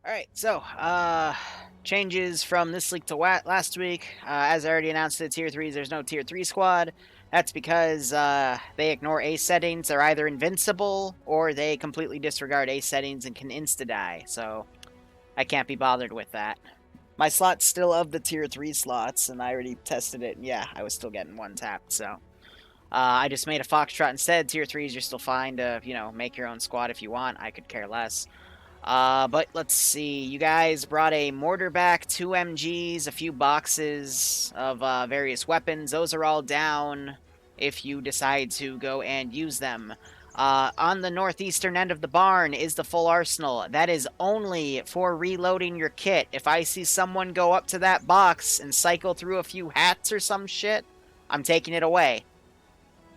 Alright, so, changes from this week to last week. As I already announced the Tier 3s, there's no Tier 3 squad. That's because they ignore ace settings. They're either invincible, or they completely disregard ace settings and can insta-die. So, I can't be bothered with that. My slot's still of the Tier 3 slots, and I already tested it, and yeah, I was still getting one tapped, so... I just made a Foxtrot instead. Tier 3s, you're still fine to, make your own squad if you want. I could care less. But let's see. You guys brought a mortar back, 2 MGs, a few boxes of various weapons. Those are all down if you decide to go and use them. On the northeastern end of the barn is the full arsenal. That is only for reloading your kit. If I see someone go up to that box and cycle through a few hats or some shit, I'm taking it away.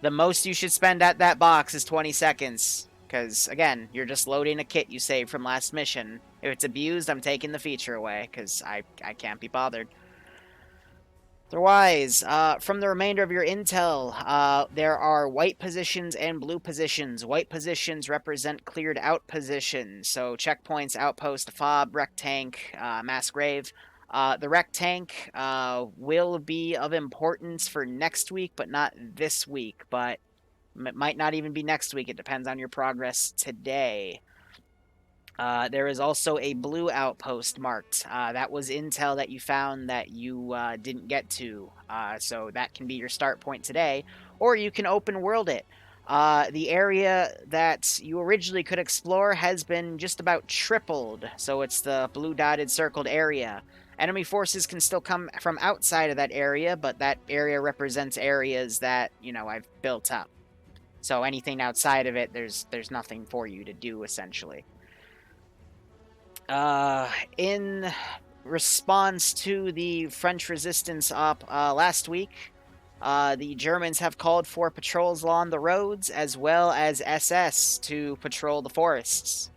The most you should spend at that box is 20 seconds. Because, again, you're just loading a kit you saved from last mission. If it's abused, I'm taking the feature away, because I can't be bothered. Otherwise, from the remainder of your intel, there are white positions and blue positions. White positions represent cleared out positions, so checkpoints, outpost, fob, wreck tank, mass grave. The wreck tank will be of importance for next week, but not this week, but it might not even be next week. It depends on your progress today. There is also a blue outpost marked. That was intel that you found that you didn't get to. So that can be your start point today. Or you can open world it. The area that you originally could explore has been just about tripled. So it's the blue dotted circled area. Enemy forces can still come from outside of that area, but that area represents areas that, I've built up. So anything outside of it, there's nothing for you to do, essentially. In response to the French resistance op last week, the Germans have called for patrols along the roads, as well as SS to patrol the forests.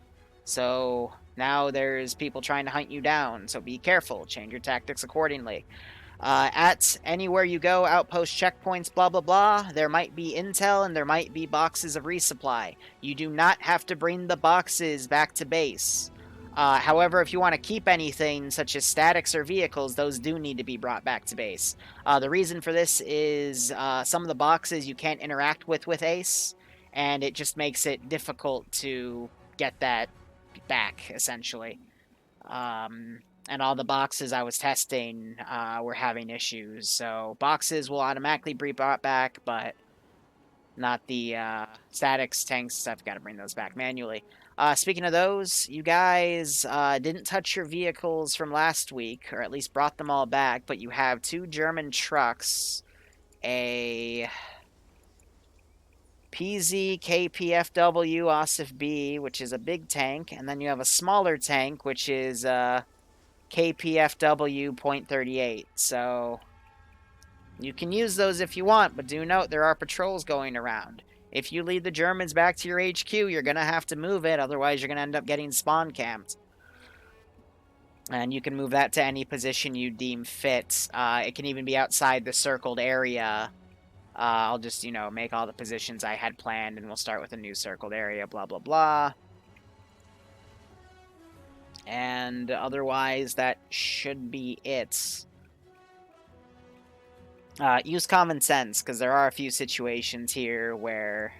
So now there's people trying to hunt you down, so be careful. Change your tactics accordingly. At anywhere you go, outpost checkpoints, blah, blah, blah, there might be intel and there might be boxes of resupply. You do not have to bring the boxes back to base. However, if you want to keep anything, such as statics or vehicles, those do need to be brought back to base. The reason for this is some of the boxes you can't interact with Ace, and it just makes it difficult to get that back, essentially. And all the boxes I was testing were having issues. So boxes will automatically be brought back, but not the statics, tanks. I've got to bring those back manually. Speaking of those, you guys didn't touch your vehicles from last week, or at least brought them all back, but you have 2 German trucks, a PZ KPFW Osif B, which is a big tank, and then you have a smaller tank, which is KPFW .38, so you can use those if you want, but do note there are patrols going around. If you lead the Germans back to your HQ, you're going to have to move it, otherwise you're going to end up getting spawn camped. And you can move that to any position you deem fit. It can even be outside the circled area. I'll just, make all the positions I had planned, and we'll start with a new circled area, blah, blah, blah. And otherwise, that should be it. Use common sense, because there are a few situations here where,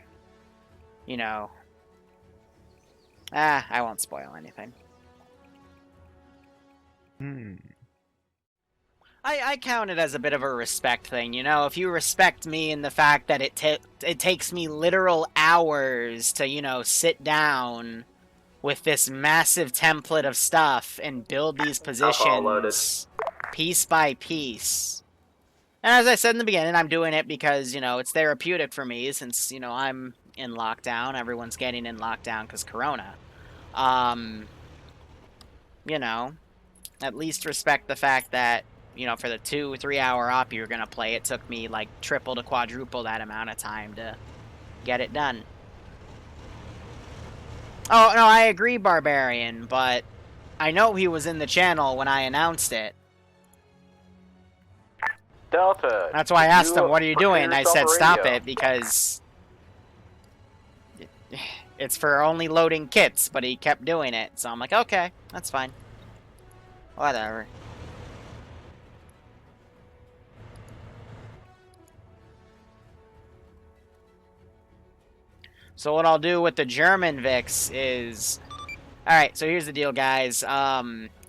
I won't spoil anything. I count it as a bit of a respect thing, if you respect me in the fact that it takes me literal hours to, sit down with this massive template of stuff and build these positions piece by piece. And as I said in the beginning, I'm doing it because, it's therapeutic for me since, I'm in lockdown. Everyone's getting in lockdown because Corona. At least respect the fact that, for the 2-3 hour op you're going to play, it took me like triple to quadruple that amount of time to get it done. Oh, no, I agree, Barbarian, but I know he was in the channel when I announced it. Delta. That's why I asked him, what are you doing? And I said, stop it, because it's for only loading kits, but he kept doing it. So I'm like, okay, that's fine. Whatever. So what I'll do with the German Vix is... Alright, so here's the deal, guys.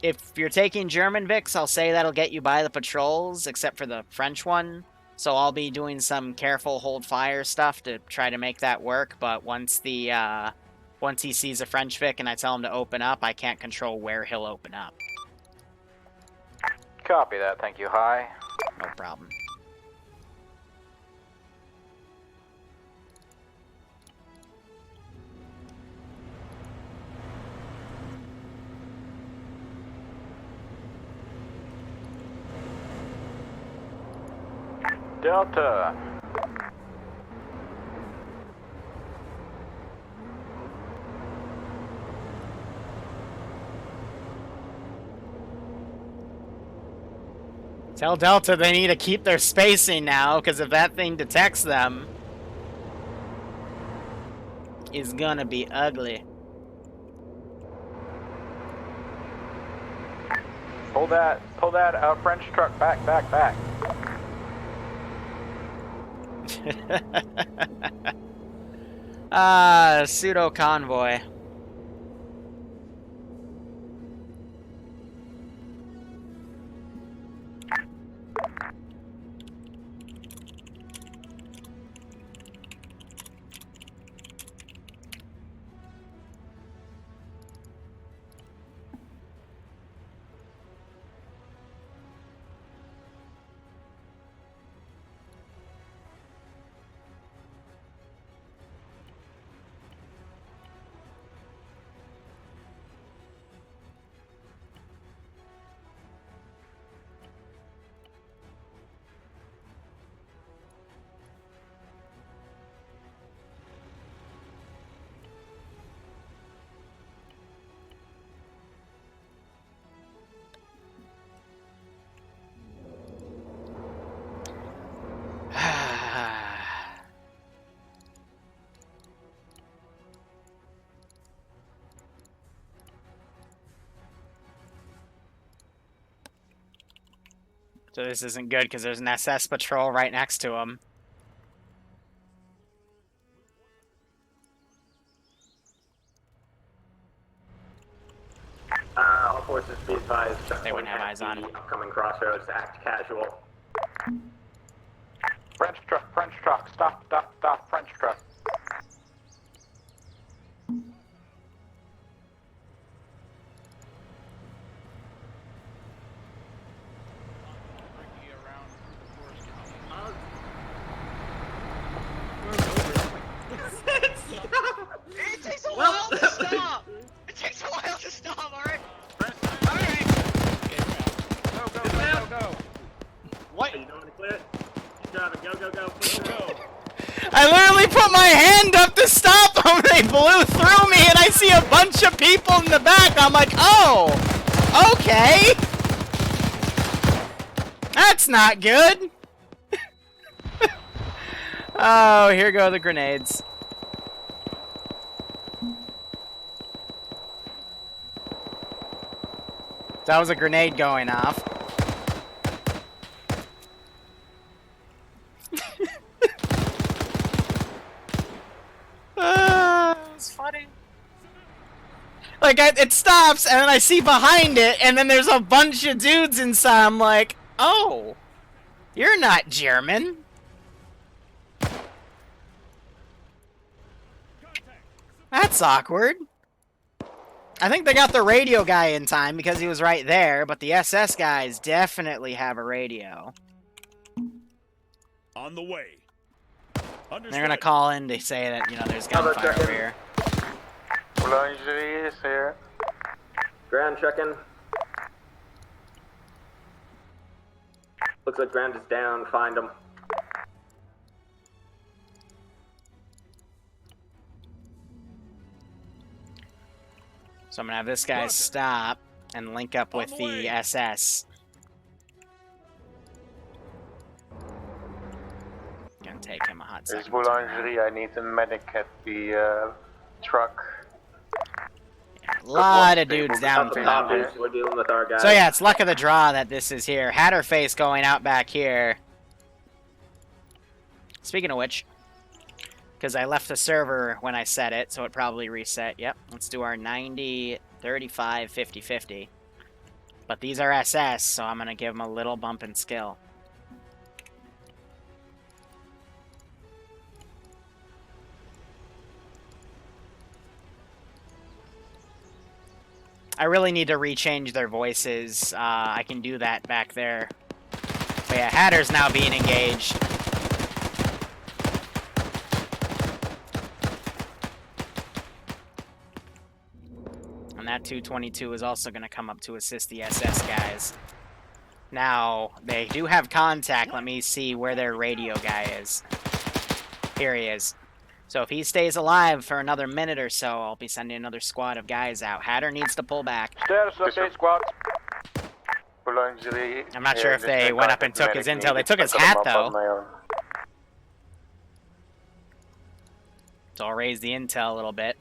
If you're taking German Vix, I'll say that'll get you by the patrols, except for the French one. So I'll be doing some careful hold fire stuff to try to make that work, but once he sees a French Vic and I tell him to open up, I can't control where he'll open up. Copy that, thank you, High. No problem. Delta. Tell Delta they need to keep their spacing now, because if that thing detects them, it's gonna be ugly. Pull that French truck back. Pseudo convoy. So this isn't good because there's an SS patrol right next to him. All forces be advised. They wouldn't have eyes on. Upcoming crossroads, act casual. French truck, stop, French truck. It takes a while to stop! It takes a while to stop, alright? Alright! Go. What? Are you doing to clear it? Keep driving, go. Push it. Go. I literally put my hand up to stop them, they blew through me, and I see a bunch of people in the back. I'm like, oh, okay. That's not good. Oh, here go the grenades. That was a grenade going off. It's funny. Like, it stops, and then I see behind it, and then there's a bunch of dudes inside. I'm like, oh, you're not German. That's awkward. I think they got the radio guy in time because he was right there, but the SS guys definitely have a radio. On the way. Understood. They're gonna call in to say that, you know, there's gunfire over here. Boulangerie is here. Ground checking. Looks like ground is down, find them. So I'm gonna have this guy stop and link up with the SS. Gonna take him a hot There's second. Boulangerie, I need a medic at the truck. A lot of dudes down for that one. We're dealing with our guys. So yeah, it's luck of the draw that this is here. Hatterface going out back here. Speaking of which, because I left the server when I set it, so it probably reset. Yep, let's do our 90, 35, 50, 50. But these are SS, so I'm going to give them a little bump in skill. I really need to rechange their voices. I can do that back there. But yeah, Hatter's now being engaged. And that 222 is also going to come up to assist the SS guys. Now, they do have contact. Let me see where their radio guy is. Here he is. So if he stays alive for another minute or so, I'll be sending another squad of guys out. Hatter needs to pull back. Status update, squad. I'm not sure if they went up and took his intel. They took his hat, though. So I'll raise the intel a little bit.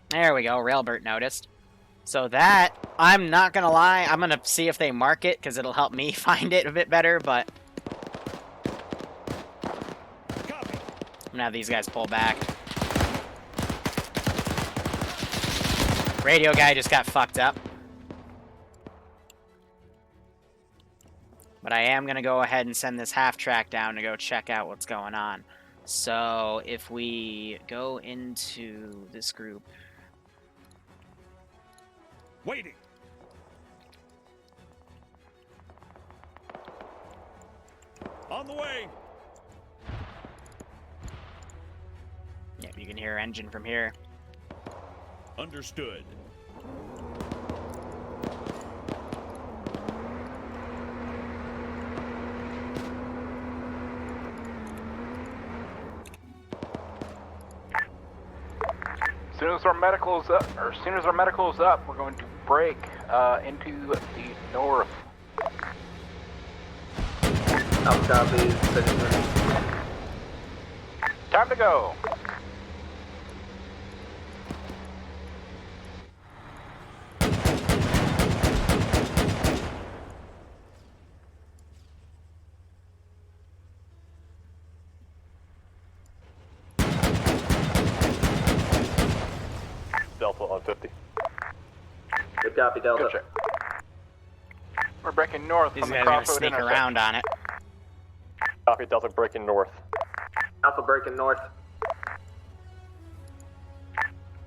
There we go. Railbert noticed. So that, I'm not going to lie, I'm going to see if they mark it, because it'll help me find it a bit better, but I'm gonna have these guys pull back. Radio guy just got fucked up. But I am gonna go ahead and send this half track down to go check out what's going on. So if we go into this group. Waiting. On the way. Yep, you can hear engine from here. Understood. As soon as our medical's up, we're going to break into the north. Copy. Time to go. Delta on 50. Good copy, Delta. Good check. We're breaking north These from the guys are gonna crossroad sneak intersection. around on it. Copy, Delta breaking north. Alpha breaking north.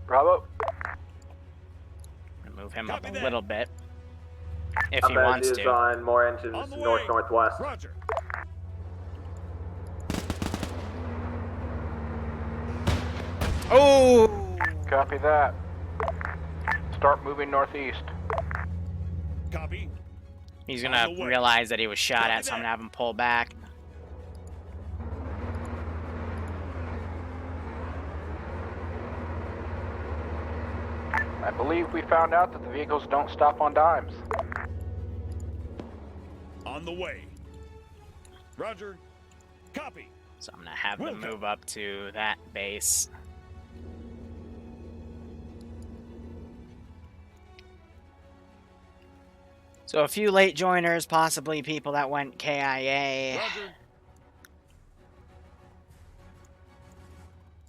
Bravo. Move him up Copy a that. little bit. If he Alpha wants is to. on more engines On the way. north-northwest. Roger. Oh! Copy that. Start moving northeast. Copy. He's On gonna the way. realize that he was shot Copy at, so I'm that. gonna have him pull back. I believe we found out that the vehicles don't stop on dimes. On the way. Roger. Copy. So I'm gonna have them Welcome. move up to that base. So a few late joiners, possibly people that went KIA. Roger.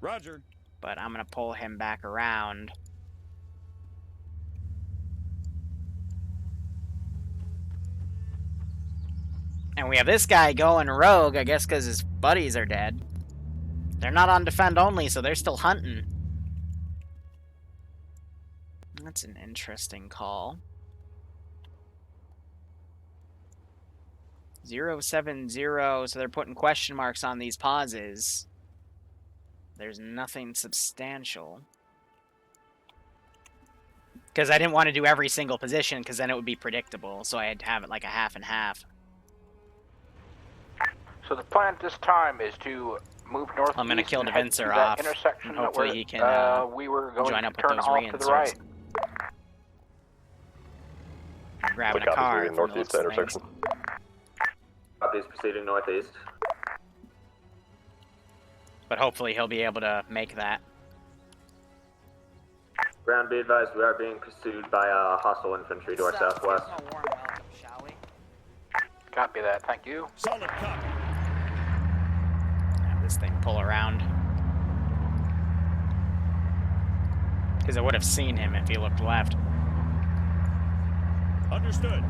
Roger. But I'm gonna pull him back around. And we have this guy going rogue, I guess because his buddies are dead. They're not on defend only, so they're still hunting. That's an interesting call. 070, so they're putting question marks on these pauses. There's nothing substantial. Because I didn't want to do every single position, because then it would be predictable, so I had to have it like a half and half. So the plan at this time is to move northeast. I'm gonna kill and head Devincer to that off, intersection and that hopefully we're- he can, we were going join to up with turn those off to the right. reinserts. Grabbing a Copies car. moving from the northeast looks of intersection. things. Copies proceeding northeast. But hopefully he'll be able to make that. Ground, be advised, we are being pursued by hostile infantry to our southwest. Give them a warm welcome, shall we? Copy that, thank you. Solid copy. Have this thing pull around. Because I would have seen him if he looked left. Understood.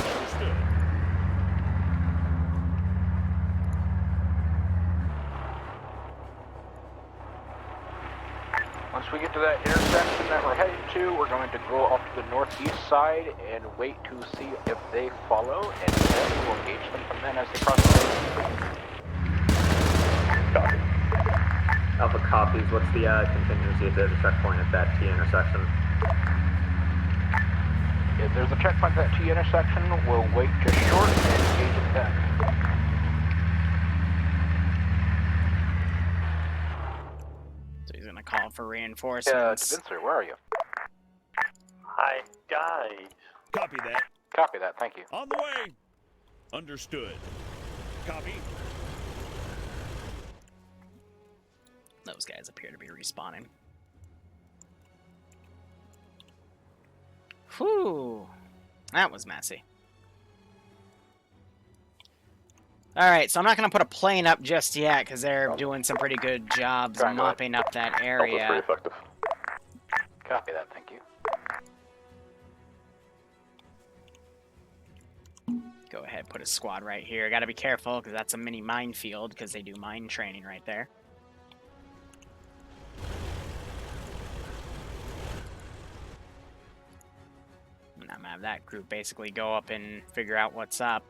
Understood. Once we get to that intersection that we're headed to, we're going to go off to the northeast side and wait to see if they follow, and then we'll engage them from then as they cross the road. Copy. Alpha copies. What's the contingency if there's a checkpoint at that T intersection? If there's a checkpoint at that T intersection, we'll wait just short and engage it then. So he's gonna call for reinforcements. Spencer, where are you? Hi, guys. Copy that. Copy that, thank you. On the way. Understood. Copy. Those guys appear to be respawning. Whew. That was messy. Alright, so I'm not going to put a plane up just yet, because they're doing some pretty good jobs mopping up that That's area. pretty effective. Copy that, thank you. Go ahead, put a squad right here. Gotta be careful, because that's a mini minefield, because they do mine training right there. And I'm gonna have that group basically go up and figure out what's up.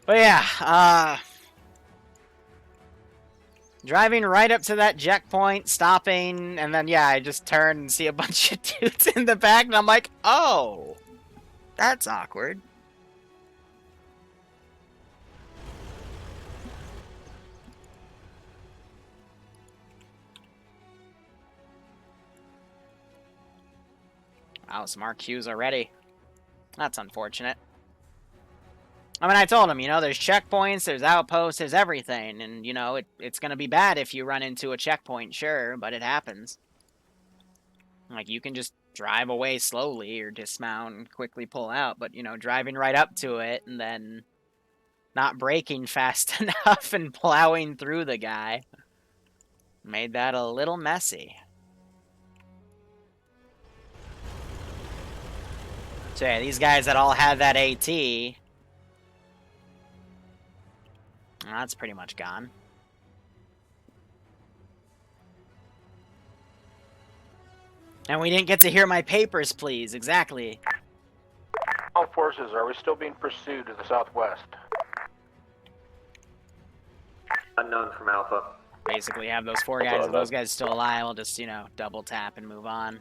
But yeah, driving right up to that checkpoint, stopping, and then, yeah, I just turn and see a bunch of dudes in the back, and I'm like, oh, that's awkward. Wow, some RQs already. That's unfortunate. I mean, I told him, you know, there's checkpoints, there's outposts, there's everything. And, you know, it's going to be bad if you run into a checkpoint, sure, but it happens. Like, you can just drive away slowly or dismount and quickly pull out. But, you know, driving right up to it and then not braking fast enough and plowing through the guy made that a little messy. So, yeah, these guys that all had that AT... that's pretty much gone. And we didn't get to hear my papers, please. Exactly. All forces, are we still being pursued to the southwest? Unknown from Alpha. Basically have those four guys. If those guys still alive, I'll just, you know, double tap and move on.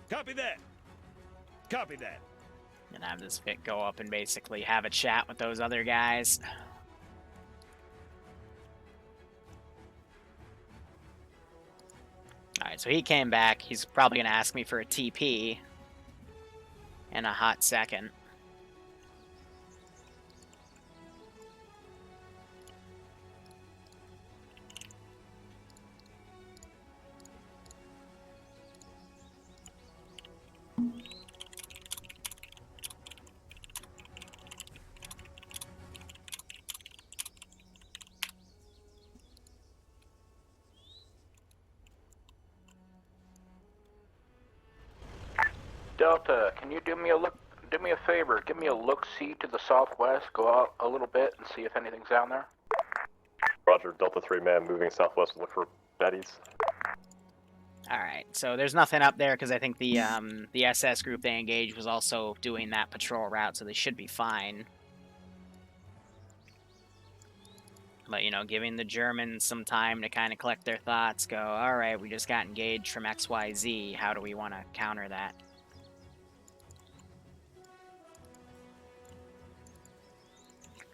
Copy that. Copy that. And have this Vic go up and basically have a chat with those other guys. Alright, so he came back. He's probably going to ask me for a TP in a hot second. Delta, can you do me a favor? Give me a look-see to the southwest. Go out a little bit and see if anything's down there. Roger, Delta 3-man moving southwest to look for Betty's. Alright, so there's nothing up there because I think the SS group they engaged was also doing that patrol route, so they should be fine. But, you know, giving the Germans some time to kind of collect their thoughts, go, alright, we just got engaged from XYZ, how do we want to counter that?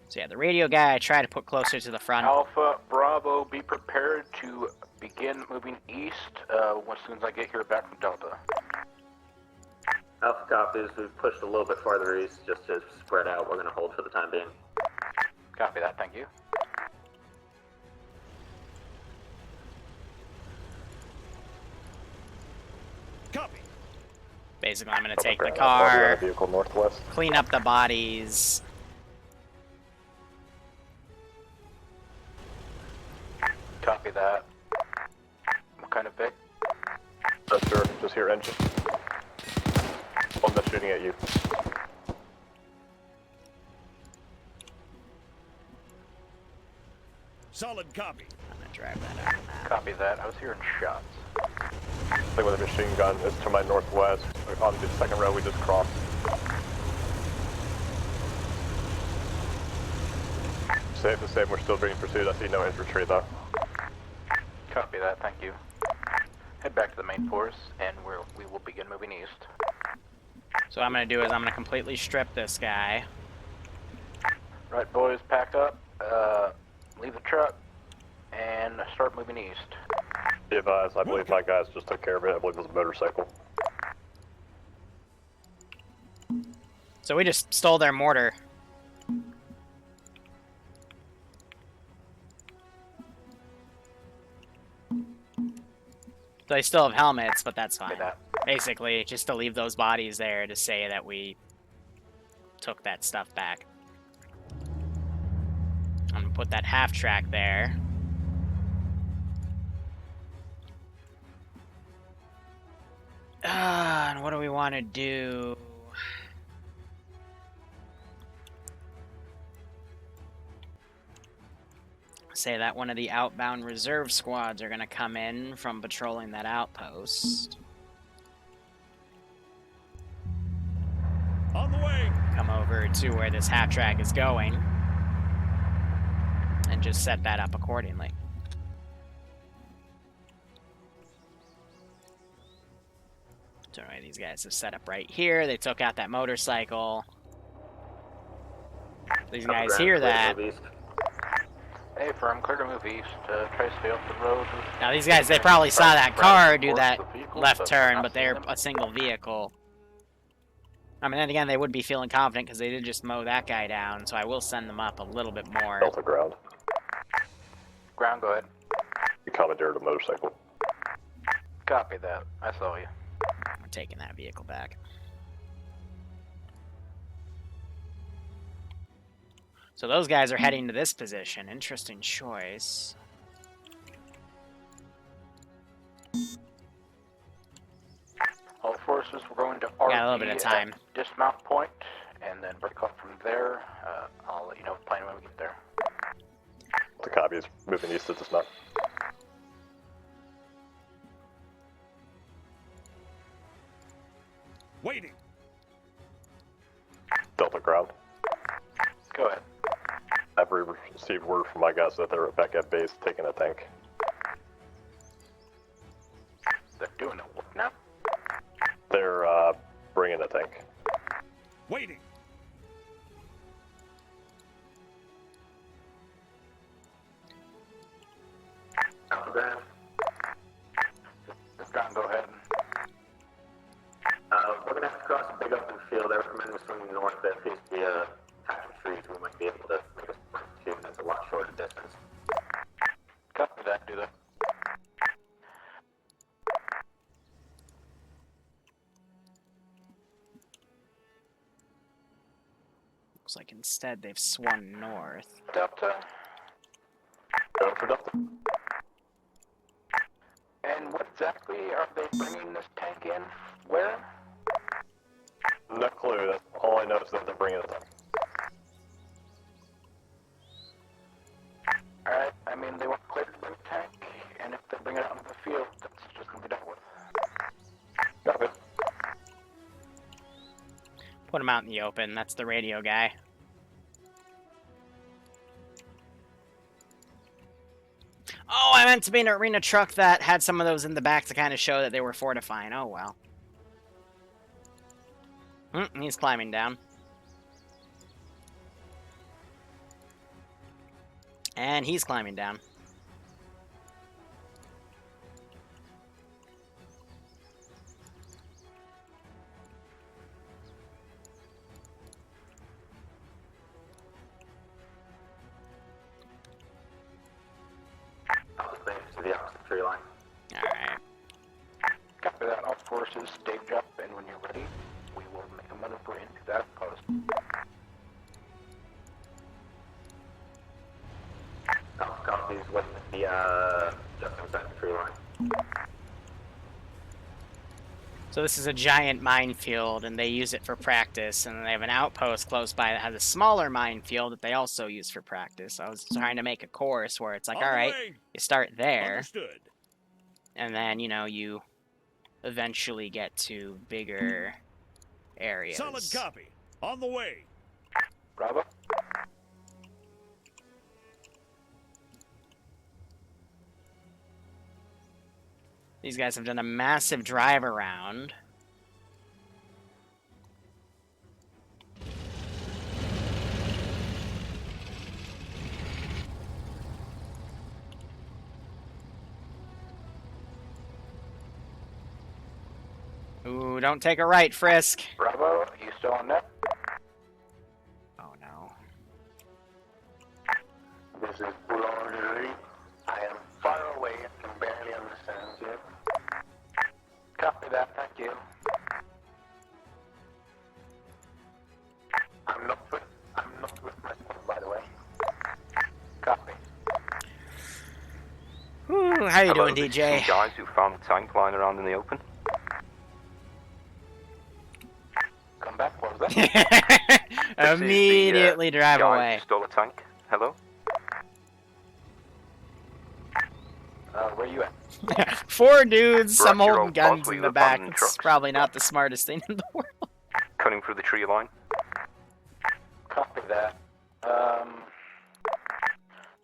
So yeah, the radio guy I try to put closer to the front. Alpha, Bravo, be prepared to begin moving east as soon as I get here back from Delta. Alpha copies. We've pushed a little bit farther east just to spread out. We're going to hold for the time being. Copy that, thank you. Copy. Basically, I'm going to take the Ground. car, Vehicle northwest. clean up the bodies. Copy that. What kind of Vic? Sure, just hear engine. One that's shooting at you. Solid copy. I'm going to drive that out. Copy that. I was hearing shots. Thing with a machine gun is to my northwest. On the second row we just crossed. Safe to say we're still being pursued. I see no infantry though. Copy that, thank you. Head back to the main force, and we will begin moving east. So what I'm going to do is I'm going to completely strip this guy. Right, boys, pack up, leave the truck, and start moving east. Be advised, I believe my guys just took care of it. I believe it was a motorcycle. So we just stole their mortar. So they still have helmets, but that's fine. That. Basically, just to leave those bodies there to say that we took that stuff back. I'm gonna put that half track there. And what do we want to do? Say that one of the outbound reserve squads are going to come in from patrolling that outpost. On the way. Come over to where this half track is going. And just set that up accordingly. So anyway, these guys have set up right here. They took out that motorcycle. These guys hear that. Hey, firm, clear to move east. Try to stay off the road. Now these guys, they probably saw that car do that left turn, but they're a single vehicle. I mean, then again, they would be feeling confident because they did just mow that guy down, so I will send them up a little bit more. Delta ground. Ground, go ahead. You commandeered a motorcycle. Copy that. I saw you. We're taking that vehicle back. So those guys are heading to this position. Interesting choice. All forces, we're going to RP Got a little bit of time. at dismount point, and then break off from there. I'll let you know the plan when we get there. The copy is moving east to dismount. Waiting. Delta ground. Go ahead. I've received word from my guys that they're back at base taking a tank. They're doing it now. They're bringing a tank. Waiting. Ground. Ground, go ahead. We're going to have to cross a big open field. I recommend we swing north. There appears to be a patch of trees we might be able to make a sprint to. That's a lot shorter distance. Copy that, do that. Looks like instead they've swung north. Delta. Go for Delta. And what exactly are they bringing this tank in? Where? No clue. That's all I know is that they're bringing a tank. Alright, I mean, they want clear to bring a tank, and if they bring it out into the field, that's just going to be dealt with. Copy. Put him out in the open. That's the radio guy. Oh, I meant to be an arena truck that had some of those in the back to kind of show that they were fortifying. Oh, well. He's climbing down. And he's climbing down. just inside the tree line. So this is a giant minefield, and they use it for practice, and they have an outpost close by that has a smaller minefield that they also use for practice. I was trying to make a course where it's like, On all the right, way. you start there, Understood. and then, you know, you eventually get to bigger areas. Solid copy. On the way. Bravo. These guys have done a massive drive around. Ooh, don't take a right, Frisk. Bravo, you still on net? Oh no. This is Bohemia. I am far away and can barely understand you. Copy that, thank you. I'm not with my squad, by the way. Copy. Whew, how you doing, This is DJ? some guys who found a tank lying around in the open. Come back, what was that? This is the, Immediately drive guy away. who stole a tank. Hello? Where you at? 4 dudes, some Roger, holding old guns boss, in we the live back. on It's trucks. probably not the smartest thing in the world. Cutting through the tree line. Copy that.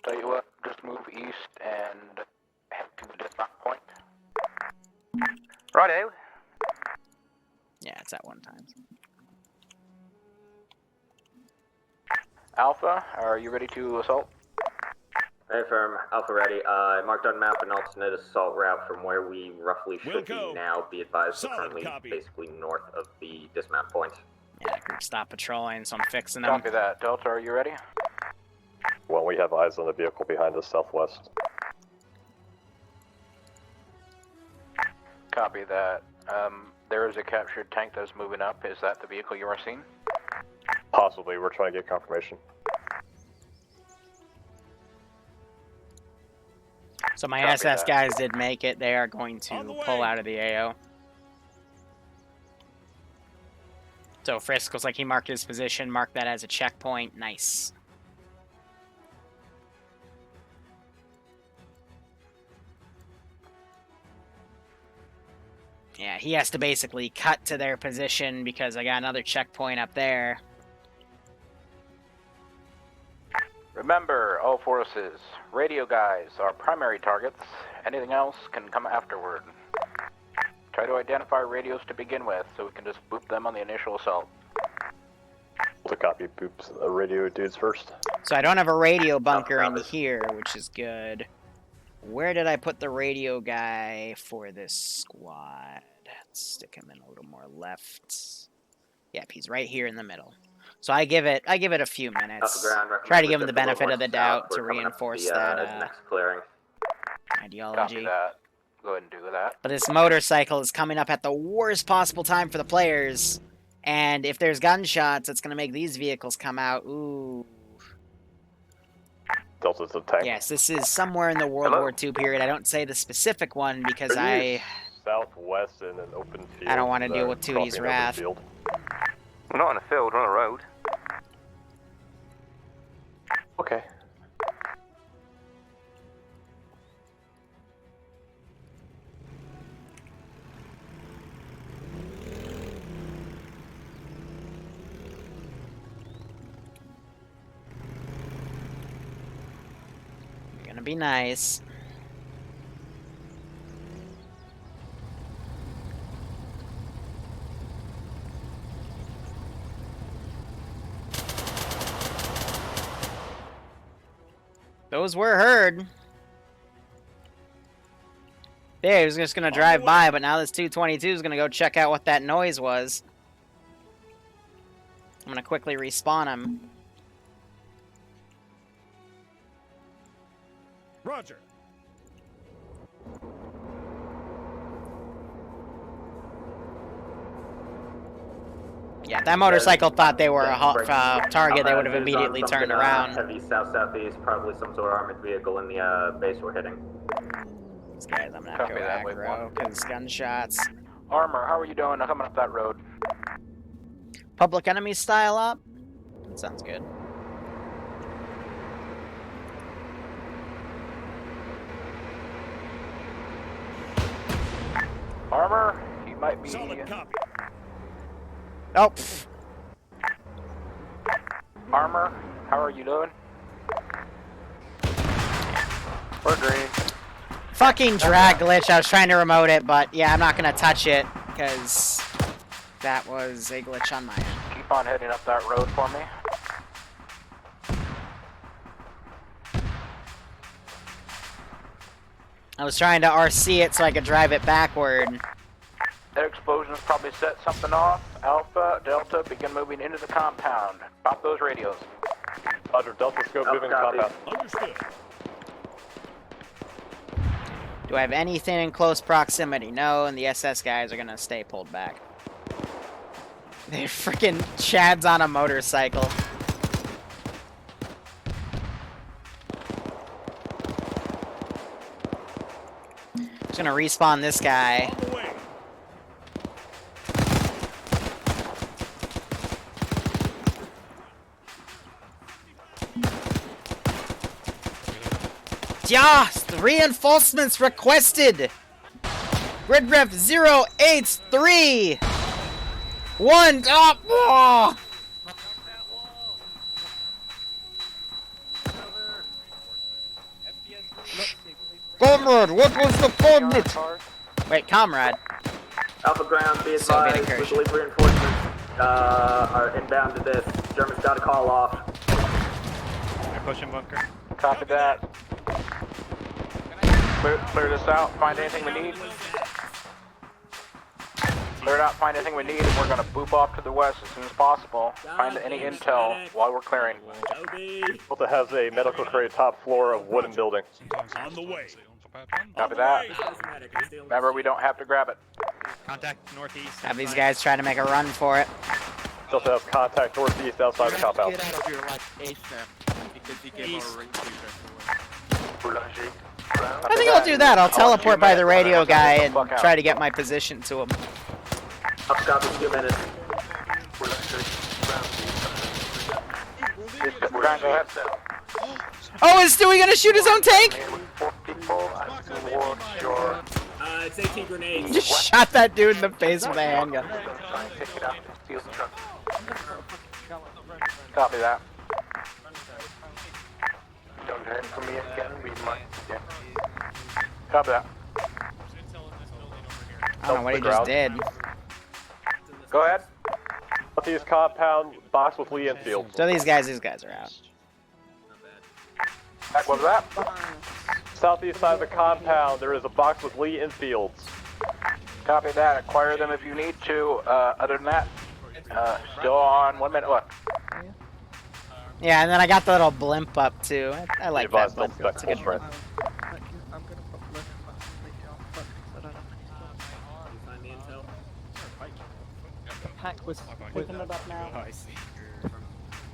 Tell you what, just move east and head to the dismount point. Righto. Yeah, it's at one time. Alpha, are you ready to assault? Hey, firm. Alpha ready. I marked on map an alternate assault route from where we roughly We'll should go. be now. Be advised, we're Solid currently copy. basically north of the dismount point. Yeah, group stop patrolling, so I'm fixing them. Copy that. Delta, are you ready? Well, we have eyes on the vehicle behind us southwest. Copy that. There is a captured tank that's moving up. Is that the vehicle you are seeing? Possibly, we're trying to get confirmation. So my Copy SS that. guys did make it. They are going On to the pull way. out of the AO. So Frisk was like, he marked his position, marked that as a checkpoint. Nice. Yeah, he has to basically cut to their position because I got another checkpoint up there. Remember, all forces, radio guys are primary targets. Anything else can come afterward. Try to identify radios to begin with so we can just boop them on the initial assault. To copy boops the radio dudes first. So I don't have a radio bunker in Copy. here, which is good. Where did I put the radio guy for this squad? Let's stick him in a little more left. Yep, he's right here in the middle. So I give it a few minutes. Ground, Try to recommend give we him the shift a little benefit more of the south. doubt to We're coming up reinforce the, that next clearing. Copy ideology. that. Go ahead and do that. But this motorcycle is coming up at the worst possible time for the players. And if there's gunshots, it's going to make these vehicles come out. Ooh. Delta's the tank. Yes, this is somewhere in the World Hello? War II period. I don't say the specific one because Are you I... southwest in an open field. I don't wanna deal or with Tootie's crossing an open wrath. field? We're not in a field, we're on a road. Okay. I'm gonna be nice. Those were heard. Yeah, he was just gonna drive by, but now this 222 is gonna go check out what that noise was. I'm gonna quickly respawn him. Roger. Yeah, that motorcycle thought they were a target. They would have immediately turned around. Heavy south-southeast, probably some sort of armored vehicle in the base we're hitting. These guys, I'm not Copy going that, aggro because gunshots. Armor, how are you doing coming up that road? Public Enemy style up? That sounds good. Armor, he might be... Solid copy. Oh, pfft. Armor, how are you doing? We're green. Fucking drag glitch. I was trying to remote it, but yeah, I'm not gonna touch it because that was a glitch on my end. Keep on heading up that road for me. I was trying to RC it so I could drive it backward. That explosion's probably set something off. Alpha, Delta, begin moving into the compound. Pop those radios. Roger, Delta scope moving copy. compound. Understood. Do I have anything in close proximity? No, and the SS guys are gonna stay pulled back. They're freaking Chad's on a motorcycle. Just gonna respawn this guy. On the way. Yes! Reinforcements requested! Grid ref 083! One up! Oh! Comrade, what was the coordinate? Wait, comrade. Alpha ground, be Soviet advised, we incursion. believe reinforcements are inbound to this. Germans got a call off. Pushing bunker. Copy that. Clear this out, find anything we need. Clear it out, find anything we need, and we're gonna boop off to the west as soon as possible. Find any intel while we're clearing. Delta has a medical crate top floor of wooden building. On the way. Copy that. Remember, we don't have to grab it. Contact northeast. Have these guys try to make a run for it. Delta has contact northeast outside the compound. Get out of here like ASAP because he gave our ring I think I'll do that. I'll teleport by the radio guy and try to get my position to him. Up, copy, 2 minutes. Grind, go ahead. Oh, is Stewie gonna shoot his own tank? It's 18 grenades. Just shot that dude in the face with a handgun. Copy that. Don't hear from me again, we might. Yeah. Copy that. I don't know what he just did. Go ahead. Southeast compound, box with Lee Enfield. So these guys are out. Back, what was that? Southeast side of the compound, there is a box with Lee Enfields. Copy that. Acquire them if you need to. Other than that, still on 1 minute left. Yeah, and then I got the little blimp up too. I like that Advised, blimp. don't It's a good sprint. one. Find the intel. Hack was picking it up now. Oh, I see.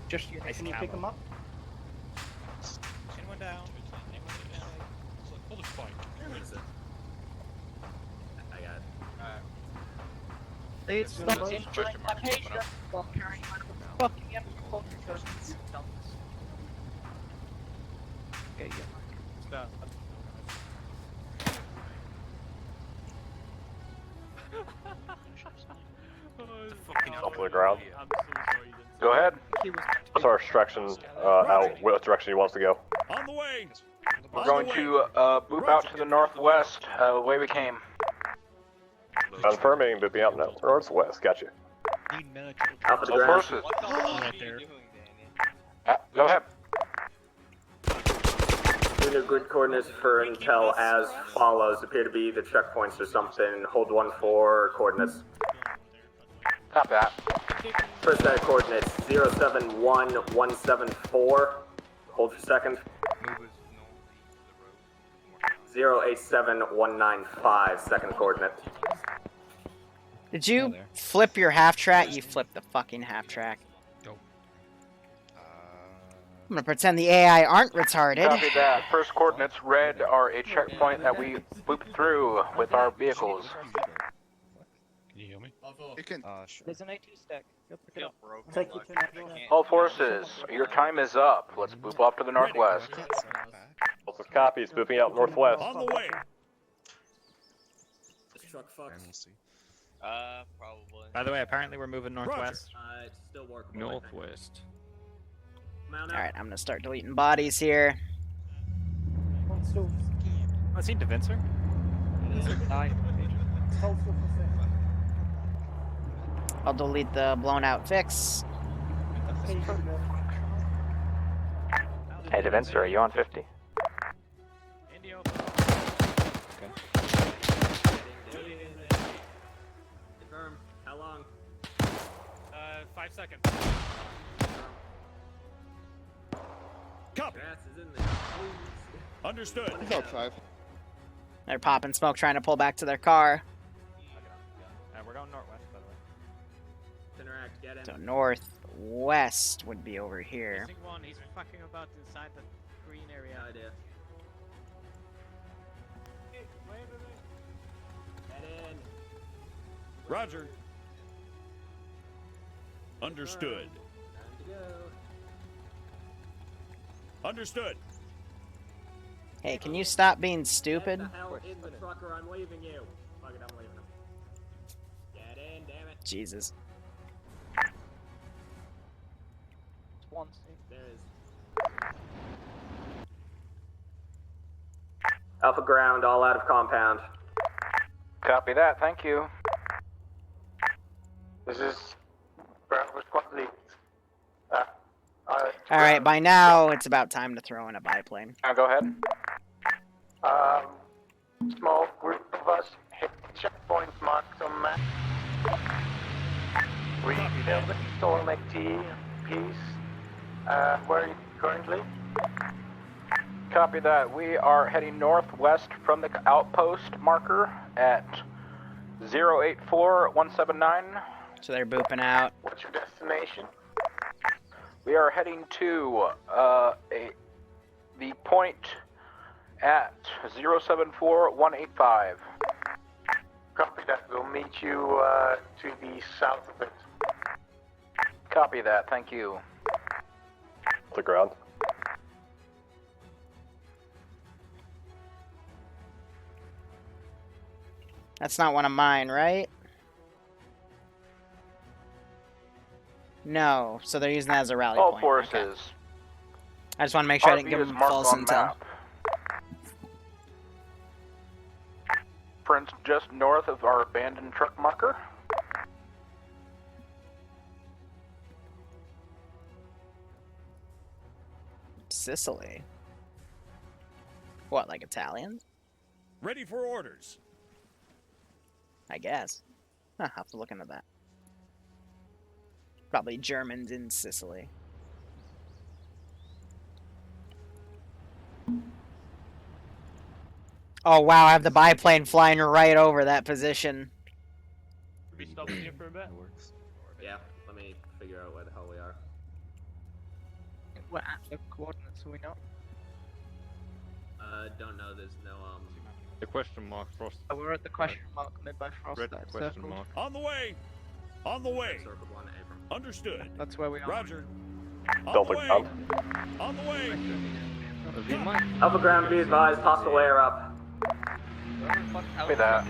Just Can you pick him up? Anyone down? What is it? I got it. It's not enjoying my patient. Fucking Okay, yeah. Up to the ground. Go ahead. What's our instruction, out, what direction he wants to go? On the way. We're going to boop out to the northwest, the way we came. Confirming, but be out northwest, gotcha. Alpha to All ground. forces. Right there. Go ahead. Unit grid coordinates for intel as follows. Appear to be the checkpoints or something. Hold 1 for coordinates. Copy that. First set of coordinates 071174. Hold for second. 087195. Second coordinate. Did you flip your half track? You flipped the fucking half track. I'm gonna pretend the AI aren't retarded. Copy that. First coordinates red are a checkpoint that we looped through with our vehicles. Can you hear me? You can. Sure. There's an A2 stack. Go pick it up. Take you to next one. All forces, your time is up. Let's move off to the northwest. Also copies, moving out northwest. On the way. This truck fucks. Probably. By the way, apparently we're moving northwest. It's still workable. Northwest. Alright, I'm gonna start deleting bodies here. I see Devincer. I'll delete the blown out fix. Hey, Devincer, are you on 50? Indio. Confirm. How long? 5 seconds. Copy. Grass is in there. Please. Understood. He's outside. They're popping smoke trying to pull back to their car. We're going northwest, by the way. Interact. Get in. So northwest would be over here. Missing one. He's fucking about inside the green area. Idea. Get in. Roger. Understood. Time to go. Understood. Hey, can you stop being stupid? Get the hell in the truck or I'm leaving you. Fuck it, I'm leaving him. Get in, damn it. Jesus. One. There is. Alpha ground, all out of compound. Copy that, thank you. This is ground squad lead. Alright, by now it's about time to throw in a biplane. Go ahead. Small group of us hit checkpoints marked on map. Rebuilding Storm XT piece. Where are you currently? Copy that. We are heading northwest from the outpost marker at 084179. So they're booping out. What's your destination? We are heading to the point at 074185. Copy that. We'll meet you to the south of it. Copy that. Thank you. The ground. That's not one of mine, right? No, so they're using that as a rally All point. forces. Okay. I just want to make sure I didn't give RV is them marked false on intel. map. Friends, just north of our abandoned truck marker. Sicily. What, like Italians? Ready for orders. I guess. Huh, I'll have to look into that. Probably Germans in Sicily. Oh wow, I have the biplane flying right over that position. Should we stop here for a bit? Yeah, let me figure out where the hell we are. What the coordinates are we not? Don't know, there's no, The question mark frost. Oh, we're at the question mark mid by frost. Red that question circle. mark. On the way. On the way. circle one, Abram. Understood. That's where we are. Roger. On Delta the way. ground. On the way. Alpha ground, be advised, hostile air up. Copy that.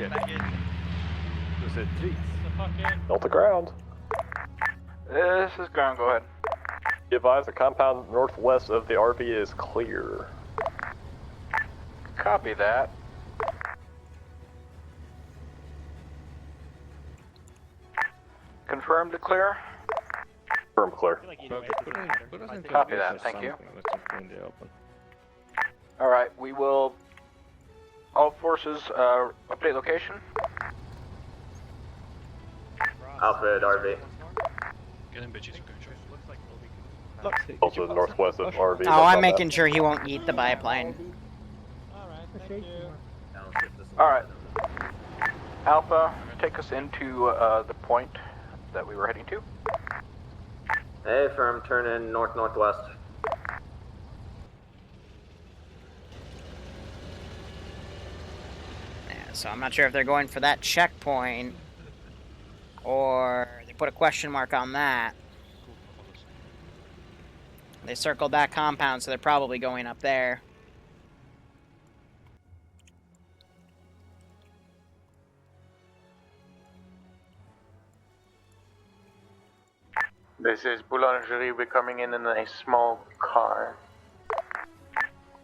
Delta ground. This is ground. Go ahead. Be advised, the compound northwest of the RV is clear. Copy that. Confirmed to clear. Firm clear. Copy that. Thank you. All right, we will. All forces update location. Alpha at RV. Get in, bitches. Also northwest of RV. Oh, I'm making sure he won't eat the biplane. All right. Alpha, take us into the point that we were heading to. Hey, firm, turn in north-northwest. Yeah, so I'm not sure if they're going for that checkpoint, or they put a question mark on that. They circled that compound, so they're probably going up there. This is Boulangerie. We're coming in a small car.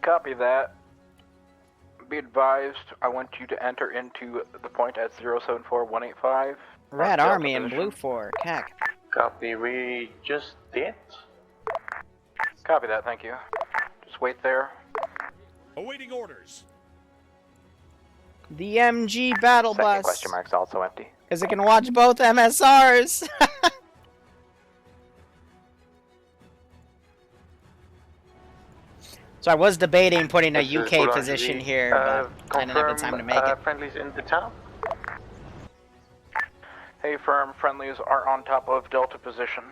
Copy that. Be advised, I want you to enter into the point at 074185. Red Delta Army and position. Blue Fork, heck. Copy, we just did. Copy that, thank you. Just wait there. Awaiting orders. The MG battle Second bus. question mark's also empty. Because it can watch both MSRs. So I was debating putting a This is UK position Boulangerie. here, but I didn't have the time to make it. Friendlies in the town. Hey firm, friendlies are on top of Delta position.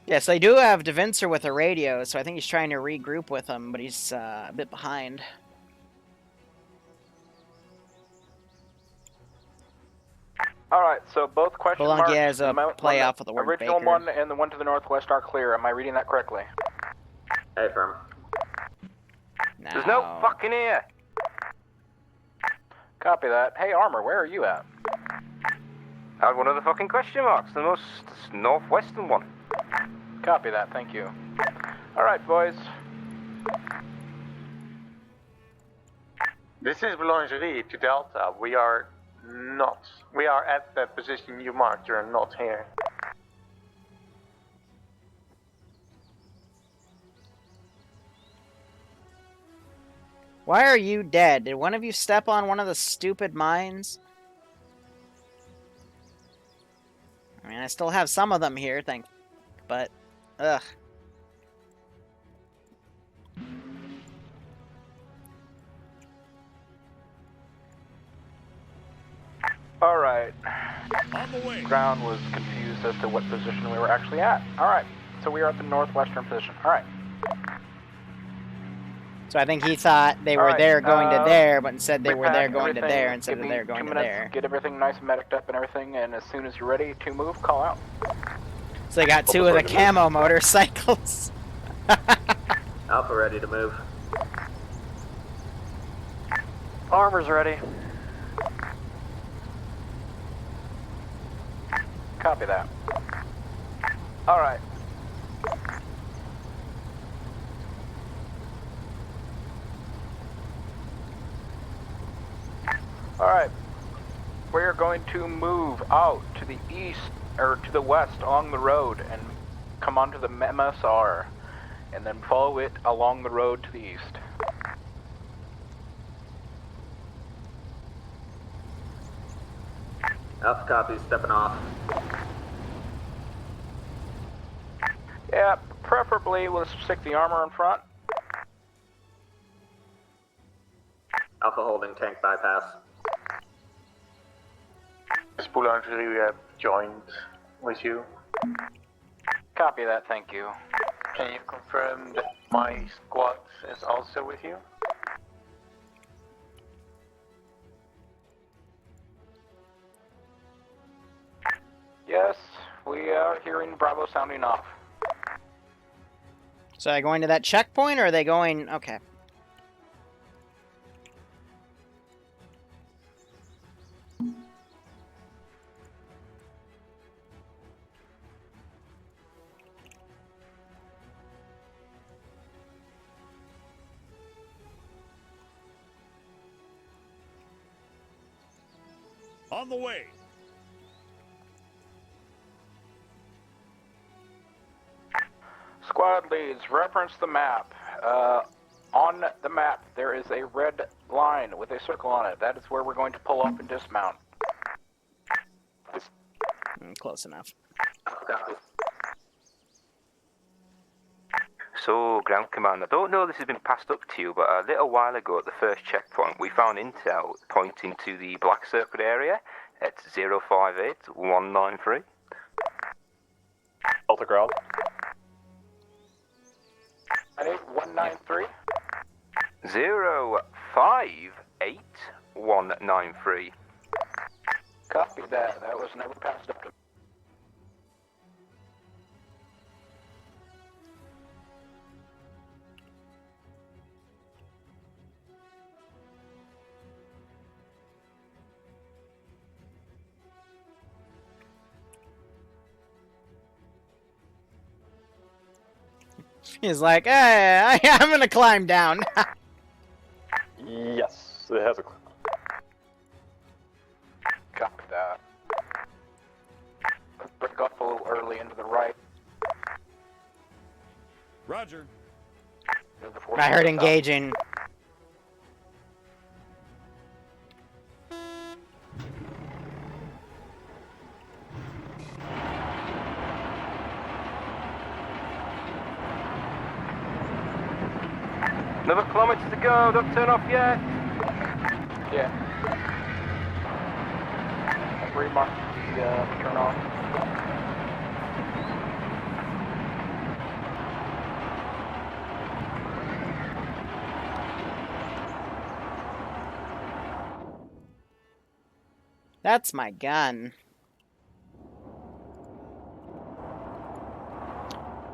Yes, they do have DeVincer with a radio, so I think he's trying to regroup with them, but he's a bit behind. Alright, so both question Bologna marks, has a play off of the word original Baker. one and the one to the northwest are clear. Am I reading that correctly? Hey, firm. There's no fucking air. Copy that. Hey Armor, where are you at? I had one of the fucking question marks, the most northwestern one. Copy that, thank you. Alright boys. This is Boulangerie to Delta. We are at the position you marked. You're not here. Why are you dead? Did one of you step on one of the stupid mines? I mean, I still have some of them here, but, ugh. Alright. On the way. Ground was confused as to what position we were actually at. Alright, so we are at the northwestern position. Alright. So I think he thought they were Alright, there going to there, but instead they were there repack going to everything, there instead give of me there going 2 to minutes, there. Get everything nice and medicked up and everything, and as soon as you're ready to move, call out. So they got two of the camo motorcycles. Alpha ready to move. Armor's ready. Copy that. Alright. Alright. We're going to move out to the east, or to the west along the road and come onto the MSR, and then follow it along the road to the east. Alpha copy, stepping off. Yeah, preferably let's stick the armor in front. Alpha holding tank bypass. This Boulangerie we have joined with you. Copy that, thank you. Can you confirm that my squad is also with you? Yes, we are hearing Bravo sounding off. So are they going to that checkpoint, or are they going... Okay. On the way. Squad leads, reference the map. On the map, there is a red line with a circle on it. That is where we're going to pull up and dismount. Close enough. Alpha copy. So, Ground Command, I don't know if this has been passed up to you, but a little while ago at the first checkpoint, we found intel pointing to the Black Circuit area at 058193. Delta Ground. 193. 058193. Copy that. That was never passed up to me. He's like, hey, I'm gonna climb down. Yes, it has a. Copy that. Let's break off a little early into the right. Roger. I heard engaging. Another kilometre to go, don't turn off yet. Yeah. Remark the turn off. That's my gun.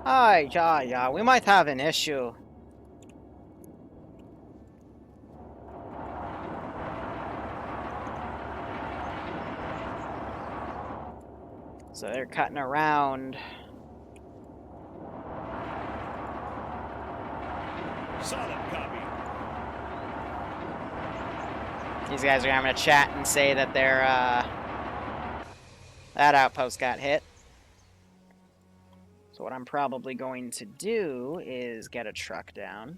Yeah, we might have an issue. So they're cutting around. Solid copy. These guys are having a chat and say that their that outpost got hit. So what I'm probably going to do is get a truck down.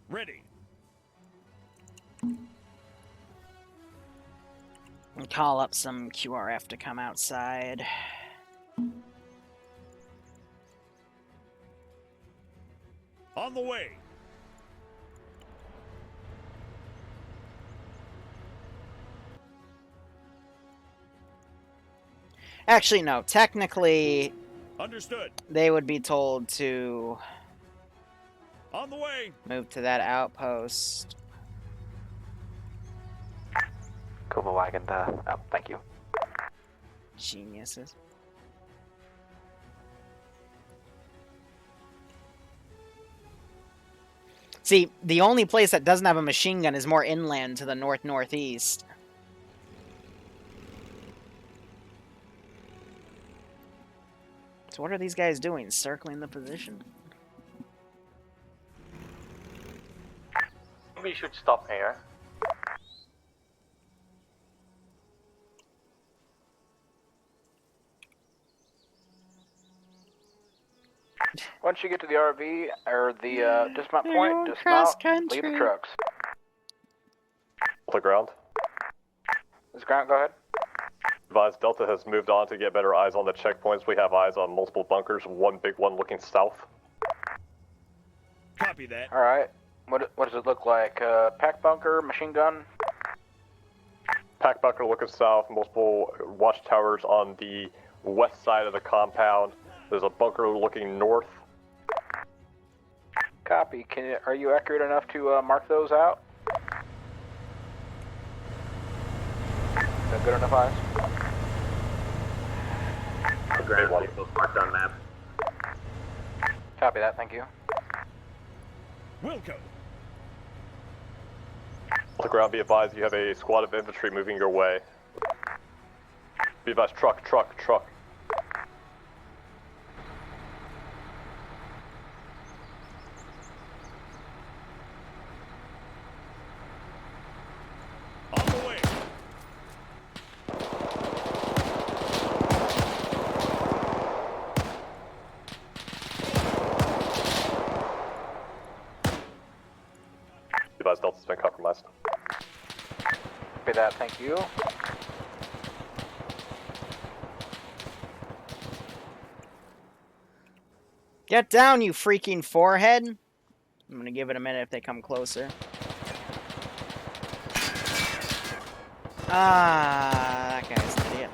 Ready. And call up some QRF to come outside. On the way. Actually, no. Technically, Understood. they would be told to On the way. move to that outpost. Cover wagon there. Oh, thank you. Geniuses. See, the only place that doesn't have a machine gun is more inland to the north-northeast. So what are these guys doing? Circling the position? We should stop here. Once you get to the RV, or the dismount point, going dismount, cross-country. leave the trucks. Delta Ground. Ms. Grant, go ahead. Advise Delta has moved on to get better eyes on the checkpoints. We have eyes on multiple bunkers, one big one looking south. Copy that. Alright. What does it look like? Pack bunker, machine gun? Pack bunker looking south, multiple watchtowers on the west side of the compound. There's a bunker looking north. Copy. Are you accurate enough to mark those out? Good enough eyes? Grand vehicles marked on map. Copy that, thank you. Wilco. Delta Ground, be advised you have a squad of infantry moving your way. Be advised, truck. On the way. Be advised, Delta's been compromised. Copy that, thank you. Get down, you freaking forehead! I'm gonna give it a minute if they come closer. Ah, that guy's an idiot.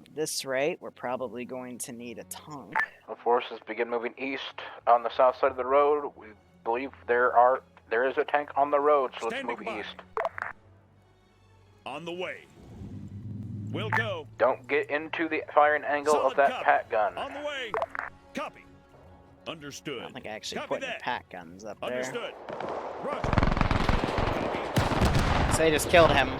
At this rate, we're probably going to need a tank. The forces begin moving east on the south side of the road. We believe there is a tank on the road, so let's move east. On the way. We'll go. Don't get into the firing angle of that pat gun. On the way. Copy. Understood. I don't think I actually put any pat guns up there. Understood. Roger. So they just killed him.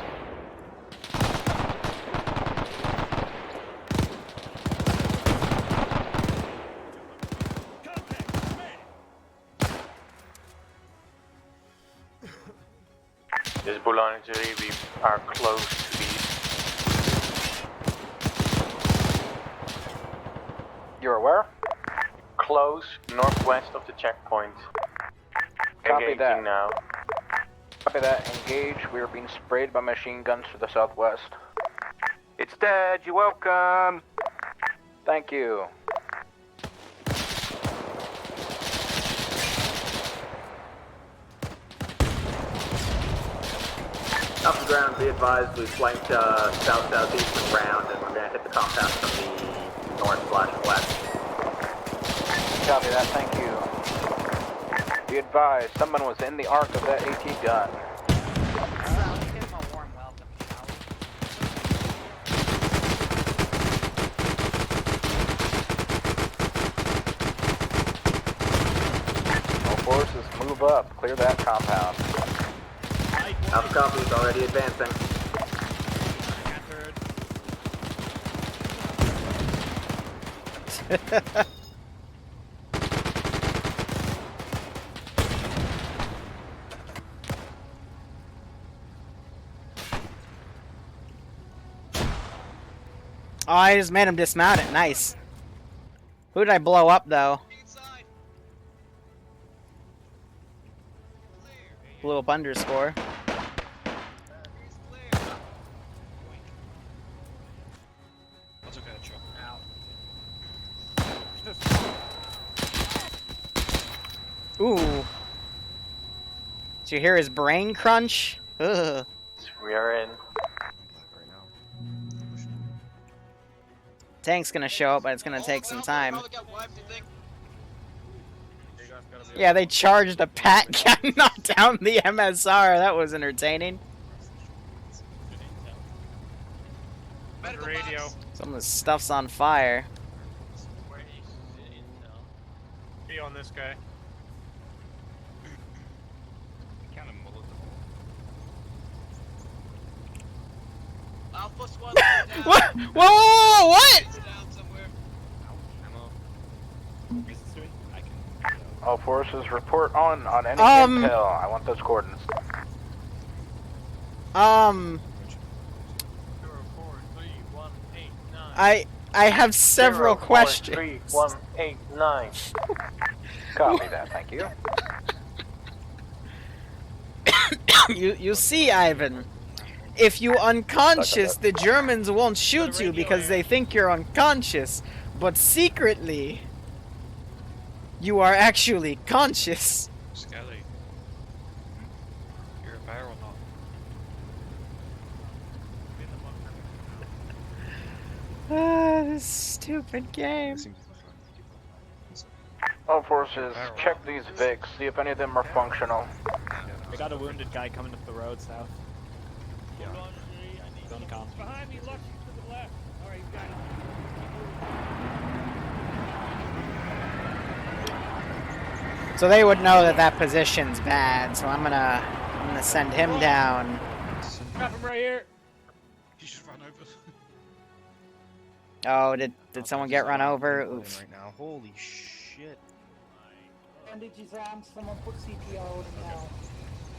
This is Boulogne, we are close to the... You're aware? Close, northwest of the checkpoint. Copy Engaging that. now. Copy that. Engage. We are being sprayed by machine guns to the southwest. It's dead, you're welcome. Thank you. Off the ground, be advised, we flanked south-southeastern round, and we're going to hit the compound from the north/west. Copy that, thank you. Be advised, someone was in the arc of that AT gun. Give him a warm welcome, shall we? All forces, move up. Clear that compound. Alpha copy is already advancing. Oh, I just made him dismount it. Nice. Who did I blow up, though? Blew up underscore. That's okay, chill. Ooh. Did you hear his brain crunch? Ugh. We are in. Tank's gonna show up, but it's gonna take some time. Yeah, they charged a pat gun, knocked down the MSR. That was entertaining. Radio. Some of the stuff's on fire. Be on this guy. What? Whoa! What? All forces, report on any intel. I want those coordinates. I have several questions. 3189. Copy that, thank you. You see, Ivan, if you unconscious, the Germans won't shoot you because they think you're unconscious, but secretly, you are actually conscious. Skelly. You're a bear or not? Ah, this stupid game. All forces, check these Vics, see if any of them are functional. We got a wounded guy coming up the road south. Yeah. Don't come. Behind me, look to the left. Alright, you got it. So they would know that that position's bad. So I'm gonna send him down. Got him right here. He just ran over. Oh, did someone get run over? Oof. Right now. Holy shit. Bandages armed, someone put CPR on him now.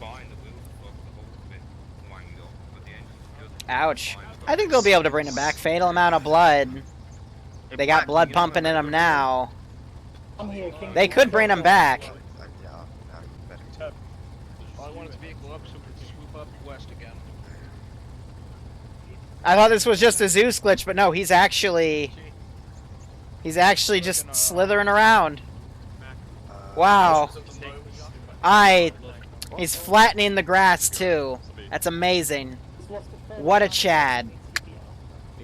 Behind the wheel, the whole bit wanged up, but the engine just... Ouch. I think they'll be able to bring him back. Fatal amount of blood. They got blood pumping in them now. I'm here, King. They could bring him back. I wanted the vehicle up so we can swoop up west again. I thought this was just a Zeus glitch, but no, he's actually just slithering around. Wow. He's flattening the grass too. That's amazing. What a Chad.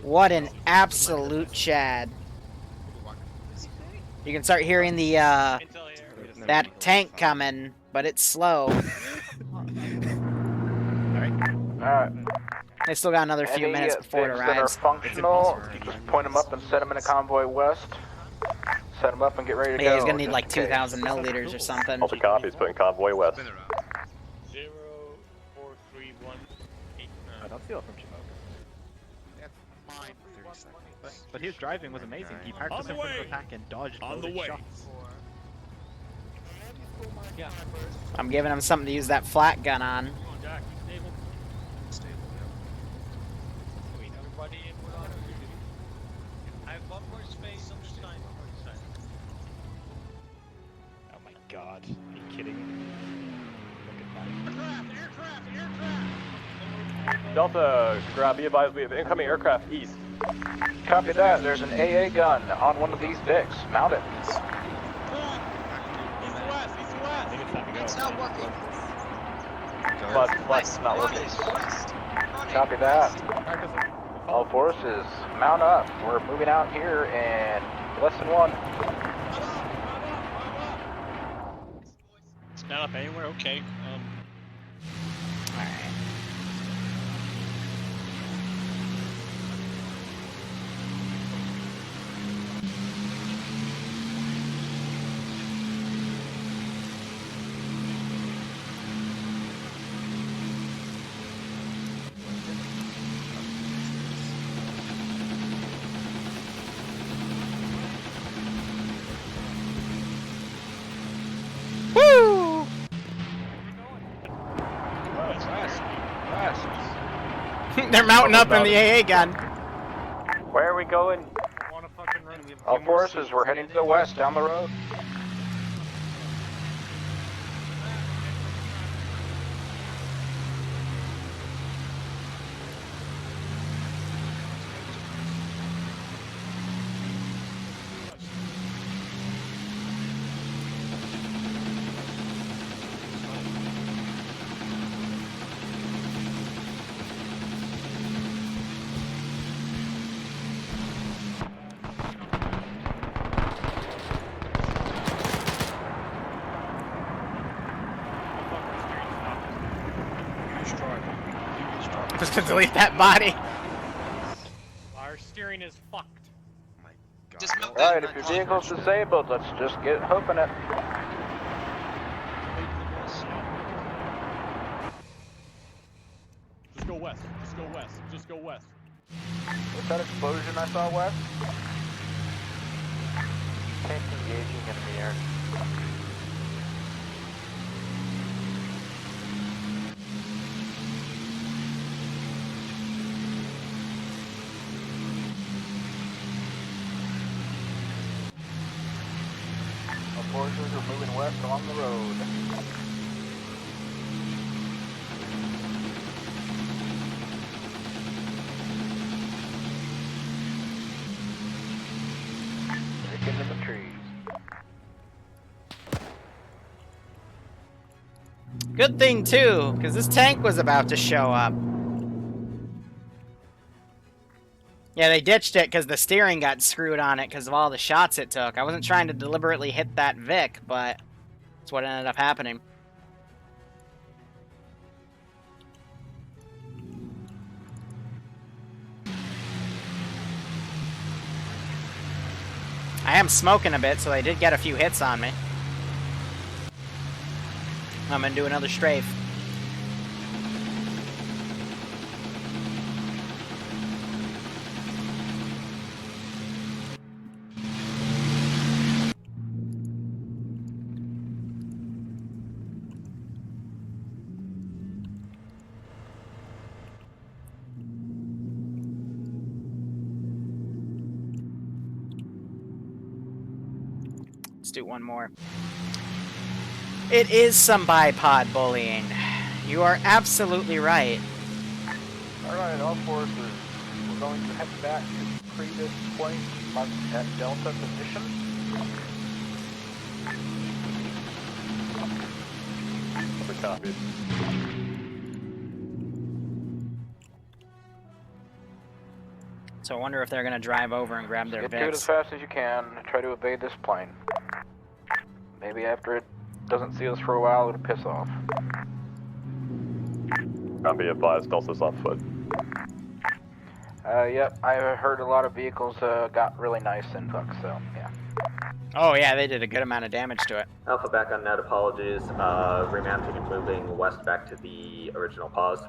What an absolute Chad. You can start hearing the that tank coming, but it's slow. Alright. They still got another few minutes before it things that are arrives. functional, just point them up and set them in a convoy west. Set them up and get ready to Yeah, go. he's gonna need just like in case. 2,000 milliliters or something. Also copies, putting convoy west. 04318. I don't steal from Chimoka. That's mine. 30 seconds. But his driving was amazing. He parked us in front of the tank and dodged loaded shots. Yeah. I'm giving him something to use that flat gun on. Stable, yeah. Everybody in order. I have one more space on the side. Oh my god. Are you kidding me? Look at that. Delta, grab, be advised, we have incoming aircraft east. Copy that. There's an AA gun on one of these decks. Mount it. It's not working. Flux not working. Copy that. All forces, mount up. We're moving out here in less than 1. It's not up anywhere. Okay. Alright. Woo! They're mounting up in the AA gun. Where are we going? All forces, we're heading to the west down the road. Just to delete that body. Our steering is fucked. Oh my god. Just melt Alright, if your vehicle's disabled, let's just get hooping it. Just go west. Just go west. Just go west. What's that explosion I saw west? Tank engaging enemy air. Our forces are moving west along the road. Into the trees. Good thing too, because this tank was about to show up. Yeah, they ditched it because the steering got screwed on it because of all the shots it took. I wasn't trying to deliberately hit that Vic, but that's what ended up happening. I am smoking a bit, so they did get a few hits on me. I'm gonna do another strafe. Let's do one more. It is some bipod bullying. You are absolutely right. Alright, all forces, going to head back to the previous point marked at Delta position. Copied. So I wonder if they're gonna drive over and grab their Get to it as Vics. fast as you can. Try to evade this plane. Maybe after it doesn't see us for a while, it'll piss off. I'll be advised, Delta's on foot. Yep, I heard a lot of vehicles got really nice and fucked, so yeah. Oh yeah, they did a good amount of damage to it. Alpha back on net, apologies. Remounting and moving west back to the original pause.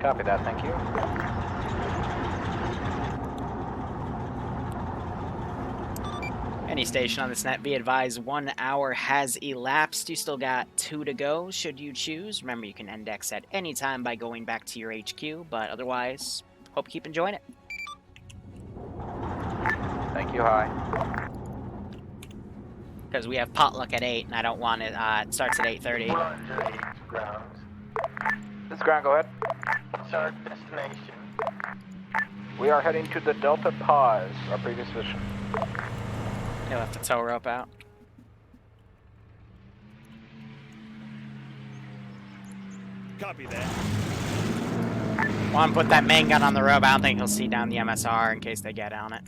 Copy that, thank you. Any station on this net, be advised 1 hour has elapsed. You still got 2 to go, should you choose. Remember, you can index at any time by going back to your HQ, but otherwise, hope you keep enjoying it. Thank you, hi. Because we have potluck at 8, and I don't want it, it starts at 8:30. This is ground, go ahead. What's our destination? We are heading to the Delta Pause, our previous position. They left the tow rope out. Copy that. Want to put that main gun on the rope. I don't think he'll see down the MSR in case they get on it.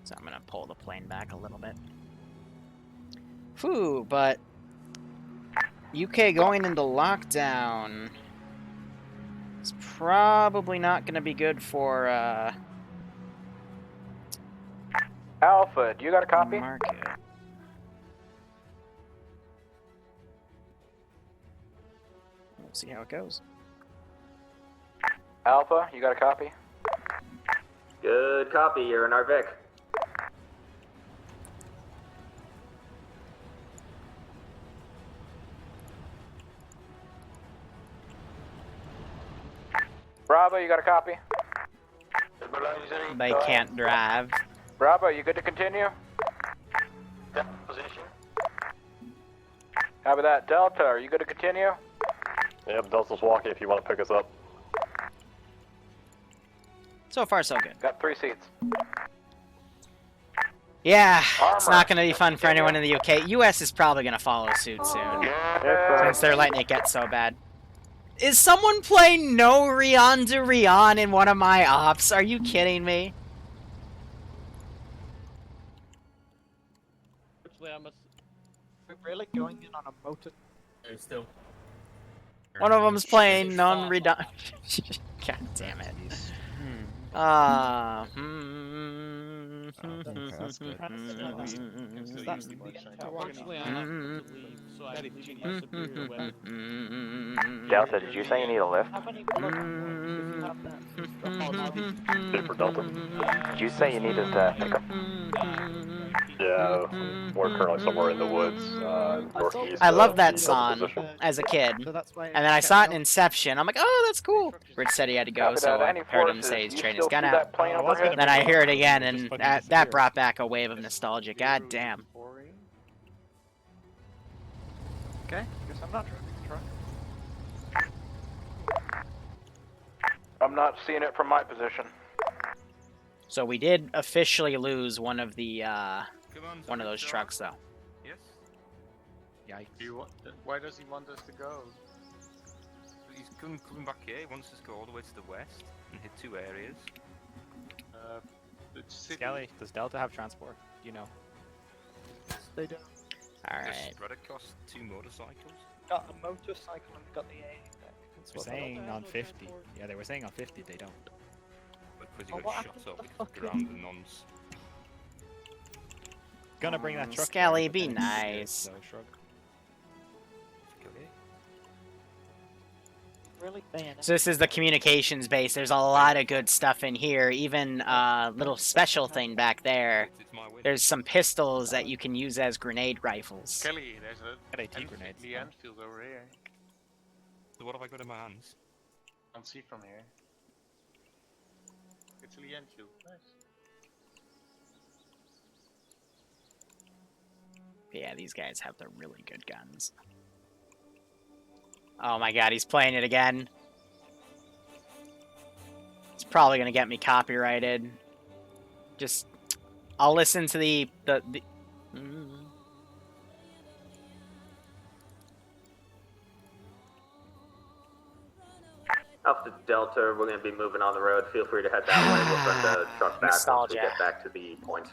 So I'm gonna pull the plane back a little bit. Whew, but UK going into lockdown. It's probably not gonna be good for Alpha, do you got a copy? market. We'll see how it goes. Alpha, you got a copy? Good copy, you're in our Vic. Bravo, you got a copy? They can't drive. Bravo, you good to continue? Position. How about that? Delta, are you good to continue? Yep, Delta's walking if you want to pick us up. So far, so good. Got 3 seats. Yeah, it's Armor. not going to be fun for anyone in the UK. US is probably going to follow suit soon, since they're letting it get so bad. Is someone playing No Rion de Rion in one of my ops? Are you kidding me? Actually, we're really going in on a motor. Still. One of them's playing non-redundant. God damn it. Delta, did you say you need a lift? Super Delta. Did you say you needed to pick up? Yeah, we're currently somewhere in the woods, northeast. I love that Delta song position. as a kid, and then I saw it in Inception. I'm like, oh, that's cool. Rich said he had to go, so I heard him say he's training his gun out. Then I hear it again, and that brought back a wave of nostalgia. God damn. Okay, guess I'm not driving the truck. I'm not seeing it from my position. So we did officially lose one of the one of those trucks, though. Yes. Yikes. Why does he want us to go? He's coming back here. He wants us to go all the way to the west and hit 2 areas. Skelly, does Delta have transport? You know. They do. Alright. Spread across 2 motorcycles. Got a motorcycle and got the A. They're saying on 50. Yeah, they were saying on 50 they don't. Because you got shot up because ground the nons. Gonna bring that truck. Skelly, there, but be then nice. so shrug. Really bad. So this is the communications base. There's a lot of good stuff in here. Even little special thing back there. There's some pistols that you can use as grenade rifles. Kelly, there's a AT grenades. the Enfield over here. So what have I got in my hands? Can't see from here. It's a Enfield. Nice. Yeah, these guys have the really good guns. Oh my god, he's playing it again. It's probably gonna get me copyrighted. Just, I'll listen to the. Alpha Delta, we're going to be moving on the road. Feel free to head that way. We'll send the truck back once we Nostalgia. get back to the point.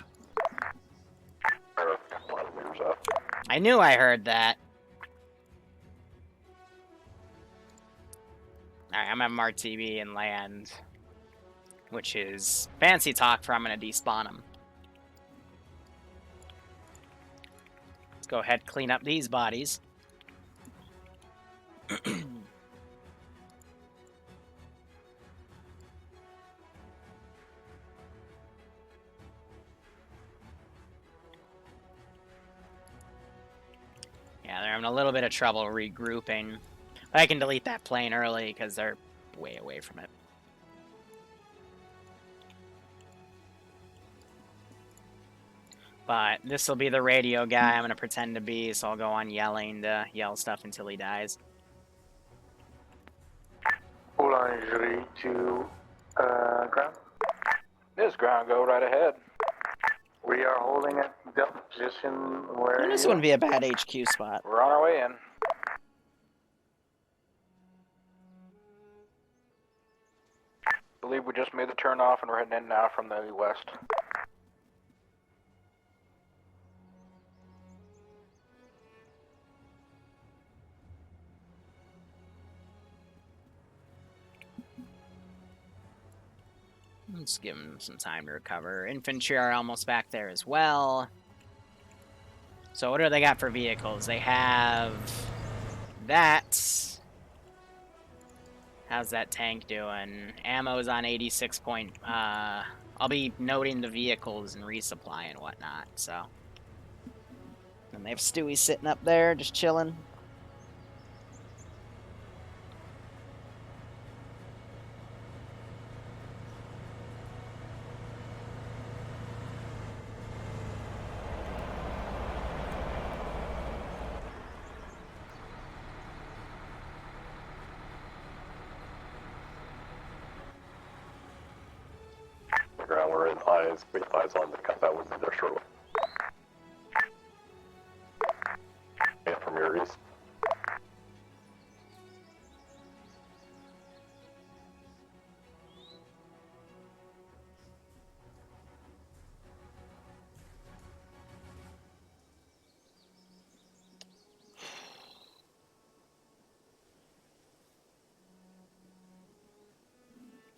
I knew I heard that. Alright, I'm at MRTB and land. Which is fancy talk for I'm gonna despawn him. Let's go ahead and clean up these bodies. Yeah, they're having a little bit of trouble regrouping. But I can delete that plane early because they're way away from it. But this will be the radio guy I'm going to pretend to be, so I'll go on yelling to yell stuff until he dies. Boulangerie to ground. This ground, go right ahead. We are holding at the position where. This wouldn't be a bad HQ spot. We're on our way in. Believe we just made the turn off and we're heading in now from the west. Let's give them some time to recover. Infantry are almost back there as well. So what do they got for vehicles? They have that. How's that tank doing? Ammo's on 86 point. I'll be noting the vehicles and resupply and whatnot, so. And they have Stewie sitting up there, just chilling. Ground, we're in eyes, we have eyes on the compound, we'll be there shortly. And from your east.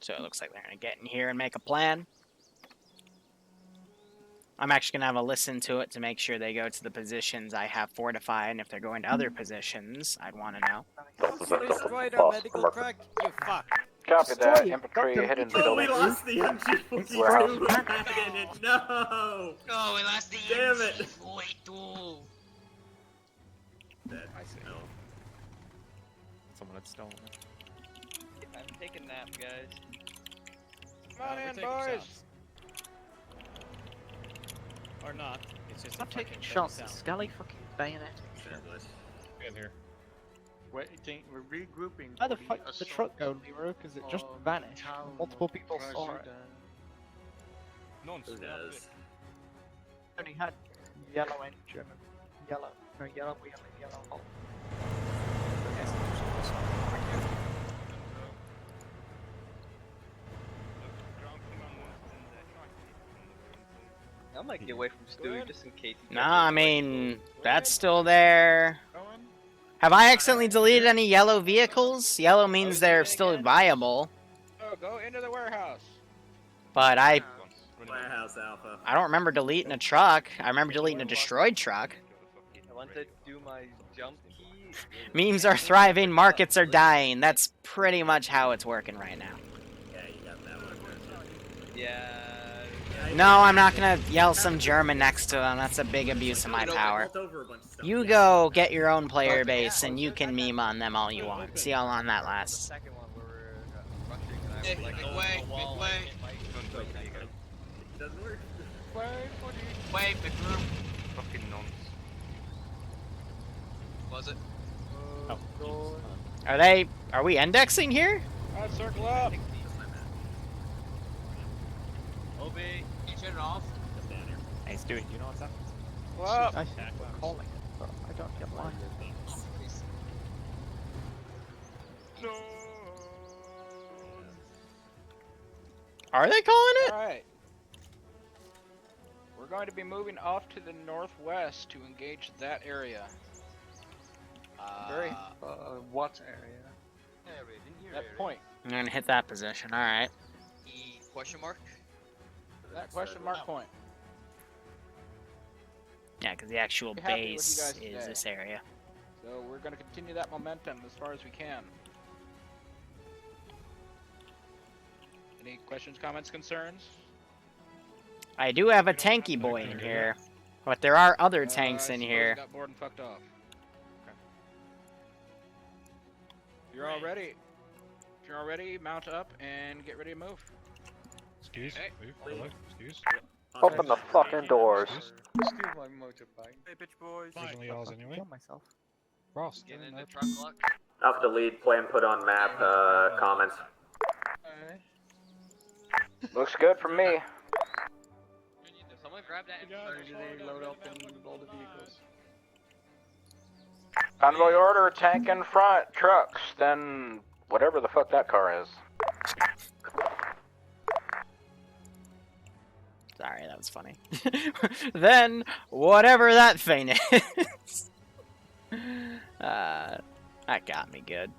So it looks like they're going to get in here and make a plan. I'm actually going to have a listen to it to make sure they go to the positions I have fortified, and if they're going to other positions, I'd want to know. Destroyed our medical truck, you fuck. Copy that. Infantry head into the Oh, we building. lost the MG42 Warehouse. in it. No! Oh, we lost the Damn it. MG42. I see. No. Someone had stolen it. I'm taking a nap, guys. Come on in, boys! Or not. It's just I'm taking shots at Scully, fucking bayonet. In here. Waiting, we're regrouping. How the fuck did the truck go, Liru? Because it just vanished. Multiple people saw it. No one's Who knows? Only had yellow engine and yellow. No, yellow wheel and yellow hull. I might get away from Stewie just in case. Nah, I mean, that's still there. Have I accidentally deleted any yellow vehicles? Yellow means they're still viable. Oh, go into the warehouse. But Warehouse Alpha. I don't remember deleting a truck. I remember deleting a destroyed truck. I want to do my jump key. Memes are thriving, markets are dying. That's pretty much how it's working right now. Yeah, you got that one. Yeah. No, I'm not gonna yell some German next to them. That's a big abuse of my power. You go get your own player base and you can meme on them all you want. See how long that lasts. Big way, big way. Doesn't work. Way, big room. Fucking nonce. Was it? Are we indexing here? Alright, circle up. Obi, you turn it off. Hey, Stu, do you know what's up? I think we're calling it, but I don't get why. Are they calling it? Alright. We're going to be moving off to the northwest to engage that area. Very. What area? That point. I'm gonna hit that position. All right. E question mark? That question mark point. Yeah, because the actual Be happy with you base guys is today. this area. So we're going to continue that momentum as far as we can. Any questions, comments, concerns? I do have a tanky boy in here, but there are other tanks I in suppose here. I got bored and fucked off. Okay. You're all ready. If you're all ready, mount up and get ready to move. Excuse? Hey. Move. Hello? Excuse? Open the fucking doors. Steal my motorbike. Hey, bitch boys. Originally yours anyway. Kill myself. Ross, Get in no. the truck lock. Alpha to lead, plan put on map, comments. Looks good from me. Does someone grab that? Or do they load up and all the vehicles? Convoy order, tank in front, trucks, then whatever the fuck that car is. Sorry, that was funny. Then, whatever that thing is. That got me good.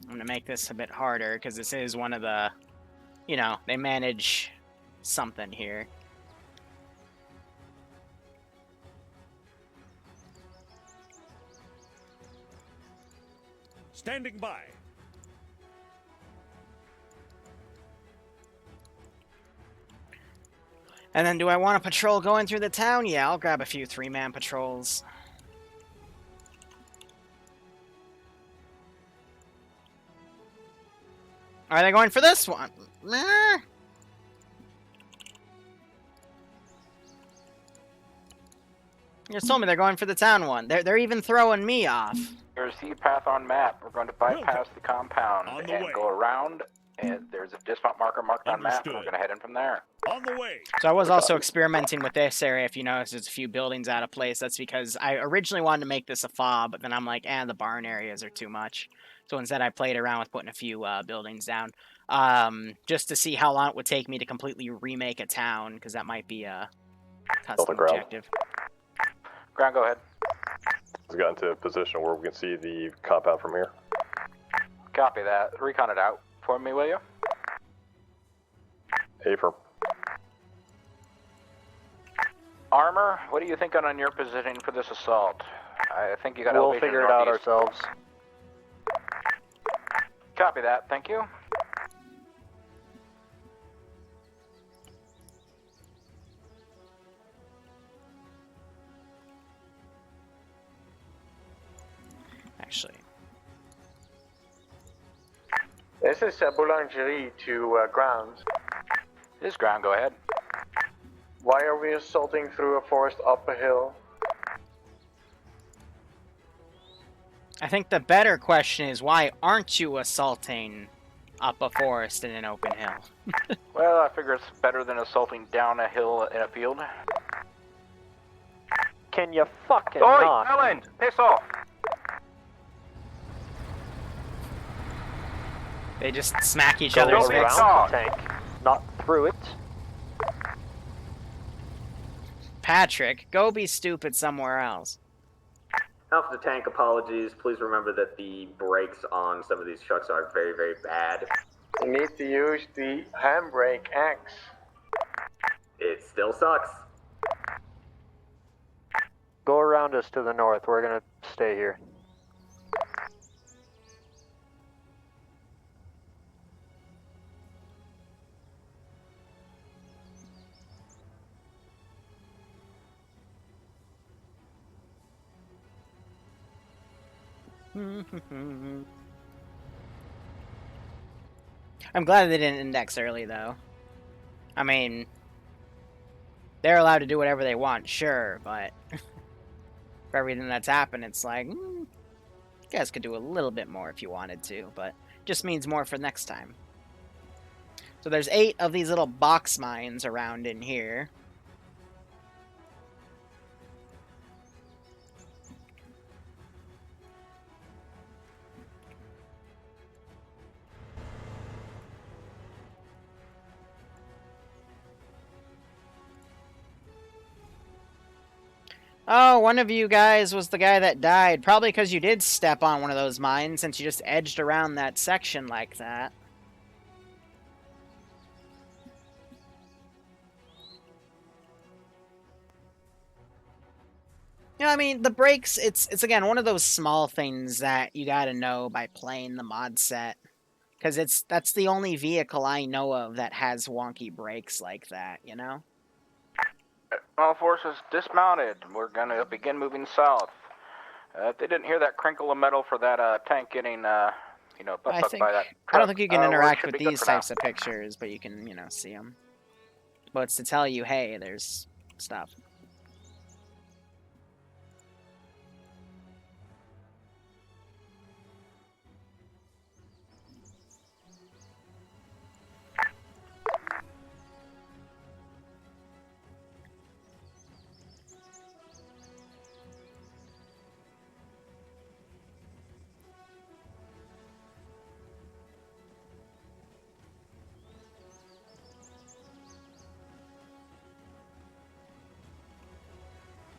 I'm gonna make this a bit harder because this is one of the, you know, they manage something here. Standing by. And then do I want a patrol going through the town? Yeah, I'll grab a few 3-man patrols. Are they going for this one? Nah. You just told me they're going for the town one. They're even throwing me off. There's the path on map. We're going to bypass the compound On and the way. go around. And there's a dismount marker marked on map. And we're going to head in from there. On the way. So I was also experimenting with this area. If you notice, there's a few buildings out of place. That's because I originally wanted to make this a fob, but then I'm like, the barn areas are too much. So instead I played around with putting a few buildings down. Just to see how long it would take me to completely remake a town, because that might be a custom objective. Ground, go ahead. Let's get into a position where we can see the compound from here. Copy that. Recon it out for me, will you? Affirm. Armor, what do you think on your position for this assault? I think you got We'll elevation figure it out northeast. ourselves. Copy that, thank you. Actually, This is boulangerie to ground. This ground, go ahead. Why are we assaulting through a forest up a hill? I think the better question is, why aren't you assaulting up a forest in an open hill? Well, I figure it's better than assaulting down a hill in a field. Can you fucking Oi, not? Ellen, piss off! They just smack each Go other's around face. the tank, not through it. Patrick, go be stupid somewhere else. Alpha to tank, apologies. Please remember that the brakes on some of these trucks are very, very bad. You need to use the handbrake X. It still sucks. Go around us to the north. We're gonna stay here. I'm glad they didn't index early, though. I mean, they're allowed to do whatever they want, sure, but for everything that's happened, it's like, you guys could do a little bit more if you wanted to, but just means more for next time. So there's 8 of these little box mines around in here. Oh, one of you guys was the guy that died. Probably because you did step on one of those mines since you just edged around that section like that. You know, I mean, the brakes, it's again, one of those small things that you gotta know by playing the mod set. Because that's the only vehicle I know of that has wonky brakes like that, you know? All forces dismounted. We're gonna begin moving south. If they didn't hear that crinkle of metal for that tank getting, butt-fucked by that truck, I don't think you can we interact should with be good these for now. types of pictures, but you can, see them. But it's to tell you, hey, there's stuff.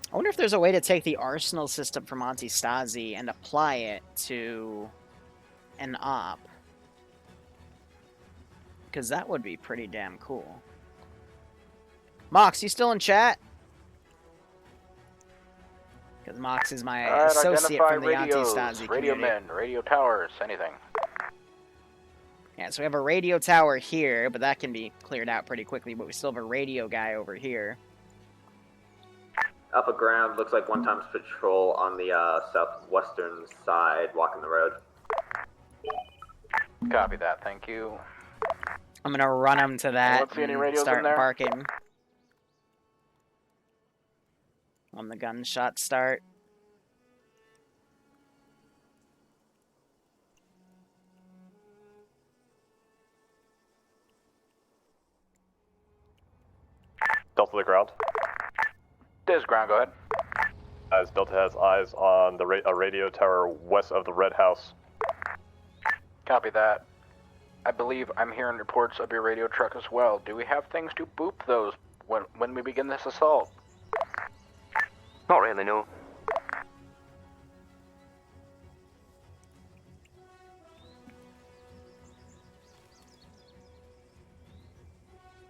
I wonder if there's a way to take the arsenal system from Antistasi and apply it to an op. Because that would be pretty damn cool. Mox, you still in chat? Because Mox is my associate Identify from the radios, Antistasi radio community. men, radio towers, anything. Yeah, so we have a radio tower here, but that can be cleared out pretty quickly, but we still have a radio guy over here. Alpha ground, looks like 1 times patrol on the southwestern side, walking the road. Copy that, thank you. I'm gonna run him to that Let's see any and radios in start there. barking. When the gunshots start. Delta to the ground. This ground, go ahead. As Delta has eyes on the a radio tower west of the Red House. Copy that. I believe I'm hearing reports of your radio truck as well. Do we have things to boop those when we begin this assault? Not really, no.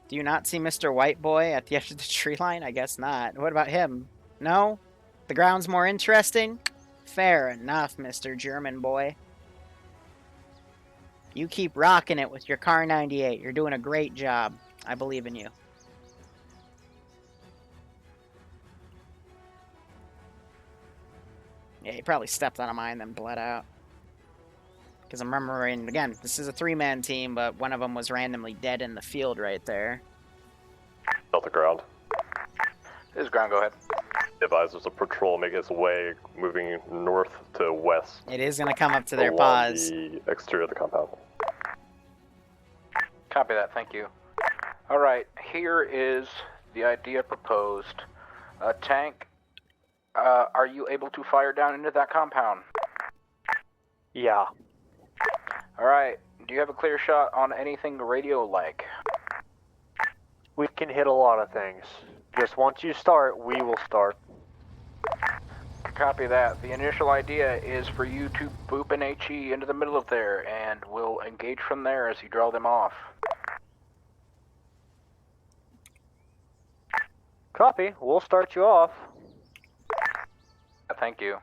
Do you not see Mr. White Boy at the edge of the tree line? I guess not. What about him? No? The ground's more interesting? Fair enough, Mr. German Boy. You keep rocking it with your Car 98. You're doing a great job. I believe in you. Yeah, he probably stepped on a mine and then bled out. Because I'm remembering, again, this is a 3-man team, but one of them was randomly dead in the field right there. Delta ground. This ground, go ahead. Advise there's a patrol making its way, moving north to west. It is going to come up to their along paws. the exterior of the compound. Copy that, thank you. Alright, here is the idea proposed. Tank, are you able to fire down into that compound? Yeah. Alright, do you have a clear shot on anything radio-like? We can hit a lot of things. Just once you start, we will start. Copy that. The initial idea is for you to boop an HE into the middle of there, and we'll engage from there as you draw them off. Copy. We'll start you off. Thank you.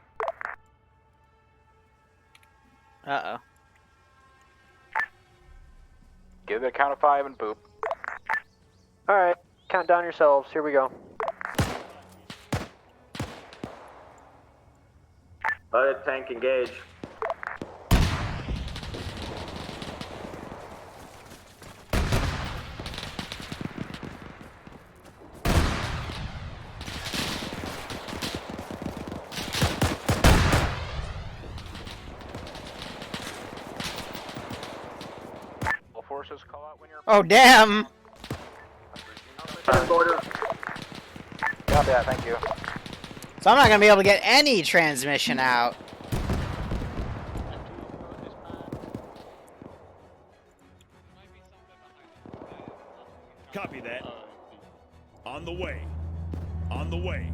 Uh-oh. Give it a count of 5 and boop. Alright, count down yourselves. Here we go. Loaded tank engage. Oh, damn! Border. Copy that, thank you. So I'm not gonna be able to get any transmission out. Copy that. On the way. On the way.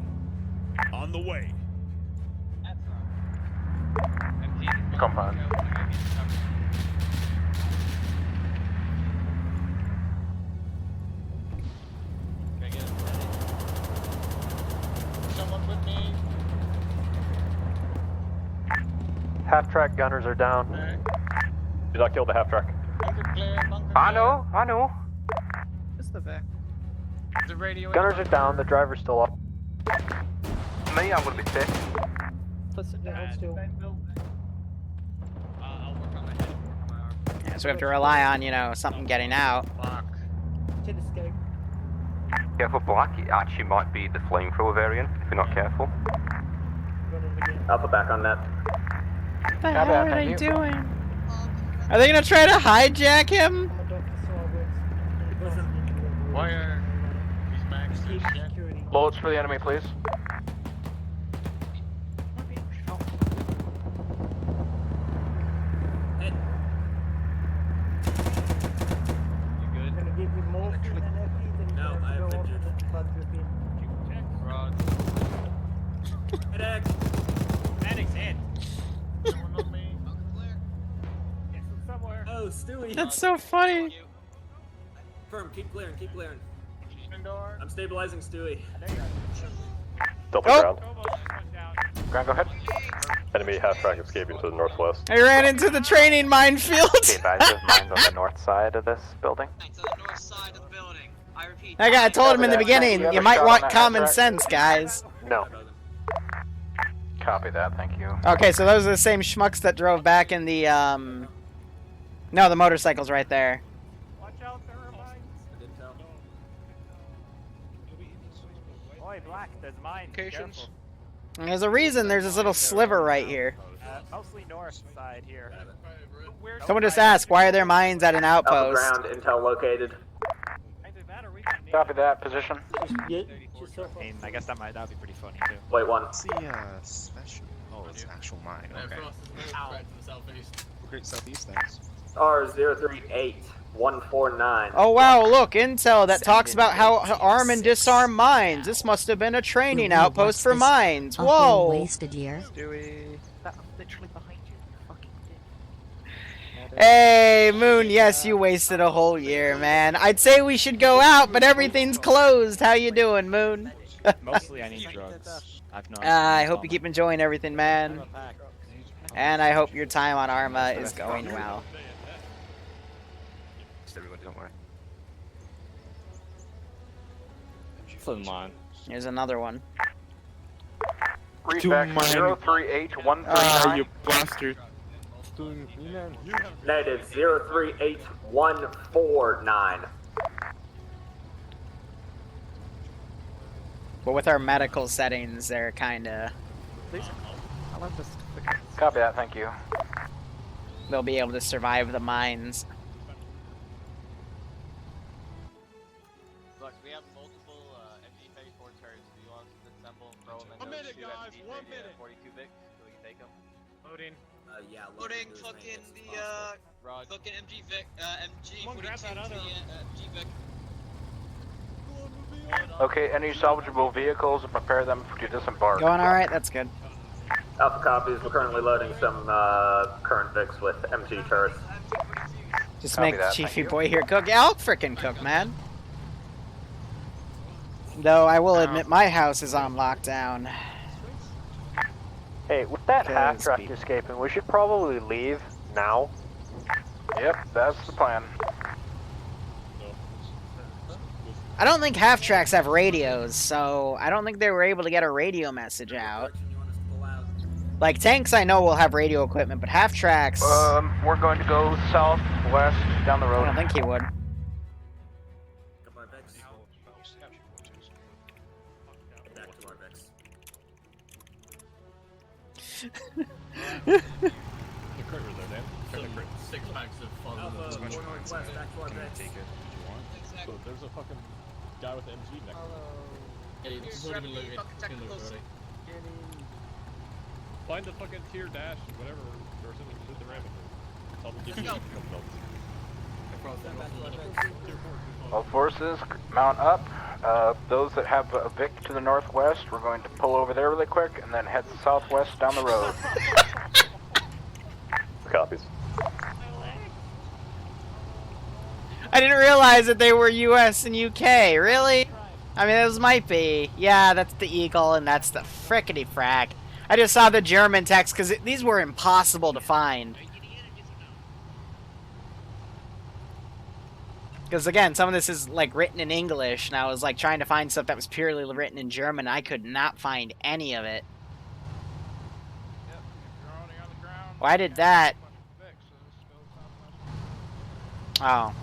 On the way. Compound. Someone with me. Half-track gunners are down. Did not kill the half-track. I know. Just the back. The radio. Gunners are down, the driver's still up. Me, I'm gonna be sick. Let's do I'll work on my head. Work on my arm. Yeah, so we have to rely on, you know, something getting out. to the scope. Careful, Black. It actually might be the flamethrower variant if you're not careful. Alpha back on that. What the hell are they doing? Are they gonna try to hijack him? Wire. These max. Bullets for the enemy, please. No, I have injured. Rod. Medic! Medic's in. Someone on me. Somewhere. Oh, Stewie. That's so funny. Firm, keep clearing, keep clearing. Door. I'm stabilizing Stewie. Delta Oh. ground. Ground, go ahead. Enemy half-track escaping to the northwest. I ran into the training minefield. Be advised of mines on the north side of this building. To the north side of the building. I repeat. I told him in the Copy that. beginning, You have you a might shot on want that common half-track? sense, guys. No. Copy that, thank you. Okay, so those are the same schmucks that drove back in the, No, the motorcycle's right there. Watch out, there are mines. I didn't tell. Boy, Black, there's mines. Locations. And there's a reason there's this little sliver right here. Mostly north side here. Someone just asked, why are there mines at an Alpha outpost? ground, intel located. Copy that, position. I mean, I guess that'd be pretty funny too. Wait, one. See, special. Oh, it's an actual mine. Okay. Okay, southeast, thanks. R038149. Oh wow, look, intel that talks about how arm and disarm mines. This must have been a training outpost for mines. Whoa! Wasted year. Stewie. That's literally behind you. Fucking dick. Hey, Moon, yes, you wasted a whole year, man. I'd say we should go out, but everything's closed. How you doing, Moon? Mostly I need drugs. I've not. I hope you keep enjoying everything, man. And I hope your time on Arma is going well. Everybody, don't worry. Here's another one. Read back 038-139. You bastard. Negative 038149. But with our medical settings, they're kinda... I love this. Copy that, thank you. They'll be able to survive the mines. Look, we have multiple MG34 turrets. Do you want us to assemble and throw them in those two MG 42 Vic so we can take them? Loading. Yeah, Loading fucking the fucking MG Vic, MG 42 to the MG Vic. Okay, any salvageable vehicles, prepare them to disembark. Going alright, that's good. Alpha copies. We're currently loading some current Vics with MG turrets. Just Copy make that, Chiefy thank you. boy here cook. Yeah, I'll frickin' cook, man. Though I will admit my house is on lockdown. Hey, with that Because half-track people- escaping, we should probably leave now. Yep, that's the plan. I don't think half-tracks have radios, so I don't think they were able to get a radio message out. Like, tanks I know will have radio equipment, but half-tracks... We're going to go southwest down the I road. don't think he would. If crit was there, Dan. Check the crit. 6 packs of fun. There's a bunch of More mines northwest, in back to our it. Can you base. take it if you want? So there's a fucking guy with the MG next to him. Yeah, this is already been looted. It's been looted already. Find the fucking tier dash, whatever, or something with the rabbit. Tell them to give you a couple dollars. All forces, mount up. Those that have a Vic to the northwest, we're going to pull over there really quick and then head southwest down the road. Copies. I didn't realize that they were US and UK, really? I mean, those might be. Yeah, that's the Eagle and that's the frickety frack. I just saw the German text because these were impossible to find. Because again, some of this is like written in English, and I was like trying to find stuff that was purely written in German. I could not find any of it. Why did that? Oh.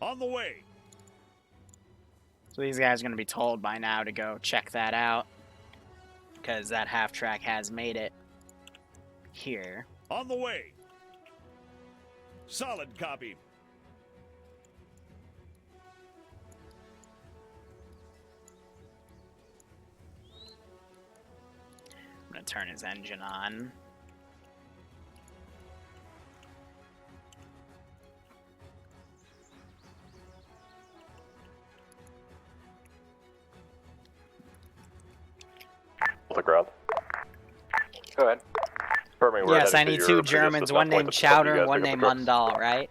On the way. So these guys are going to be told by now to go check that out. Because that half-track has made it here. On the way. Solid copy. I'm going to turn his engine on. The ground. Go ahead. Yes, I need 2 Germans, one named Chowder and one named Mundal, right?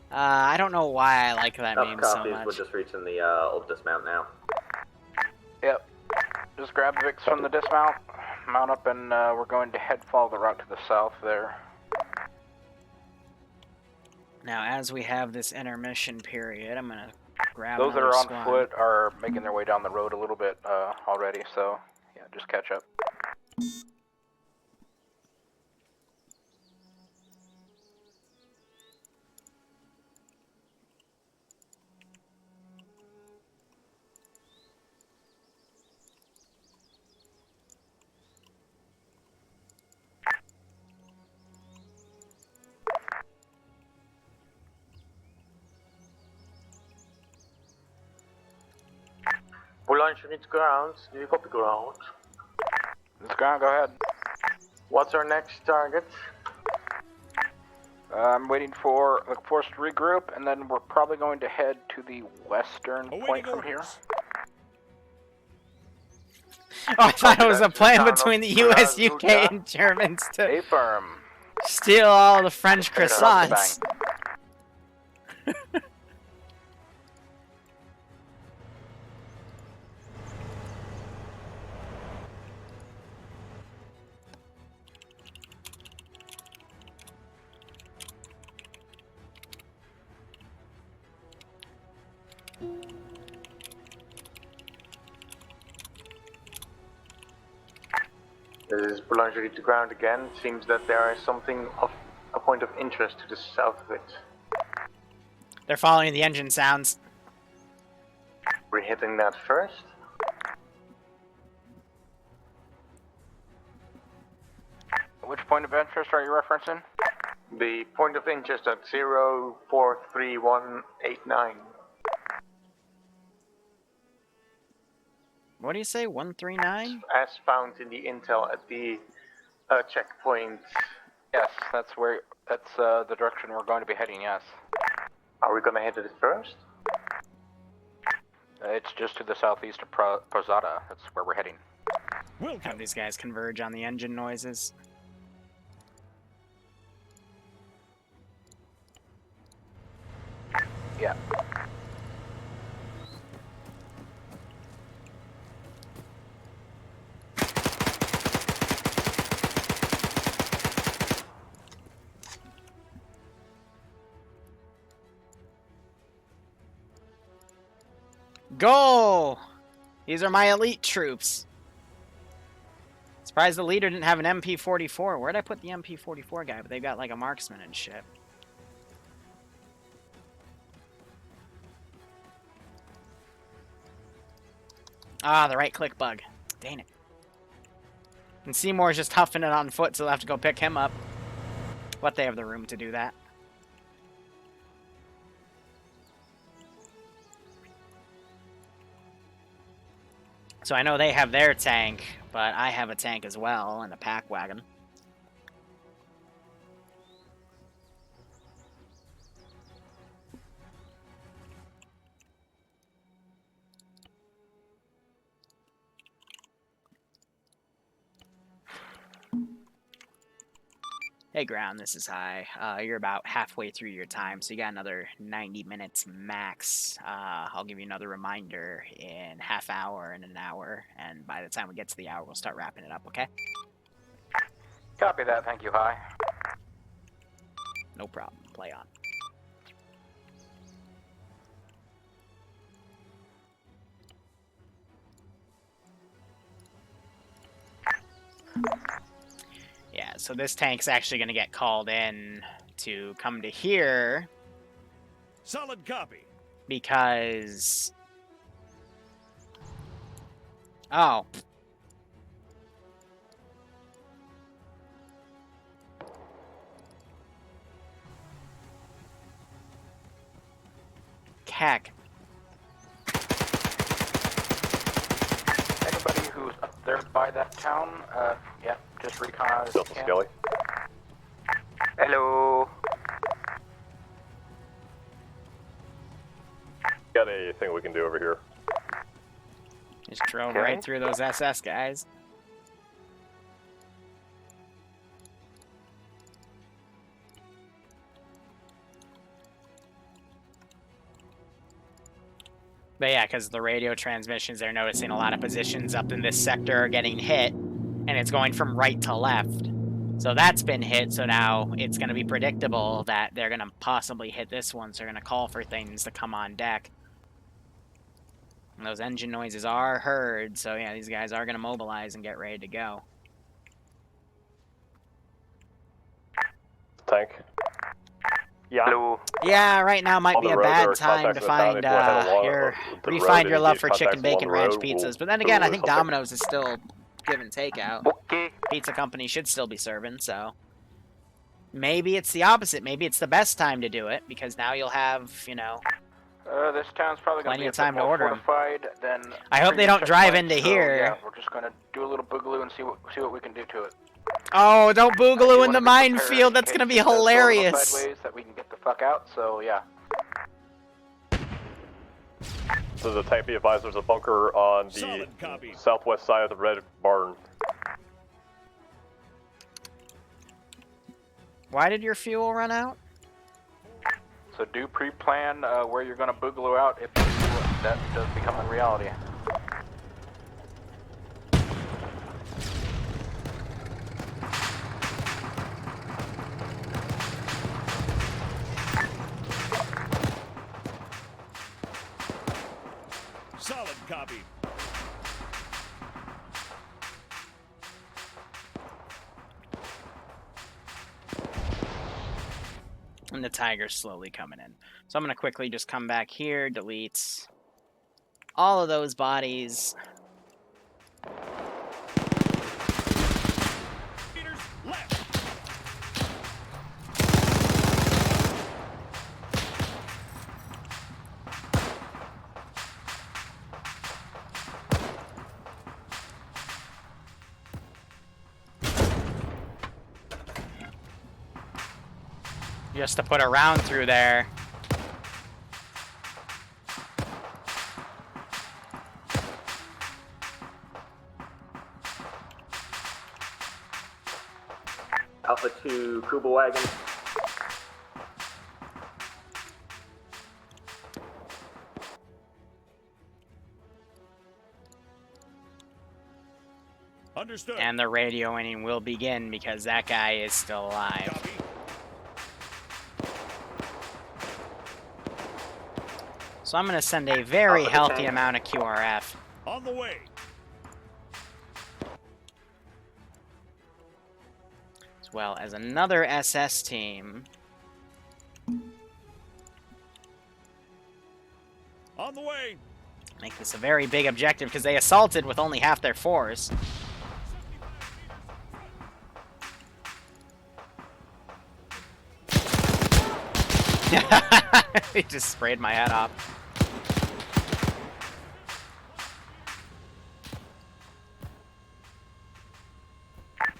I don't know why I like that name so much. We're just reaching the old dismount now. Yep. Just grab the Vics from the dismount, mount up, and we're going to follow the route to the south there. Now, as we have this intermission period, I'm going to grab Those that are on squad. foot are making their way down the road a little bit already, so yeah, just catch up. Boulanger needs ground. Do you copy ground? Let's go ahead. What's our next target? I'm waiting for the force to regroup, and then we're probably going to head to the western point from here. Oh, I thought it was a plan between the US, UK, and Germans to steal all the French croissants. This is Boulanger to ground again. It seems that there is something of a point of interest to the south of it. They're following the engine sounds. We're hitting that first. Which point of interest are you referencing? The point of interest at 043189. What do you say, 139? As found in the intel at the checkpoint. Yes, that's the direction we're going to be heading, yes. Are we going to hit it first? It's just to the southeast of Posada. That's where we're heading. We'll have these guys converge on the engine noises. Yeah. Go! These are my elite troops. Surprised the leader didn't have an MP44. Where'd I put the MP44 guy? But they've got like a marksman and shit. Ah, the right-click bug. Dang it. And Seymour's just huffing it on foot, so they'll have to go pick him up. But they have the room to do that. So I know they have their tank, but I have a tank as well, and a pack wagon. Hey, Ground, this is High. You're about halfway through your time, so you got another 90 minutes max. I'll give you another reminder in half hour and an hour, and by the time we get to the hour, we'll start wrapping it up, okay? Copy that, thank you, High. No problem. Play on. Yeah, so this tank's actually going to get called in to come to here. Solid copy. Because... Oh. Heck. Anybody who's up there by that town, yeah, just recon out as you can. Skelly. Hello. Got anything we can do over here? Just drove right through those SS guys. But yeah, because the radio transmissions, they're noticing a lot of positions up in this sector are getting hit, and it's going from right to left. So that's been hit, so now it's going to be predictable that they're going to possibly hit this one, so they're going to call for things to come on deck. And those engine noises are heard, so yeah, these guys are going to mobilize and get ready to go. Tank. Yeah. Hello. Yeah, right now might On be the a road, there bad are time to contacts in the town. find If you wanna head along the road, refind your if love you for need chicken, contacts bacon, along the ranch road, pizzas. we'll But then again, I do think something. Domino's is still give and take out. Okay. Pizza Company should still be serving, so maybe it's the opposite. Maybe it's the best time to do it because now you'll have, you know, This town's probably going to plenty be of time a bit to more order 'em. fortified than I hope they previous don't drive checkpoints, into so, here. Yeah, we're just going to do a little boogaloo and see what we can do to it. Oh, don't boogaloo in the Be prepared minefield. That's in going to case be it does go a little hilarious. Sideways, that we can get the fuck out. So yeah. So the tank, be advised, there's a bunker on the Solid copy. southwest side of the red barn. Why did your fuel run out? So do pre-plan where you're going to boogaloo out if that does become a reality. Solid copy. And the Tiger's slowly coming in. So I'm going to quickly just come back here, delete all of those bodies. Meters left. Just to put a round through there. Alpha 2 Kuba wagon. Understood. And the radioing will begin because that guy is still alive. Copy. So I'm going to send a very the healthy tank. amount of QRF. On the way. As well as another SS team. On the way. Make this a very big objective because they assaulted with only half their force. He just sprayed my head off.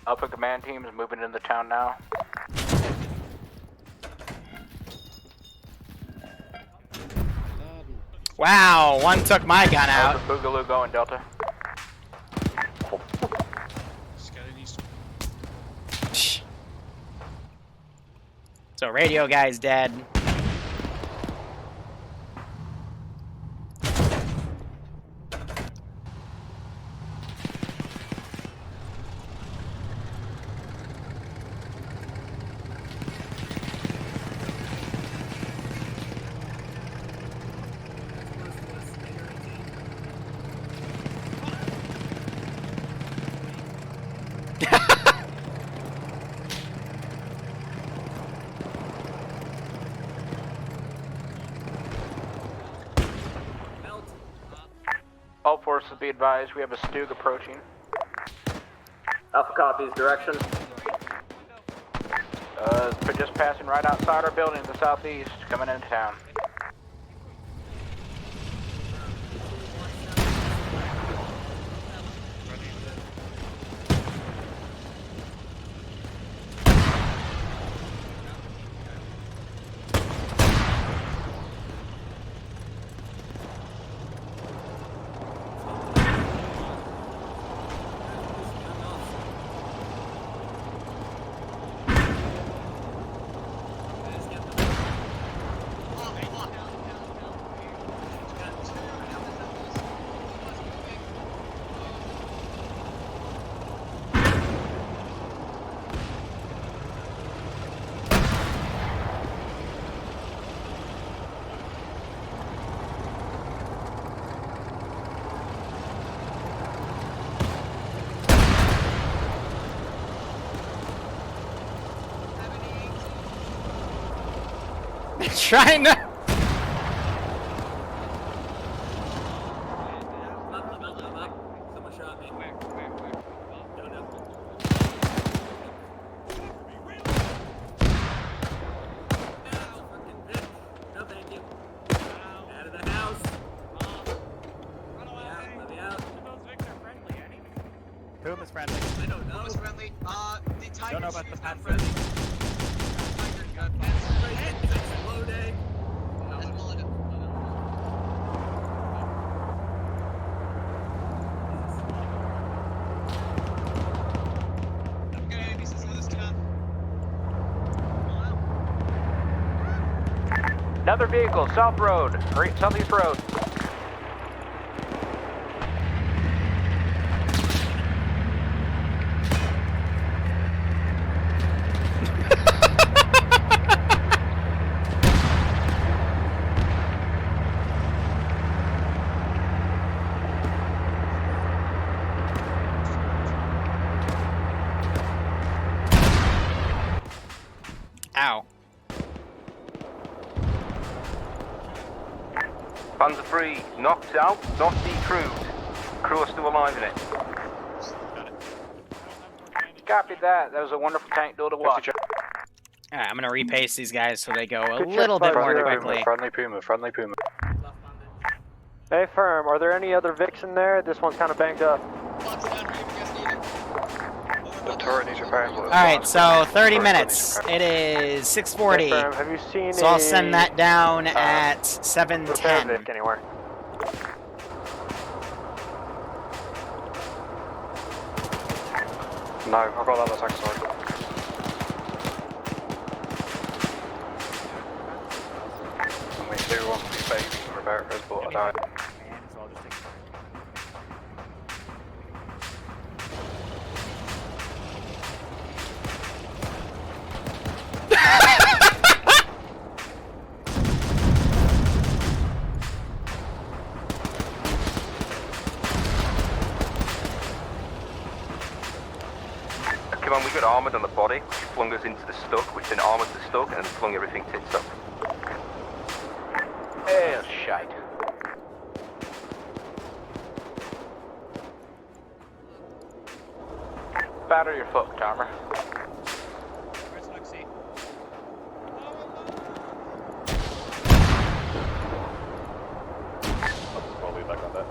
Alpha command team is moving into town now. Wow, one took my gun out. How's the Boogaloo going, Delta? So radio guy's dead. All forces be advised, we have a Stug approaching. Alpha copies, direction. They're just passing right outside our building to the southeast, coming into town. Trying to. Someone shot me. Where? Don't know. No, thank you. Out of the house. Run away. Yeah, let me out. Whom is friendly? I don't know. Who's friendly? The Tiger Don't know about the Chief's not Panthers. Loading. Another vehicle, South Road, Southeast Road. Ow. Panzer 3, knocked out, not decrewed. Crew are still alive in it. Copy that. That was a wonderful tank duel to watch. Alright, I'm gonna repace these guys so they go a Good check, little bit more Puma. quickly. Friendly Puma, friendly Puma. Hey, firm, are there any other Vics in there? This one's kind of banged up. The turret needs repairing. Alright, so 30 minutes. It is 6:40. Hey, firm, have you seen So I'll send that down at repair 7:10. Vic anywhere? No, I've got that attack side. We do want to be baby and repair it, but I died. Come on, we got armoured on the body, which flung us into the stuck, which then armoured the stuck, and then flung everything tits up. Eh, shite. pad or your foot, Timer? Where's Lexi? I'll leave back on that.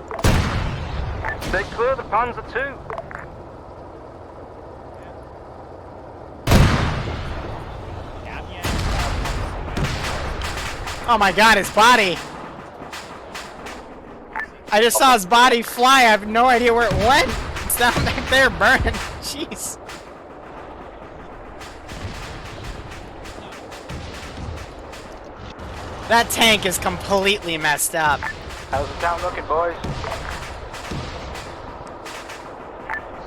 Stay clear of the Panzer II. Oh my god, his body! I just saw his body fly. I have no idea where it went. It's down back there burning. Jeez. That tank is completely messed up. How's the town looking, boys?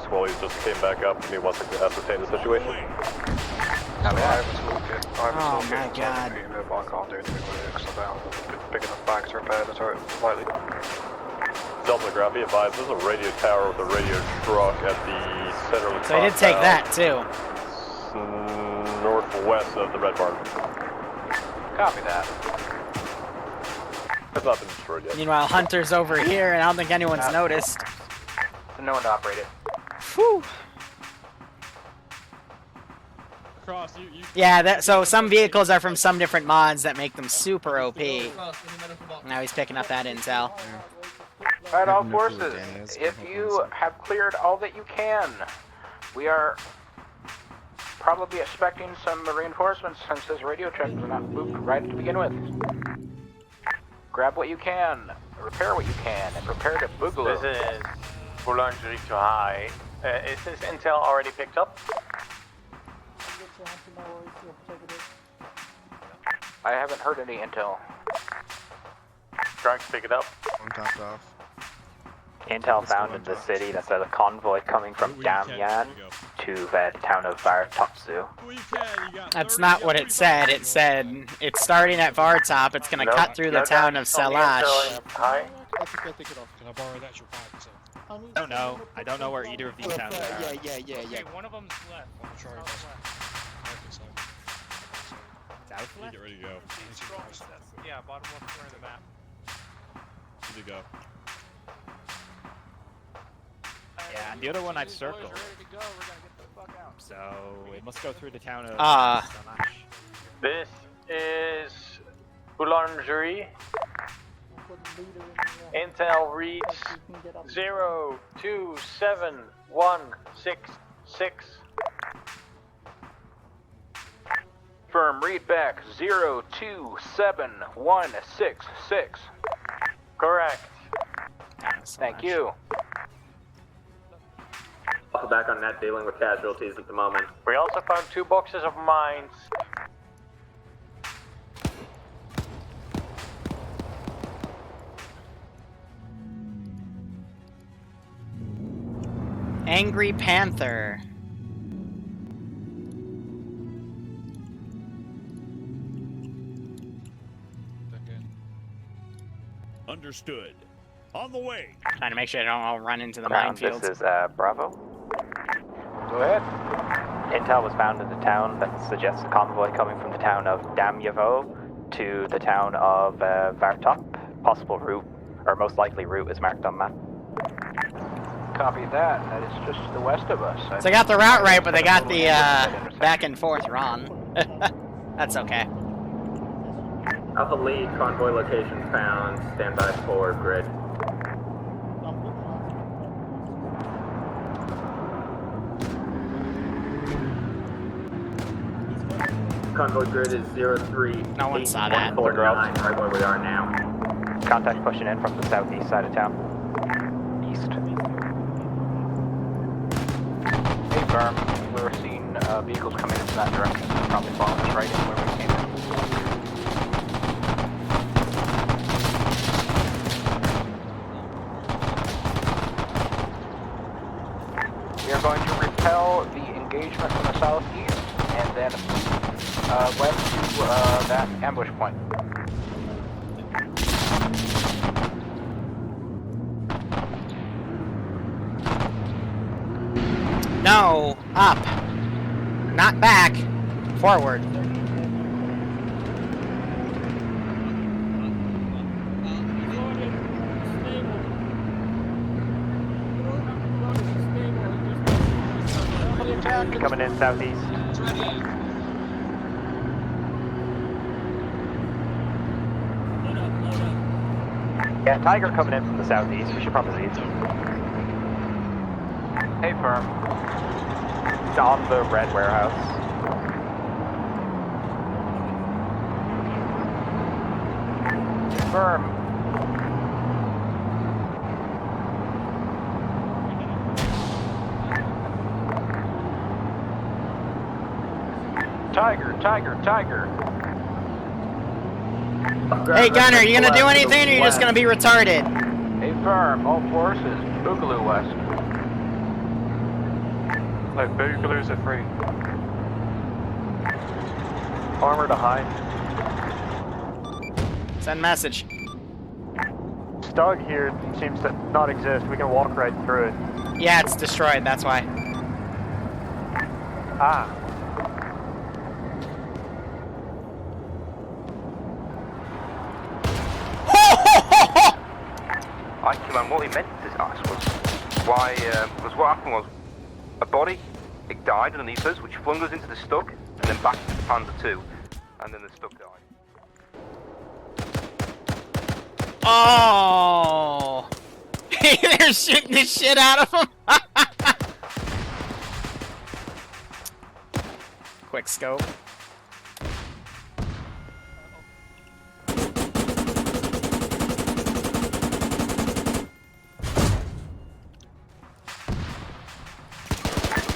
Swally just came back up and he wants to ascertain the situation. Oh my god. Picking up bags or bad, that's alright, slightly. Delta ground, be advised, there's a radio tower with a radio truck at the center of the So he did take that, too. Northwest of the Red Barn. Copy that. It's not been destroyed yet. Meanwhile, Hunter's over here, and I don't think anyone's noticed. So no one to operate it. Whew. Cross, you Yeah, so some vehicles are from some different mods that make them super OP. Now he's picking up that intel. Alright, all forces, if you have cleared all that you can, we are probably expecting some reinforcements since this radio check was not moved right to begin with. Grab what you can, repair what you can, and prepare to boogaloo. This is Boulangerie to high. Is this intel already picked up? I haven't heard any intel. Trying to pick it up. One topped off. Intel found in the city that there's a convoy coming from Damian to the town of Vartopsu. That's not what it said. It said it's starting at Vartop. It's going to cut through the town of Selash. Hi. Can I borrow that your bag? So. I don't know. I don't know where either of these towns are. Okay, one of them's left. I'm sure South left? Get ready to go. Yeah, bottom left corner of the map. Ready to go. Yeah, and the other one I've circled. So it must go through the town of Selash. This is Boulangerie. Intel reads 027166. Firm, read back 027166. Correct. Thank you. Also back on net dealing with casualties at the moment. We also found 2 boxes of mines. Angry Panther. Understood. On the way. Trying to make sure I don't all run into the Ground, minefields. this is Bravo. Go ahead. Intel was found in the town that suggests a convoy coming from the town of Damyevo to the town of Vartop. Possible route, or most likely route, is marked on map. Copy that. That is just to the west of us. So they got the route right, but they got the back and forth wrong. That's okay. Alpha lead, convoy location found. Stand by for grid. Convoy grid is 03. No one saw that. 149, right where we are now. Contact pushing in from the southeast side of town. East. Hey, firm. We're seeing vehicles coming in from that direction. So probably following us right in where we came in. We are going to repel the engagement from the southeast and then west to that ambush point. No, up. Not back. Forward. coming in southeast. It's ready. Yeah, Tiger coming in from the southeast. We should probably leave. Hey, firm. It's on the red warehouse. Firm. Tiger. Hey, Gunner, you gonna do anything, or you just gonna be retarded? Hey, firm. All forces. Boogaloo west. Like, Boogaloo's are free. Armor to high. Send message. Stug here seems to not exist. We can walk right through it. Yeah, it's destroyed, that's why. Ah. Man, what he meant to ask was why, because what happened was a body, it died underneath us, which flung us into the Stug, and then back into the Panda 2, and then the Stug died. Oh! They're shooting the shit out of him! Quick scope.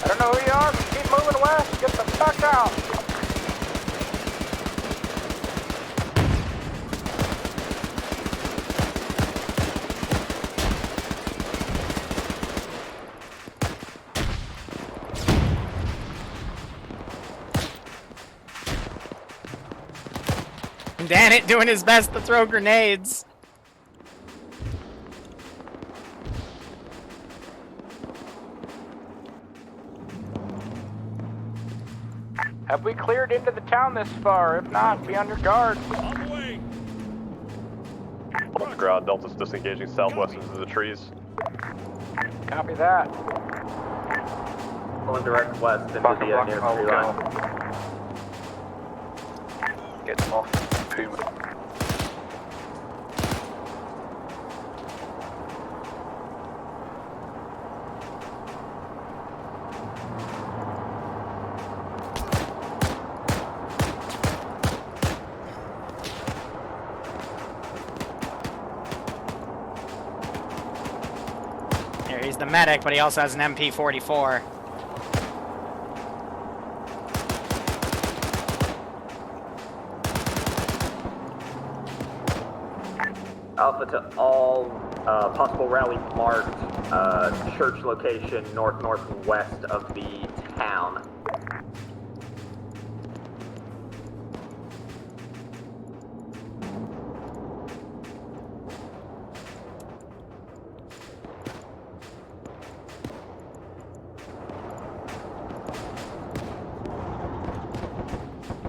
I don't know who you are, but keep moving west. Get the fuck out. Dan it doing his best to throw grenades. Have we cleared into the town this far? If not, be on your guard. On the way. On the ground, Delta's disengaging southwest into the trees. Copy that. Going direct west into Buck the and near Buck, tree go. line. Get off Puma. Here, he's the medic, but he also has an MP44. Alpha to all possible rally marked church location northwest of the town.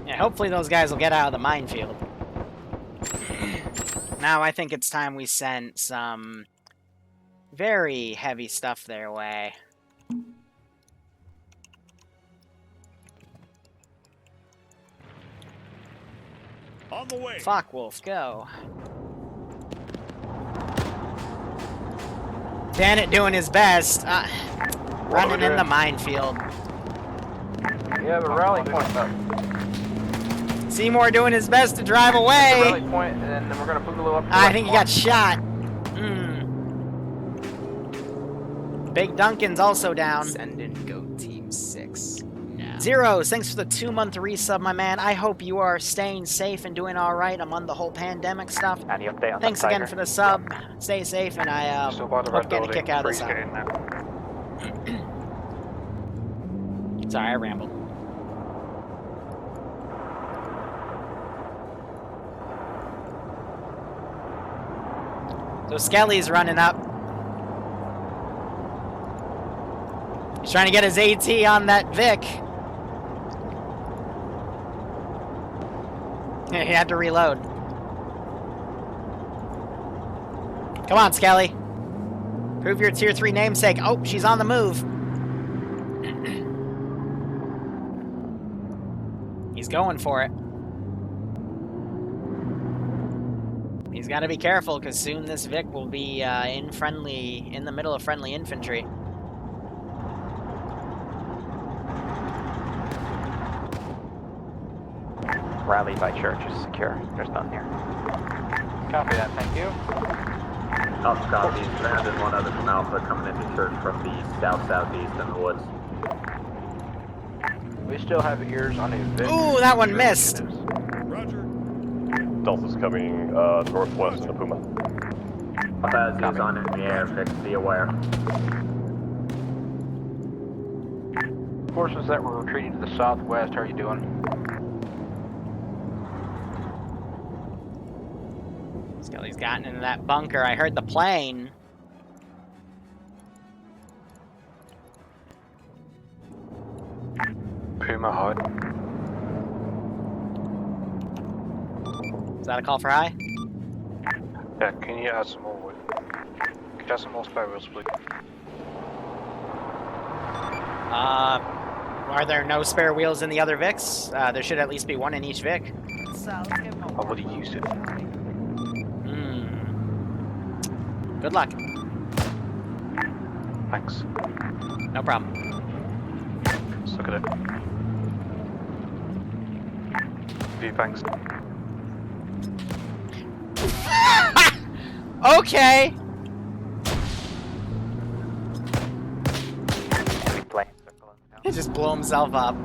Yeah, hopefully those guys will get out of the minefield. Now I think it's time we sent some very heavy stuff their way. On the way. Fuck, Wolf, go. Janet doing his best. Running in the minefield. Yeah, but rally point up. Seymour doing his best to drive away. Rally point, and then we're gonna boogaloo up. I think he got shot. Big Duncan's also down. Send in Go Team 6. Yeah. Zeros, thanks for the 2-month resub, my man. I hope you are staying safe and doing all right among the whole pandemic stuff. Any update on Thanks that again for the sub. Stay safe, and I hope getting a kick out of this. Sorry, I rambled. So Skelly's running up. He's trying to get his AT on that Vic. He had to reload. Come on, Skelly. Prove your tier 3 namesake. Oh, she's on the move. He's going for it. He's got to be careful, because soon this Vic will be in the middle of friendly infantry. Rally by church is secure. There's none here. Copy that, thank you. Alpha copies, Grand and one other from Alpha coming into church from the south-southeast in the woods. We still have ears on a Vic. Ooh, that one missed! Roger. Delta's coming northwest in the Puma. Alpha is on in the air, Vic, be aware. Forces that were retreating to the southwest, how are you doing? Skelly's gotten into that bunker. I heard the plane. Puma high. Is that a call for high? Yeah, can you add some more wood? Can you add some more spare wheels, please? Are there no spare wheels in the other Vics? There should at least be one in each Vic. So, let's get I would have used it. Good luck. Thanks. No problem. Let's look at it. View, thanks. Okay! He just blew himself up.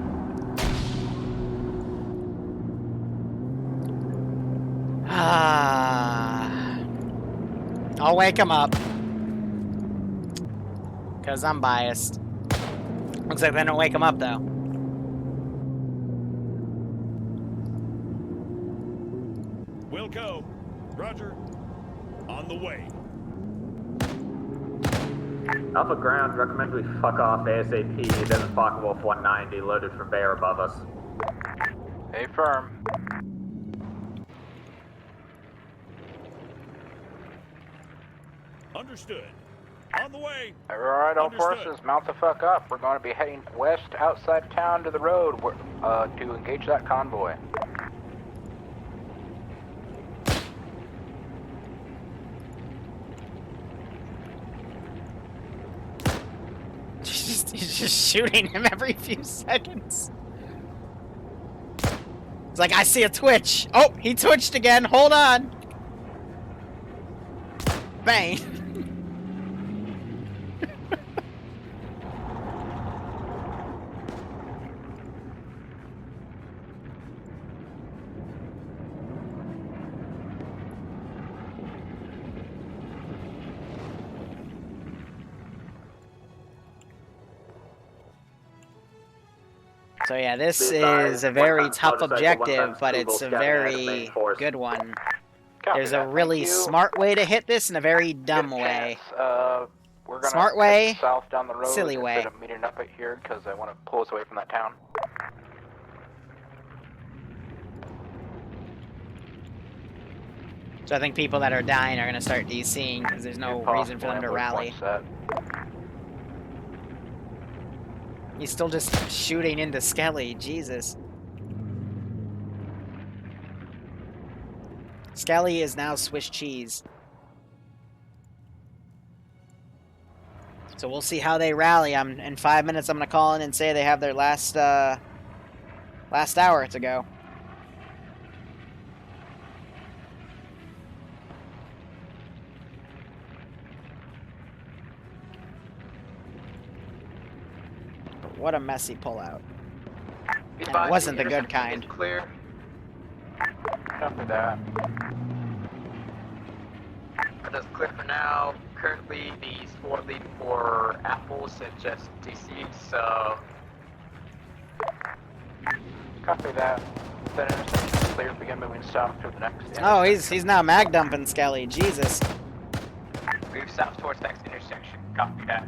I'll wake him up. Because I'm biased. Looks like they don't wake him up, though. We'll go. Roger. On the way. Alpha ground, recommend we fuck off ASAP. There's a Focke-Wulf 190 loaded from Bear above us. Hey, firm. Understood. On the way. Alright, all forces, mount the fuck up. We're going to be heading west outside town to the road to engage that convoy. He's just shooting him every few seconds. It's like, I see a twitch. Oh, he twitched again. Hold on. Bang. So yeah, this is a very tough objective, but it's a very good one. There's a really smart way to hit this and a very dumb way. We're gonna Smart way, head south down the road silly way. instead of meeting up at here because I want to pull us away from that town. So I think people that are dying are going to start DCing because there's no reason for them to rally. He's still just shooting into Skelly, Jesus. Skelly is now Swiss cheese. So we'll see how they rally. In 5 minutes I'm gonna call in and say they have their last hour to go. What a messy pullout. And it wasn't the good kind. Clear. Copy that. That's clear for now. Currently, the squad lead for Apple suggests DC, so... Copy that. That intersection is clear. Begin moving south to the next. Oh, he's now mag dumping Skelly. Jesus. Move south towards next intersection. Copy that.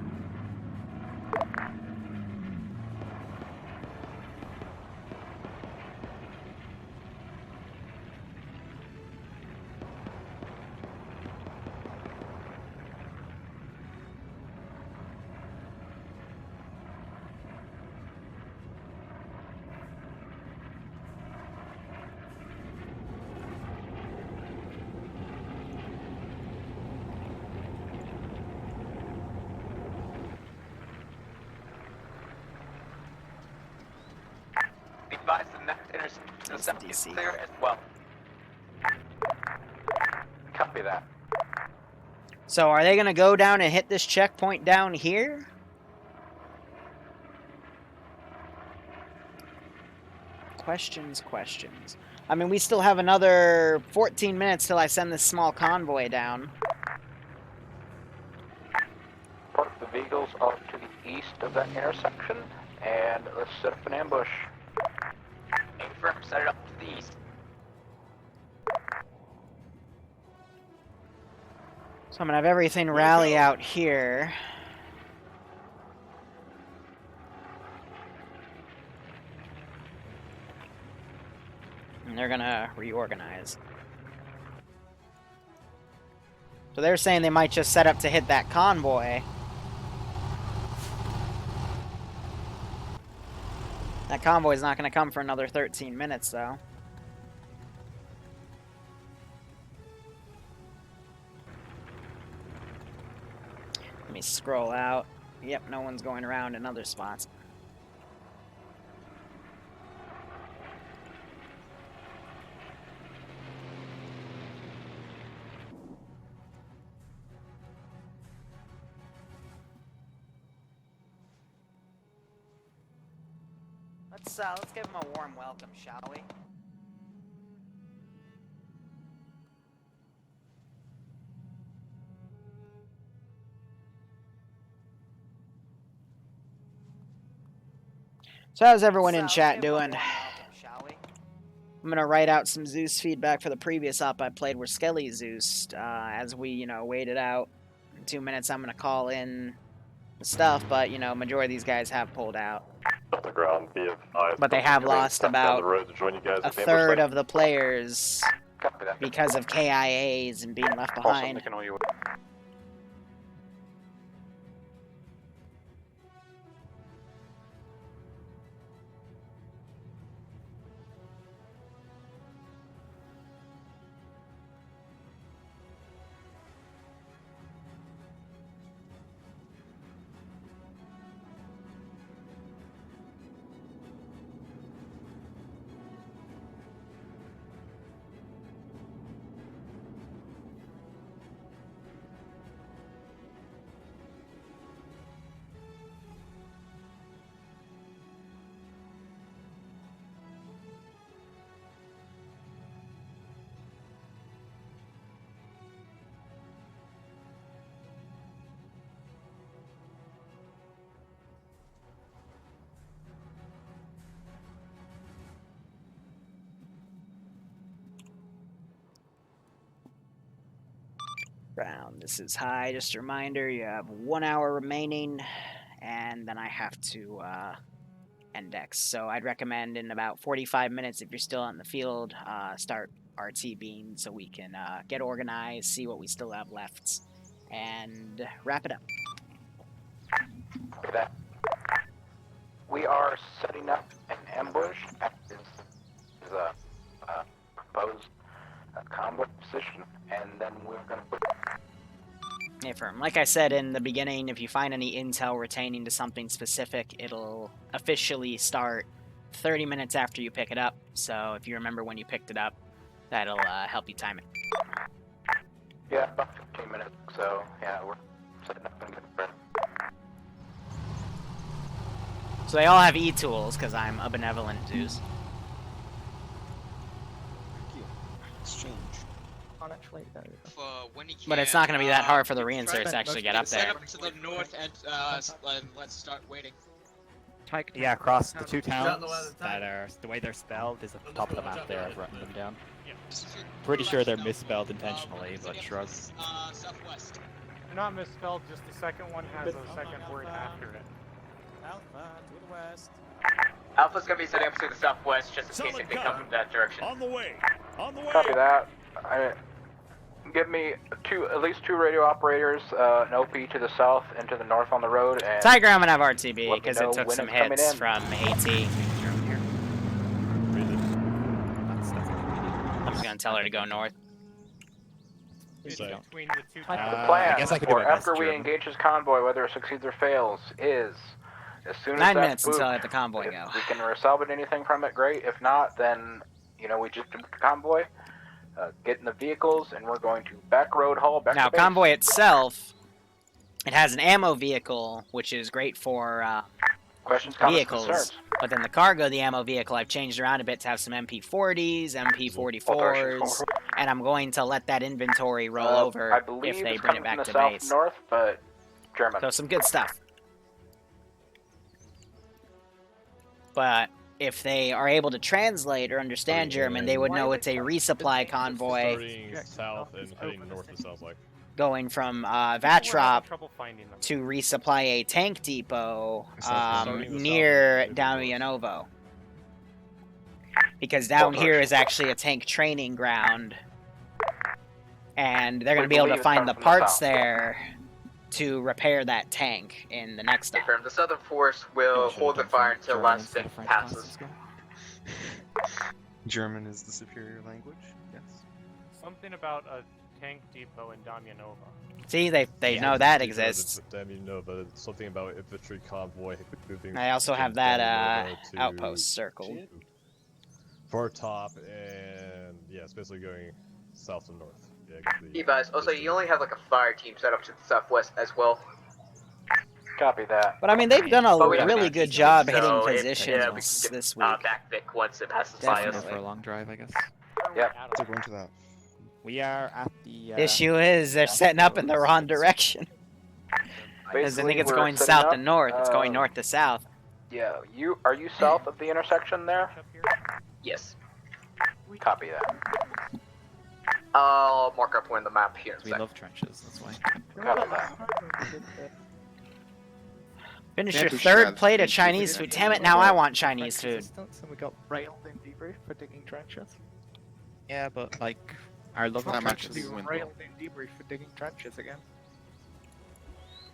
intersection is clear as well. Copy that. So are they going to go down and hit this checkpoint down here? Questions. I mean, we still have another 14 minutes till I send this small convoy down. Park the vehicles off to the east of that intersection, and let's set up an ambush. Aim firm, set it up to the east. So I'm going to have everything rally out here. And they're going to reorganize. So they're saying they might just set up to hit that convoy. That convoy's not going to come for another 13 minutes, though. Let me scroll out. Yep, no one's going around in other spots. Let's give them a warm welcome, shall we? So how's everyone in chat doing? I'm gonna write out some Zeus feedback for the previous op I played where Skelly Zeus. As we, waited out. In 2 minutes, I'm gonna call in the stuff, but majority of these guys have pulled out. On the ground, be advised. But they have lost about a third of the the players because of KIAs and being left behind. Round. This is high. Just a reminder, you have 1 hour remaining, and then I have to index. So I'd recommend in about 45 minutes, if you're still on the field, start RTBing so we can get organized, see what we still have left, and wrap it up. Look at that. We are setting up an ambush at this proposed convoy position, and then we're going to put... Hey, firm. Like I said in the beginning, if you find any intel pertaining to something specific, it'll officially start 30 minutes after you pick it up. So if you remember when you picked it up, that'll help you time it. Yeah, about 15 minutes. So, yeah, we're setting up and getting ready. So they all have E-tools, because I'm a benevolent Zeus. Exchange. But it's not going to be that hard for the reinserts to actually get up there. Set up to the north and let's start waiting. Yeah, across the two towns that are the way they're spelled is at the top of the map there. I've written them down. Pretty sure they're misspelled intentionally, but shrug. Southwest. They're not misspelled, just the second one has a second word after it. Alpha to the west. Alpha's gonna be setting up to the southwest just in case if they come from that direction. On the way. On the way. Copy that. Give me at least two radio operators, an OP to the south and to the north on the road. And Tiger, I'm gonna have RTB because it took some hits from AT. I'm just gonna tell her to go north. Between the two the plan I guess I could do for my best, after we German. engage his convoy, whether it succeeds or fails, is As soon as 9 that's minutes until I booped, let the convoy if go. we can salvage anything from it, great. If not, then, we just do the convoy, get in the vehicles, and we're going to back road haul back Now, to base. convoy itself, it has an ammo vehicle, which is great for Questions, comments, vehicles. concerns? But then the cargo, the ammo vehicle, I've changed around a bit to have some MP40s, MP44s, and I'm going to let that inventory roll over I believe if they it's bring it coming back from to the base. south-north, but German. So some good stuff. But if they are able to translate or understand German, they would know it's a resupply convoy Starting south and heading north, it sounds like. going from Vatrop to resupply a tank depot near Damianovo. Because down here is actually a tank training ground. And they're going to be able to find the parts there to repair that tank in the next stop. The Southern Force will hold the fire until last step passes. German is the superior language, yes. Something about a tank depot in Damianova. See, they know that exists. Damianova, something about infantry convoy moving. I also have that outpost circled. Far top, and yeah, it's basically going south and north. Advise. Also, you only have like a fire team set up to the southwest as well. Copy that. But I mean, they've done a But we really have good access job to it, hitting so positions this week. Back Vic once it passes Definitely. by us. For a long drive, I guess. Yep. So go into that. We are at the... Issue is they're setting up in the wrong direction. Because I think it's going south to north. It's going north to south. Yeah, are you south of the intersection there? Yes. Copy that. I'll mark up one on the map here. We love trenches, that's why. Copy that. Finish your third plate of Chinese food. Damn it, now I want Chinese food. And we got railed in debrief for digging trenches. Yeah, but like, our love of Not trenches. actually railed in debrief for digging trenches again.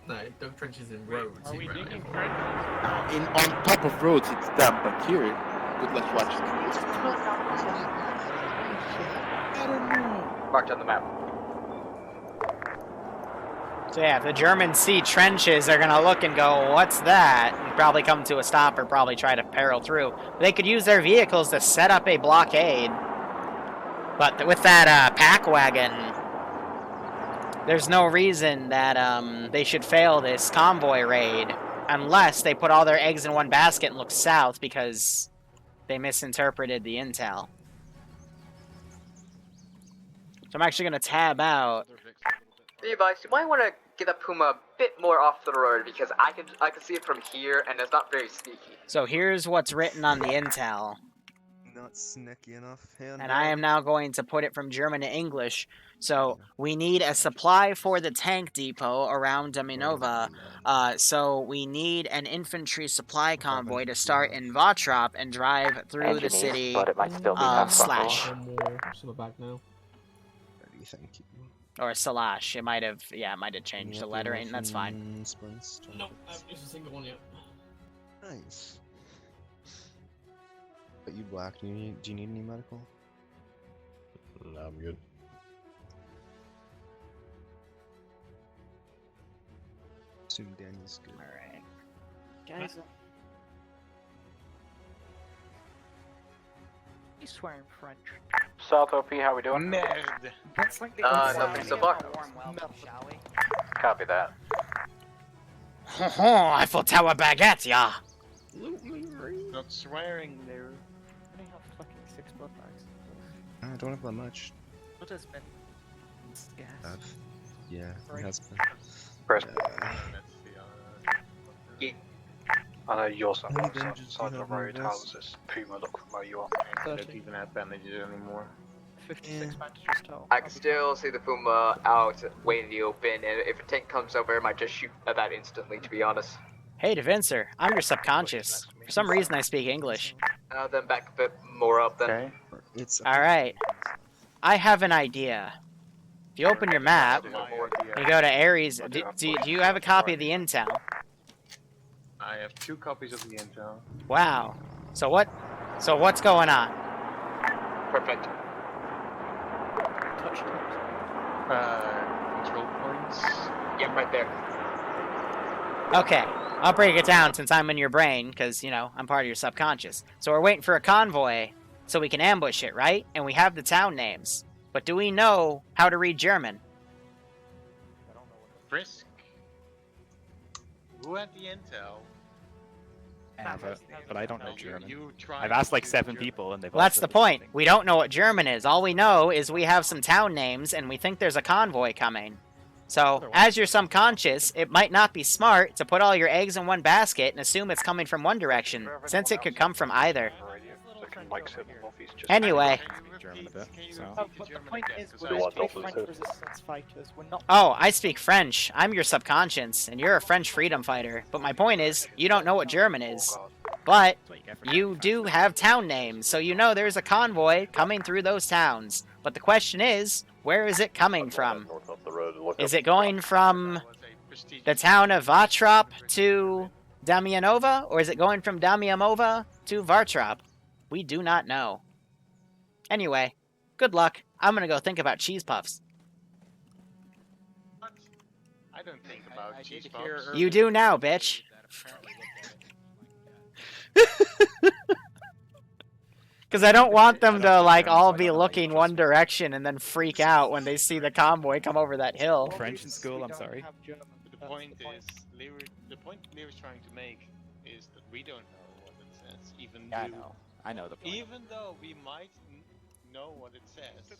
No, dug trenches in roads. Are we digging trenches? On top of roads, it's damp, but here, good luck watching. I don't know. Marked on the map. So yeah, if the Germans see trenches, they're gonna look and go, what's that? And probably come to a stop or probably try to barrel through. They could use their vehicles to set up a blockade. But with that pack wagon, there's no reason that they should fail this convoy raid unless they put all their eggs in one basket and look south because they misinterpreted the intel. So I'm actually going to tab out. Advice, you might want to get that Puma a bit more off the road because I can see it from here and it's not very sneaky. So here's what's written on the intel. Not sneaky enough. And I am now going to put it from German to English. So we need a supply for the tank depot around Damianova. So we need an infantry supply convoy to start in Vatrop and drive through the city of Slash. Thank you. Or Salash. It might have changed the lettering. That's fine. No, I haven't used a single one yet. Nice. But you black, do you need any medical? No, I'm good. Assume Danny's good. Alright. Guys. You swear in French. South OP, how we doing? Merde. That's like the nothing so far. Copy that. Eiffel Tower baguette, yeah. Not swearing there. I only have fucking 6 blood bags. I don't have that much. What has been? Gas. Yeah, it has been. Press. I know you're How many somewhere bandages do outside you the have on road. your How vest? does this Puma look from where you are? I don't even have bandages anymore. 56 bandages total. I can still see the Puma out way in the open, and if a tank comes over, I might just shoot at that instantly, to be honest. Hey, Devincer. I'm your subconscious. For some reason, I speak English. Then back a bit more up then. Okay. It's Alright. I have an idea. If you open your map, you go to Ares. Do you have a copy of the intel? I have 2 copies of the intel. Wow. So what's going on? Perfect. Touch Control points. Yeah, right there. Okay. I'll break it down since I'm in your brain, because, you know, I'm part of your subconscious. So we're waiting for a convoy so we can ambush it, right? And we have the town names. But do we know how to read German? Frisk. Who had the intel? Yeah, but I don't know German. You tried I've asked like to 7 German. people and they've Well, all that's said the the point. We don't know what German is. All we know is we have some town names and we think there's a convoy coming. So, as your subconscious, it might not be smart to put all your eggs in one basket and assume it's coming from one direction, since it could come from either. Anyway. German a bit, so. Oh, but the point is, we're big French resistance fighters. We're not. Oh, I speak French. I'm your subconscious, and you're a French freedom fighter. But my point is, you don't know what German is. But you do have town names, so you know there's a convoy coming through those towns. But the question is, where is it coming from? Is it going from the town of Vartrop to Damianova, or is it going from Damianova to Vartrop? We do not know. Anyway, good luck. I'm gonna go think about cheese puffs. I don't think about cheese puffs. You do now, bitch. Because I don't want them to, like, all be looking one direction and then freak out when they see the convoy come over that hill. French in school, I'm sorry. The point Liru's trying to make is that we don't know what it says, even Yeah, though I know the point. even though we might know what it says.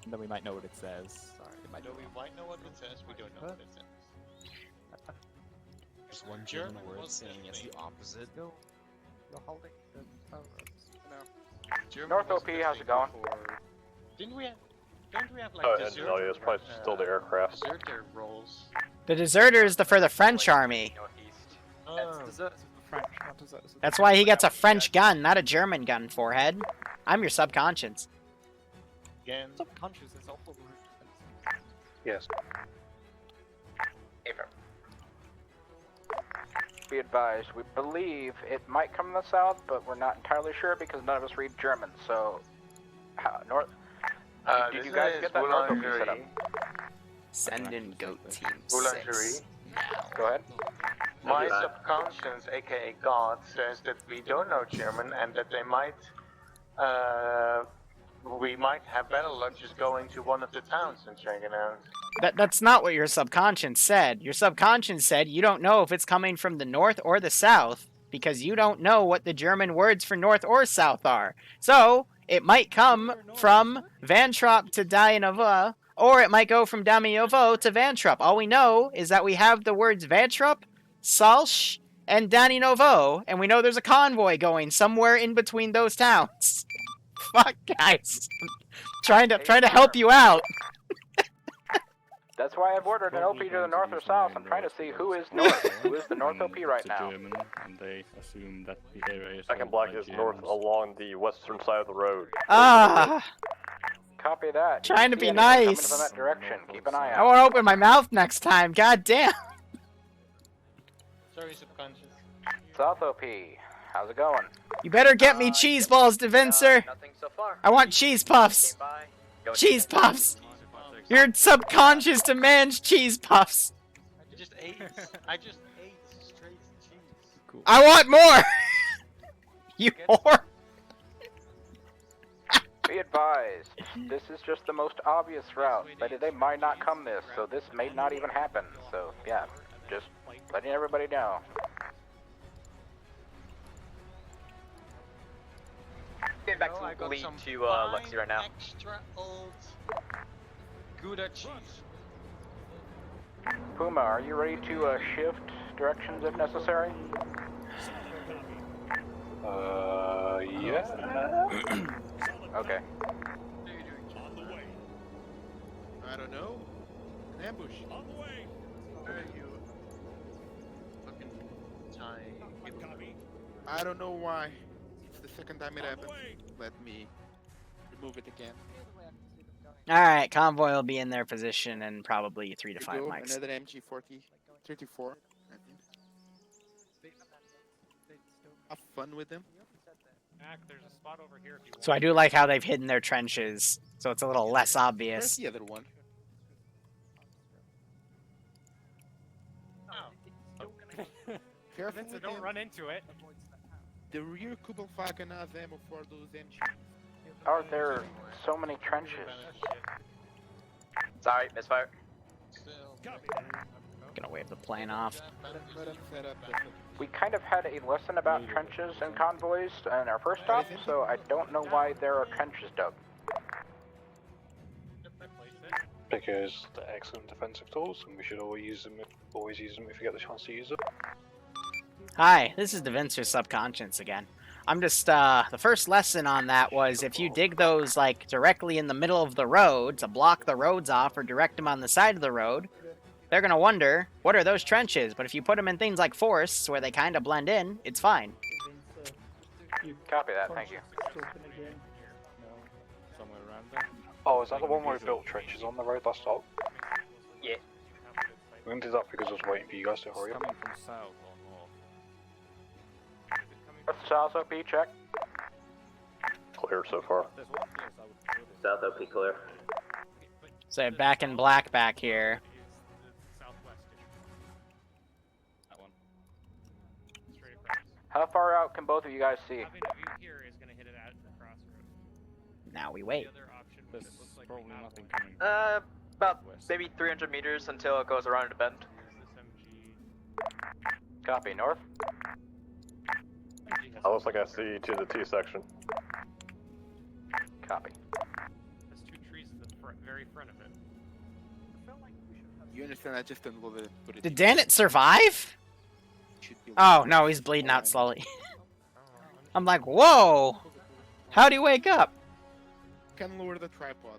Then we might know what it says. Though we might know what it says, we don't know what it says. Just one German word saying it's the opposite. You're holding the North OP, how's it going? Don't we have like Engine, oh, yeah, it's probably still the aircraft. deserter roles? The deserters are for the French army. Deserters are French, not deserters. That's why he gets a French gun, not a German gun, forehead. I'm your subconscious. Again. Subconscious is awful. Yes. Be advised, we believe it might come from the south, but we're not entirely sure because none of us read German. So, North. Did you guys get that North OP set up? Send in goat team Boulangerie. 6. Go ahead. My subconscious, aka God, says that we don't know German and that they might, we might have better luck just going to one of the towns and checking out. That's not what your subconscious said. Your subconscious said you don't know if it's coming from the north or the south because you don't know what the German words for north or south are. So, it might come from Vantrop to Damianova, or it might go from Damianovo to Vantrop. All we know is that we have the words Vantrop, Salsh, and Damianovo, and we know there's a convoy going somewhere in between those towns. Fuck, guys. trying to help you out. That's why I've ordered an OP to the north or south. I'm trying to see who is north, who is the north OP right now. German, and they assume that the area is Second block is north along the western side of the road. Ah. Copy that. Trying to be See anyone coming nice. from that direction. Keep an eye I out. won't open my mouth next time. God damn. Sorry, subconscious. South OP, how's it going? You better get me cheese balls, Devincer. Nothing so far. I want cheese puffs. Cheese puffs. Your subconscious demands cheese puffs. I just ate straight cheese. Cool. I want more. You whore. Be advised, this is just the most obvious route, but they might not come this, so this may not even happen. So, yeah, just letting everybody know. Getting back to lead to Lexi right now. Extra old Gouda cheese. Puma, are you ready to shift directions if necessary? Yeah. Okay. On the way. I don't know. An ambush. On the way. Where are you? Fucking tie. I don't know why. It's the second time it happened. Let me remove it again. Alright, convoy will be in their position in probably 3 to 5 Here we go, mics. Another MG40, 34. Have fun with them. There's a spot over here if you want. So I do like how they've hidden their trenches, so it's a little less Where's obvious. the other one? Careful Vincent, with don't them. run into it. The rear Kubelwagen has ammo for those MGs. Are there so many trenches? Sorry, misfire. Gonna wave the plane off. Let them set up the... We kind of had a lesson about trenches and convoys in our first stop, so I don't know why there are trenches dug. Because they're excellent defensive tools, and we should always use them if we get the chance to use them. Hi, this is Devincer Subconscious again. I'm just, the first lesson on that was if you dig those, like, directly in the middle of the road to block the roads off or direct them on the side of the road, they're gonna wonder, what are those trenches? But if you put them in things like forests where they kind of blend in, it's fine. Copy that, thank you. Somewhere around there. Oh, is that the one where we built trenches on the road last stop? Yeah. We did that because I was waiting for you guys to hurry up. Coming from south or north? South OP, check. Clear so far. South OP clear. So back in black back here. That one. Straight across. How far out can both of you guys see? Having a view here is gonna hit it out in the crossroad. Now we wait. The other option There's which it looks like probably we have nothing one, coming. About maybe 300 meters until it goes around a bend. is this MG. Copy, north. That looks like I see to the T section. Copy. There's two trees at the very front of it. You understand I just don't put it... Did Dannett survive? Oh, no, he's bleeding out slowly. I'm like, whoa! How'd he wake up? Can lower the tripod.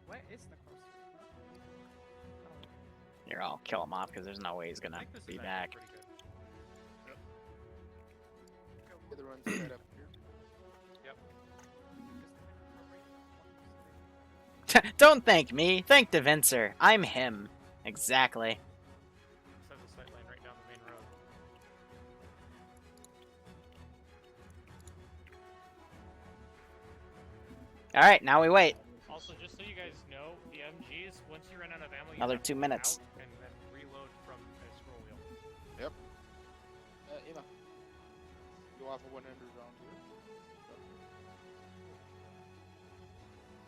Where is the crossroad? Here, I'll kill him off because there's no way he's gonna be back. The one's set up here. Don't thank me. Thank Devincer. I'm him. Exactly. This has a sight line right down the main road. Alright, now we wait. Also, just so you guys know, the MGs, once you run out of ammo, you Another have 2 to minutes. out and then reload from a scroll wheel. Yep. Ina. You have a 100 round here.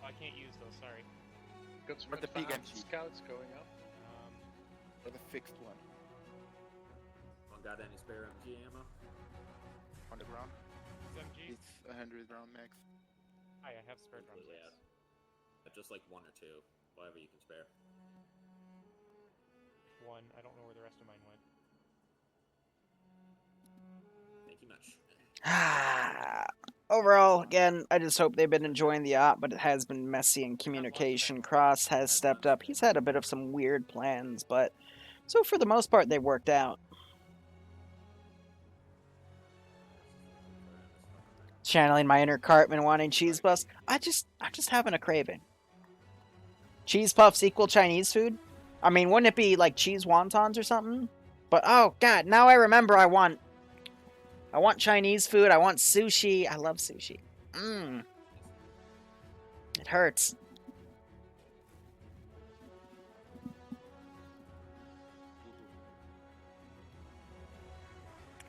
Oh, I can't use those, sorry. Got some But the big MG. scouts going up. Or the fixed one. Anyone got any spare MG ammo? On the ground. MGs? It's 100 round max. Hi, I have spare drums. Yeah. Just like one or two, whatever you can spare. One, I don't know where the rest of mine went. Thank you much. Overall, again, I just hope they've been enjoying the op, but it has been messy in communication. Cross has stepped up. He's had a bit of some weird plans, but so for the most part, they've worked out. Channeling my inner Cartman wanting cheese puffs. I'm just having a craving. Cheese puffs equal Chinese food? I mean, wouldn't it be like cheese wontons or something? But oh god, now I remember I want Chinese food, I want sushi. I love sushi. Mmm. It hurts.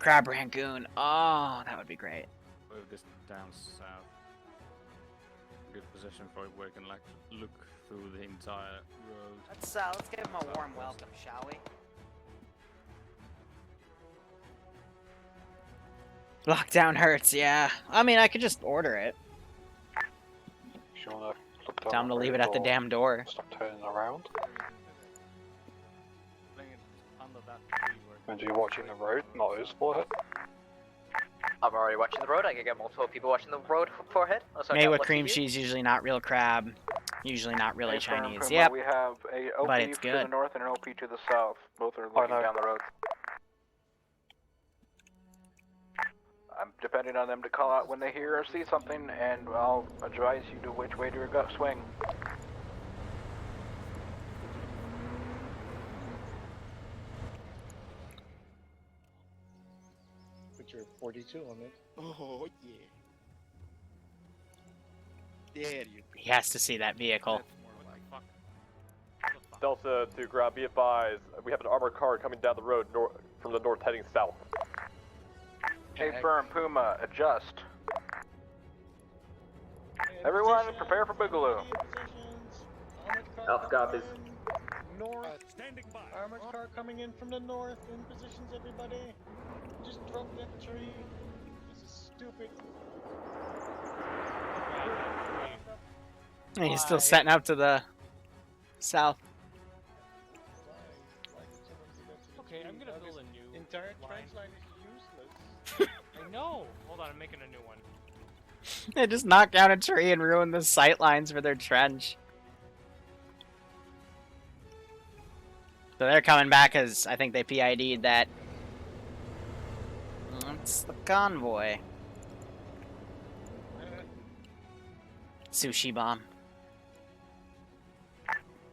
Crab Rangoon. Oh, that would be great. Move this down south. Good position for it where you can like look through the entire road. Let's give him a warm welcome, shall we? Lockdown hurts, yeah. I mean, I could just order it. You wanna look down Tell him to the leave road it at the or damn door. Stop turning around. Under that tree where And are you watching the road, not us, forehead? I'm already watching the road. I can get multiple people watching the road forehead. Made with cream cheese, usually not real crab. Usually not really Confirm, Chinese. Puma, Yep. We have a OP But it's to the good. north and an OP to the south. Both are looking down the road. I'm depending on them to call out when they hear or see something, and I'll advise you to which way to go swing. put your 42 on it. Oh, yeah. There you go. He has to see that vehicle. Delta to ground, be advised. We have an armored car coming down the road from the north heading south. Hey, firm, Puma, adjust. Everyone, prepare for Boogaloo. Alpha copies. North. Standing by. Armored car coming in from the north. In positions, everybody. Just drop that tree. This is stupid. He's still setting up to the south. Okay, I'm gonna build a new entire line. trench line is useless. I know. Hold on, I'm making a new one. They just knocked down a tree and ruined the sight lines for their trench. So they're coming back as I think they PID'd that. It's the convoy. Sushi bomb.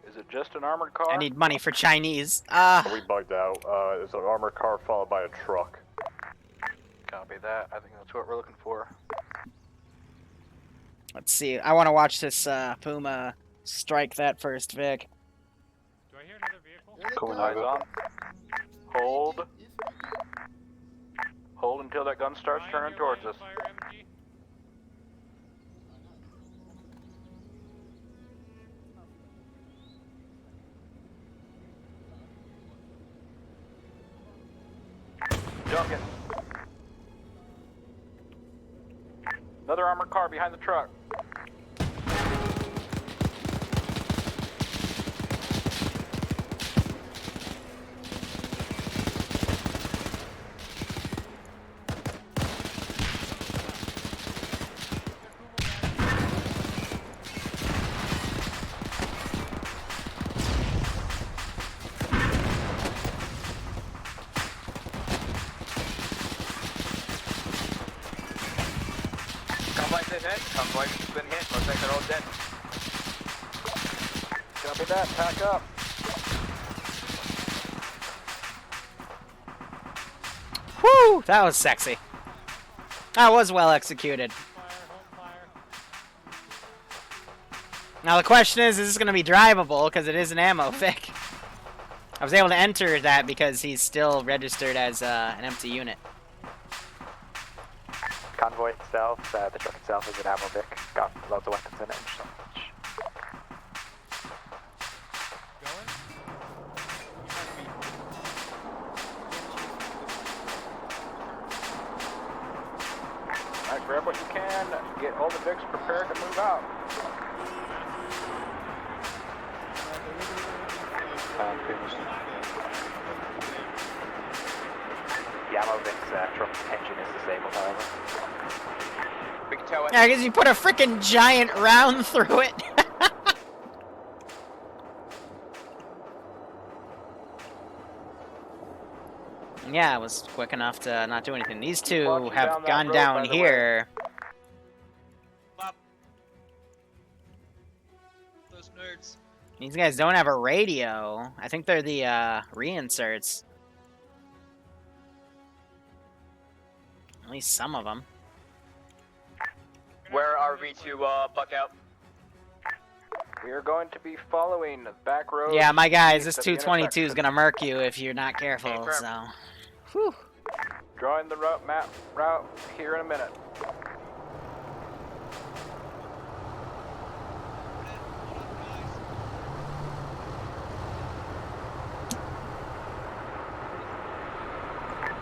Is it just an armored car? I need money for Chinese. We bugged out. It's an armored car followed by a truck. Copy that. I think that's what we're looking for. Let's see. I want to watch this Puma strike that first Vic. Do I hear another vehicle? Cool. Eyes on. Hold. Hold until that gun starts turning towards us. Junkin. Another armored car behind the truck. Convoy's been hit. Convoy's been hit. Looks like they're all dead. Copy that. Pack up. Whew! That was sexy. That was well executed. Now the question is this going to be drivable? Because it is an ammo fic. I was able to enter that because he's still registered as an empty unit. Convoy itself, the truck itself is an ammo Vic. Got loads of weapons in it. Alright, grab what you can. Get all the Vics prepared to move out. The ammo Vic's truck engine is disabled, however. We can tell it. Yeah, because you put a freaking giant round through it. Yeah, it was quick enough to not do anything. These two have gone down here. Those nerds. These guys don't have a radio. I think they're the reinserts. At least some of them. Where are we to buck out? We are going to be following the back road. Yeah, my guys, this 222 is gonna murk you if you're not careful. So, whew. Drawing the route here in a minute.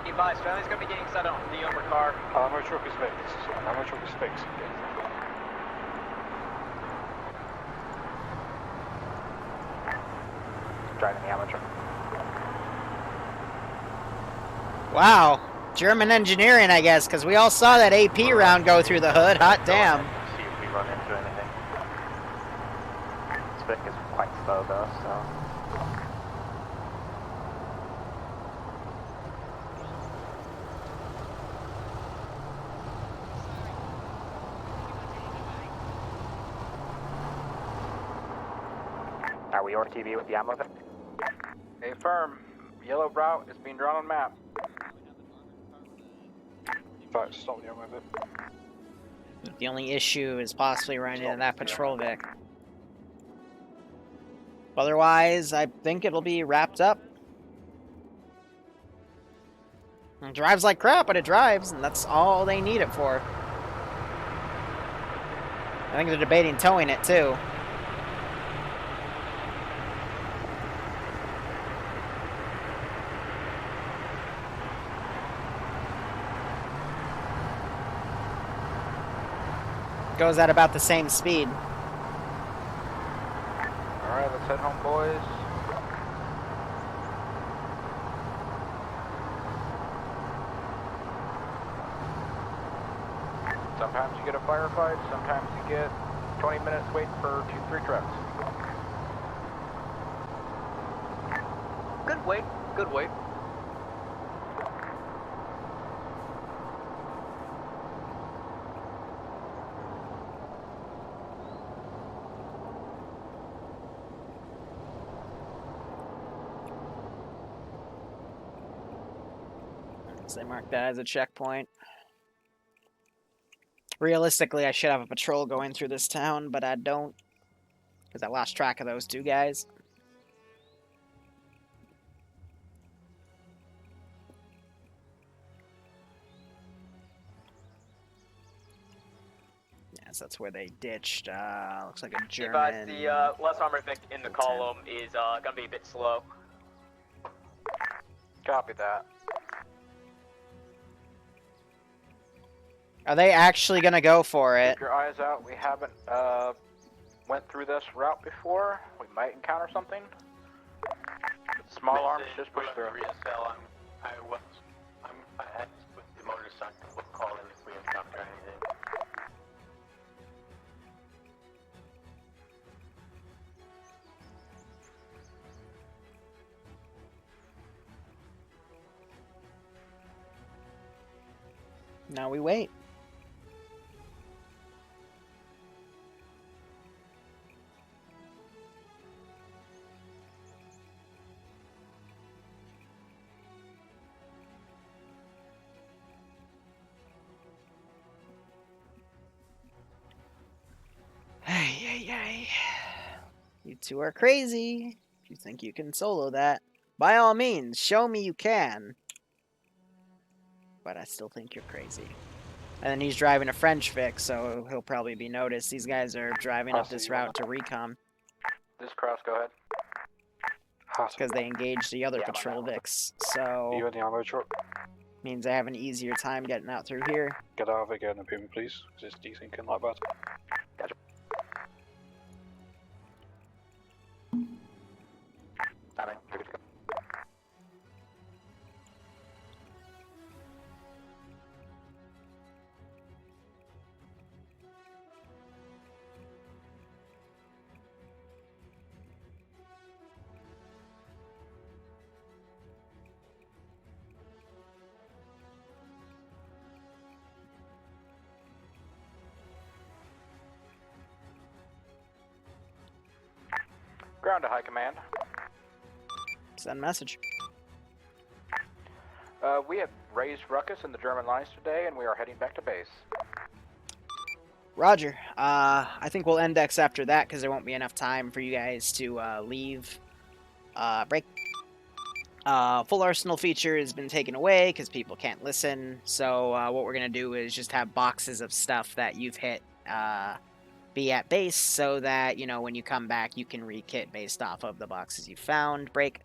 Be advised, family's gonna be getting set on the armored car. Armored truck is fixed. Armored truck is fixed. Driving the ammo truck. Wow, German engineering, I guess, because we all saw that AP round go through the hood. Hot damn. See if we run into anything. This Vic is quite slow though, so. Are we on TV with the ammo Vic? Hey, firm. Yellow route is being drawn on map. Right, stop the ammo bit. The only issue is possibly running into that patrol Vic. Otherwise, I think it'll be wrapped up. It drives like crap, but it drives, and that's all they need it for. I think they're debating towing it, too. Goes at about the same speed. Alright, let's head home, boys. Sometimes you get a firefight, sometimes you get 20 minutes waiting for 2-3 trucks. Good wait, good wait. So they mark that as a checkpoint. Realistically, I should have a patrol going through this town, but I don't, because I lost track of those two guys. Yes, that's where they ditched. Looks like a German. The less armored Vic in the column is gonna be a bit slow. Copy that. Are they actually gonna go for it? Keep your eyes out. We haven't went through this route before. We might encounter something. Small arms, just push through. I had with the motorcycle. We'll call in if we encounter anything. Now we wait. Hey. You two are crazy. If you think you can solo that, by all means, show me you can. But I still think you're crazy. And then he's driving a French Vic, so he'll probably be noticed. These guys are driving up this route to Recon. This cross, go ahead. Because they engaged the other patrol Vics, so... You in the ammo truck? Means I have an easier time getting out through here. Get out of it, get in the Puma, please. Because it's desyncing like that. Gotcha. Alright, you're good to go. Ground to high command. Send message. We have raised ruckus in the German lines today, and we are heading back to base. Roger. I think we'll index after that, because there won't be enough time for you guys to leave. Break. Full arsenal feature has been taken away, because people can't listen. So what we're going to do is just have boxes of stuff that you've hit be at base, so that, you know, when you come back, you can re-kit based off of the boxes you found. Break.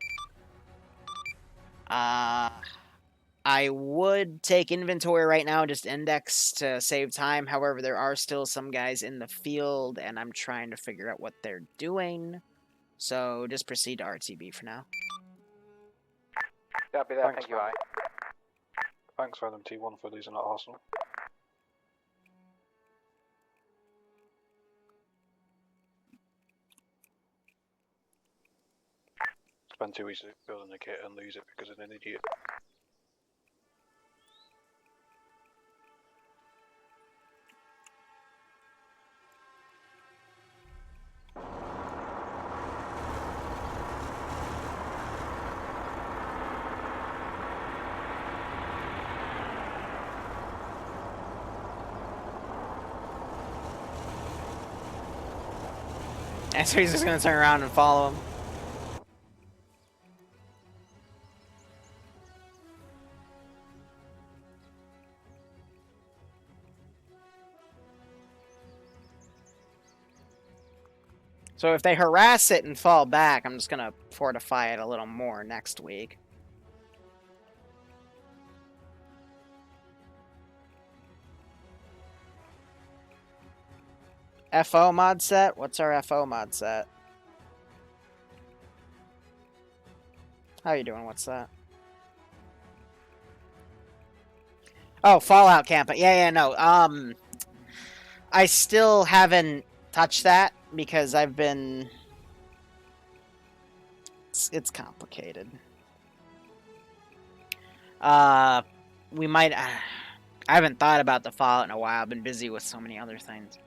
I would take inventory right now, just index to save time. However, there are still some guys in the field, and I'm trying to figure out what they're doing. So just proceed to RTB for now. Copy that, thank you, I. Thanks for LMT1 for losing at Arsenal. Spend 2 weeks building a kit and lose it because of an idiot. And so he's just going to turn around and follow him. So if they harass it and fall back, I'm just going to fortify it a little more next week. FO mod set? What's our FO mod set? How you doing? What's that? Oh, Fallout camping. Yeah, no. I still haven't touched that because I've been... It's complicated. We might... I haven't thought about the Fallout in a while. I've been busy with so many other things.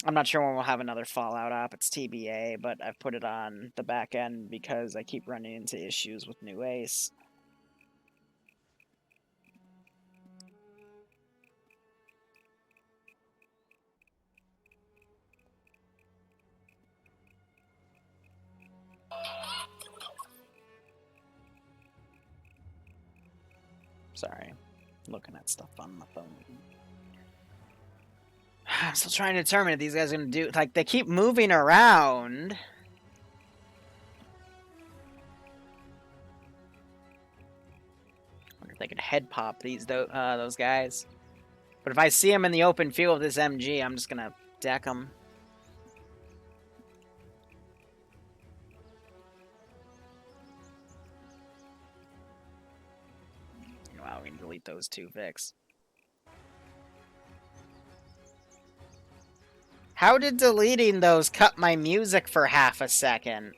I'm not sure when we'll have another Fallout op. It's TBA, but I've put it on the back end because I keep running into issues with New Ace. Sorry. Looking at stuff on my phone. I'm still trying to determine if these guys are going to do... Like, they keep moving around. Wonder if they could head pop those guys. But if I see them in the open field with this MG, I'm just going to deck them. Wow, we can delete those two Vics. How did deleting those cut my music for half a second?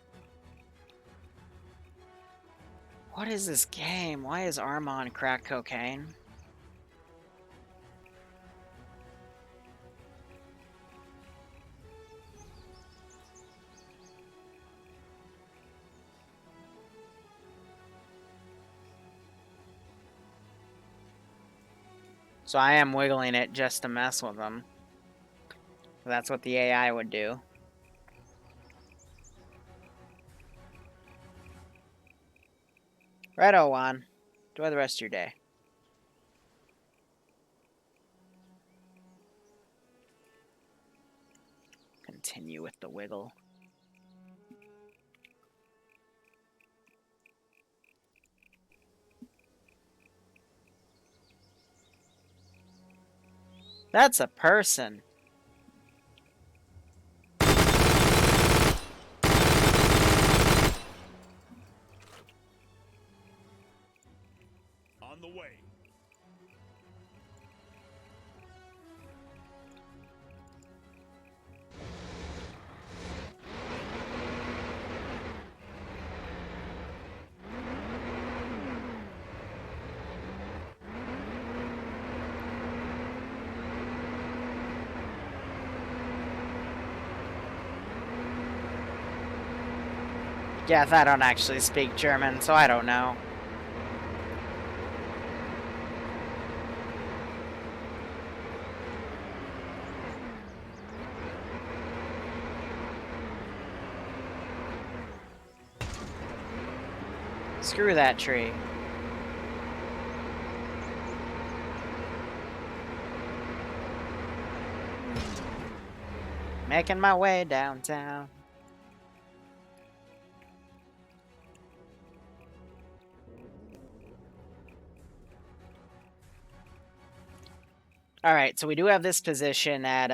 What is this game? Why is Arma on crack cocaine? So I am wiggling it just to mess with them. That's what the AI would do. Righto, Juan. Enjoy the rest of your day. Continue with the wiggle. That's a person. On the way. Yeah, I don't actually speak German, so I don't know. Screw that tree. Making my way downtown. Alright, so we do have this position at,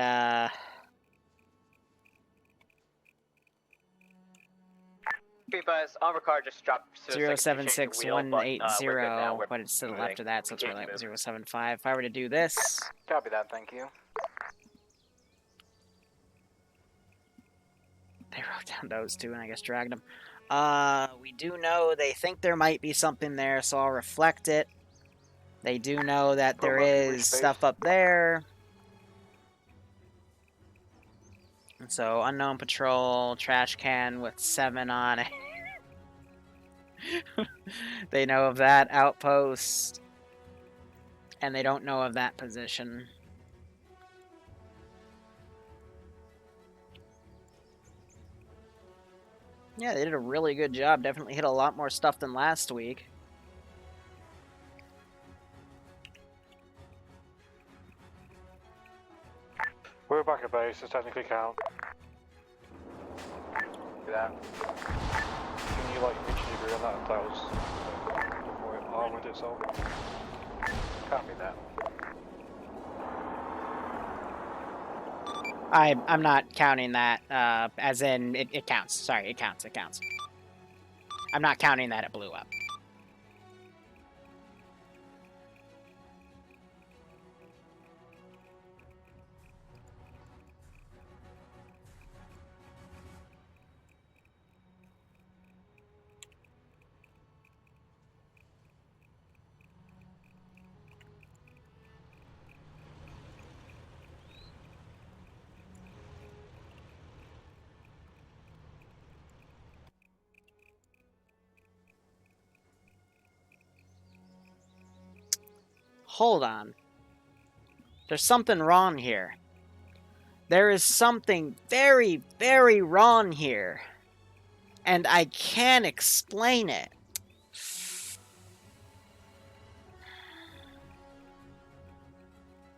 Bus, armor car just dropped 076180, but it's to the left of that, so it's really like 075. If I were to do this... Copy that, thank you. They wrote down those two and I guess dragged them. We do know they think there might be something there, so I'll reflect it. They do know that there is stuff up there. And so, unknown patrol, trash can with 7 on it. They know of that outpost. And they don't know of that position. Yeah, they did a really good job. Definitely hit a lot more stuff than last week. we're back at base, it's technically count. Do that. Can you like mutually agree on that if that was before it armored itself? Copy that. I'm not counting that, as in, it counts. Sorry, it counts. I'm not counting that it blew up. Hold on. There's something wrong here. There is something very, very wrong here. And I can't explain it.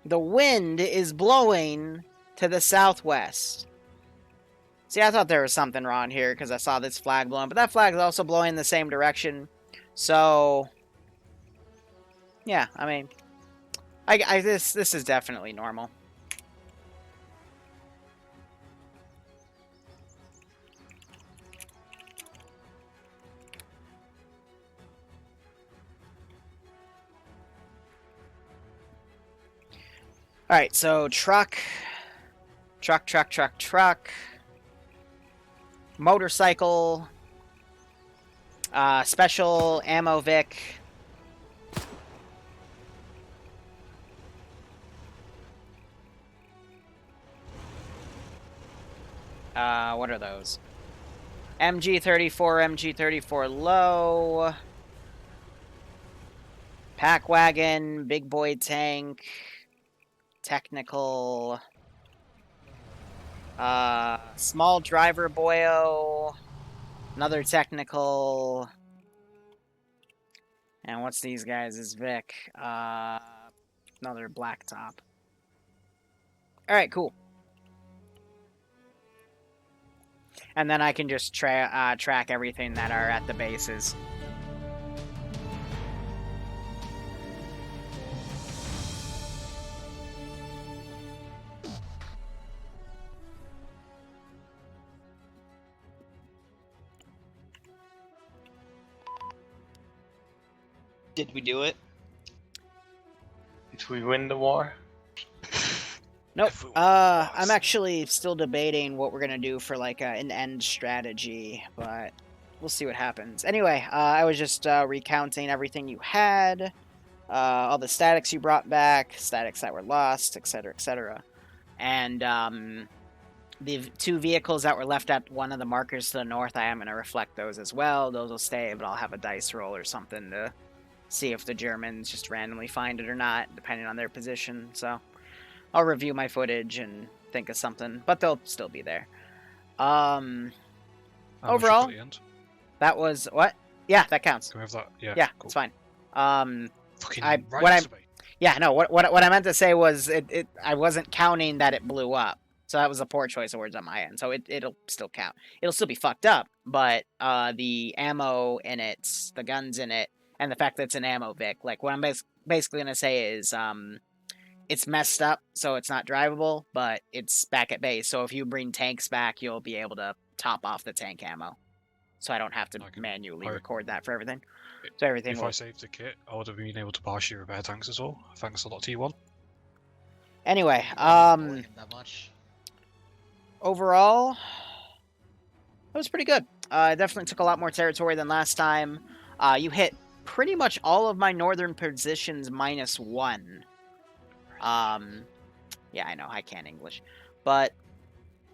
The wind is blowing to the southwest. See, I thought there was something wrong here because I saw this flag blowing, but that flag is also blowing in the same direction. So, yeah, I mean, this is definitely normal. All right, so truck, motorcycle, special ammo Vic. What are those? MG34 low. Pack wagon, big boy tank, technical, small driver boyo, another technical, and what's these guys? Is Vic, another blacktop. Alright, cool. And then I can just track everything that are at the bases. Did we do it? Did we win the war? Nope. I'm actually still debating what we're gonna do for like an end strategy, but we'll see what happens. Anyway, I was just recounting everything you had, all the statics you brought back, statics that were lost, etc., etc. And the 2 vehicles that were left at one of the markers to the north, I am gonna reflect those as well. Those will stay, but I'll have a dice roll or something to see if the Germans just randomly find it or not, depending on their position. So I'll review my footage and think of something, but they'll still be there. Overall, that was what? Yeah, that counts. Can we have that? Yeah. Yeah, cool. it's fine. Fucking what I meant to say was I wasn't counting that it blew up, so that was a poor choice of words on my end. So it'll still count. It'll still be fucked up, but the ammo in it, the guns in it, and the fact that it's an ammo Vic, like what I'm basically gonna say is it's messed up, so it's not drivable, but it's back at base. So if you bring tanks back, you'll be able to top off the tank ammo. So I don't have to manually record that for everything. So everything. If I saved the kit, I would have been able to partially repair tanks as well. Thanks a lot, T1. Anyway, overall, it was pretty good. I definitely took a lot more territory than last time. You hit pretty much all of my northern positions -1. Yeah, I know, I can't English. But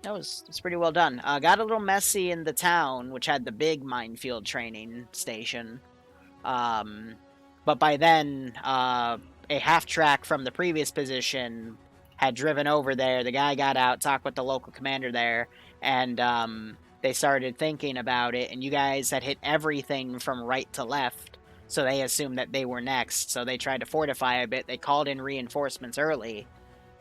it's pretty well done. Got a little messy in the town, which had the big minefield training station. But by then, a half-track from the previous position had driven over there. The guy got out, talked with the local commander there, and they started thinking about it, and you guys had hit everything from right to left, so they assumed that they were next. So they tried to fortify a bit. They called in reinforcements early,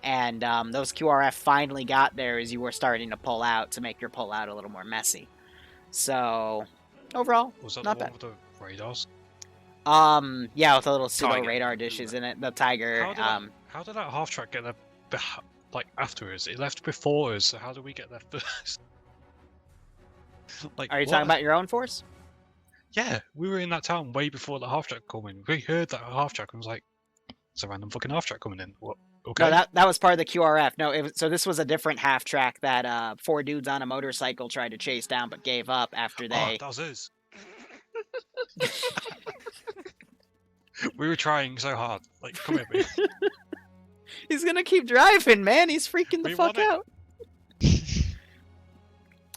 And those QRF finally got there as you were starting to pull out to make your pull out a little more messy. So, overall, Was that not the one bad. with the radars? Yeah, with the little pseudo Tiger. radar dishes in it. The Tiger. How did that half track get there like after us? It left before us, so how did we get there first? Like, Are you what? talking about your own force? Yeah, we were in that town way before the half track coming. We heard that half track and was like, "It's a random fucking half track coming in." What? Okay. No, that was part of the QRF. No, so this was a different half track that 4 dudes on a motorcycle tried to chase down, but gave up after they. Oh, that was us. We were trying so hard. Like, come here, me. He's gonna keep driving, man. He's freaking the fuck out.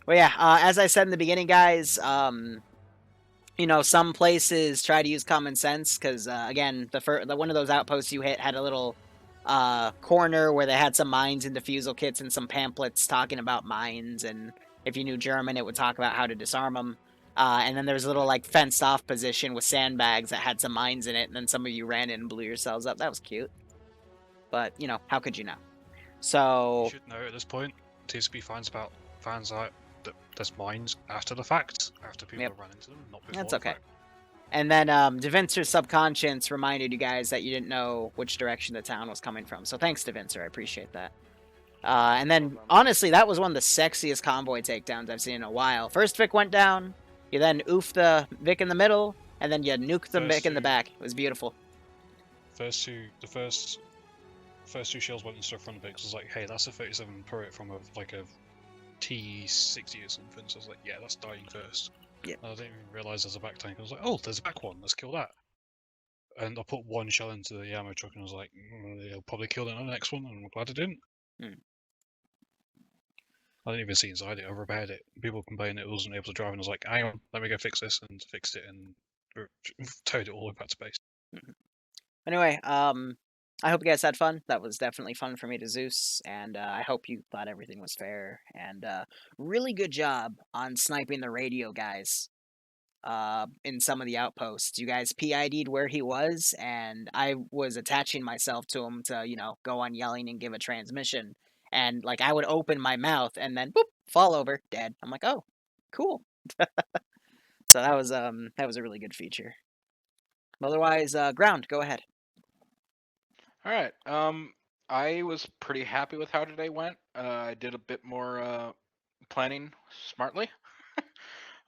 Well, yeah. As I said in the beginning, guys. You know, some places try to use common sense because, again, the one of those outposts you hit had a little corner where they had some mines and defusal kits and some pamphlets talking about mines, and if you knew German, it would talk about how to disarm them. And then there was a little like fenced off position with sandbags that had some mines in it, and then some of you ran in and blew yourselves up. That was cute. But, you know, how could you know? So... You should know at this point, TSP finds out that there's mines after the fact, after people have run into them, not before. That's okay. And then DeVincer's subconscious reminded you guys that you didn't know which direction the town was coming from. So thanks, DeVincer. I appreciate that. And then, honestly, that was one of the sexiest convoy takedowns I've seen in a while. First Vic went down, you then oofed the Vic in the middle, and then you nuked the Vic in the back. It was beautiful. The first two shells went into the front of it, 'cause I was like, hey, that's a 37 turret from a T60 or something. So I was like, yeah, that's dying first. Yeah. I didn't even realise there's a back tank. I was like, oh, there's a back one, let's kill that. And I put one shell into the ammo truck and I was like, it'll probably kill it on the next one, and I'm glad it didn't. I didn't even see inside it, I repaired it. People complained it wasn't able to drive, and I was like, hang on, let me go fix this, and fixed it, and towed it all the way back to base. Anyway, I hope you guys had fun. That was definitely fun for me to Zeus, and I hope you thought everything was fair. And really good job on sniping the radio guys in some of the outposts. You guys PID'd where he was, and I was attaching myself to him to, you know, go on yelling and give a transmission. And, like, I would open my mouth and then, boop, fall over, dead. I'm like, oh, cool. So that was a really good feature. Otherwise, Ground, go ahead. All right. I was pretty happy with how today went. I did a bit more planning smartly.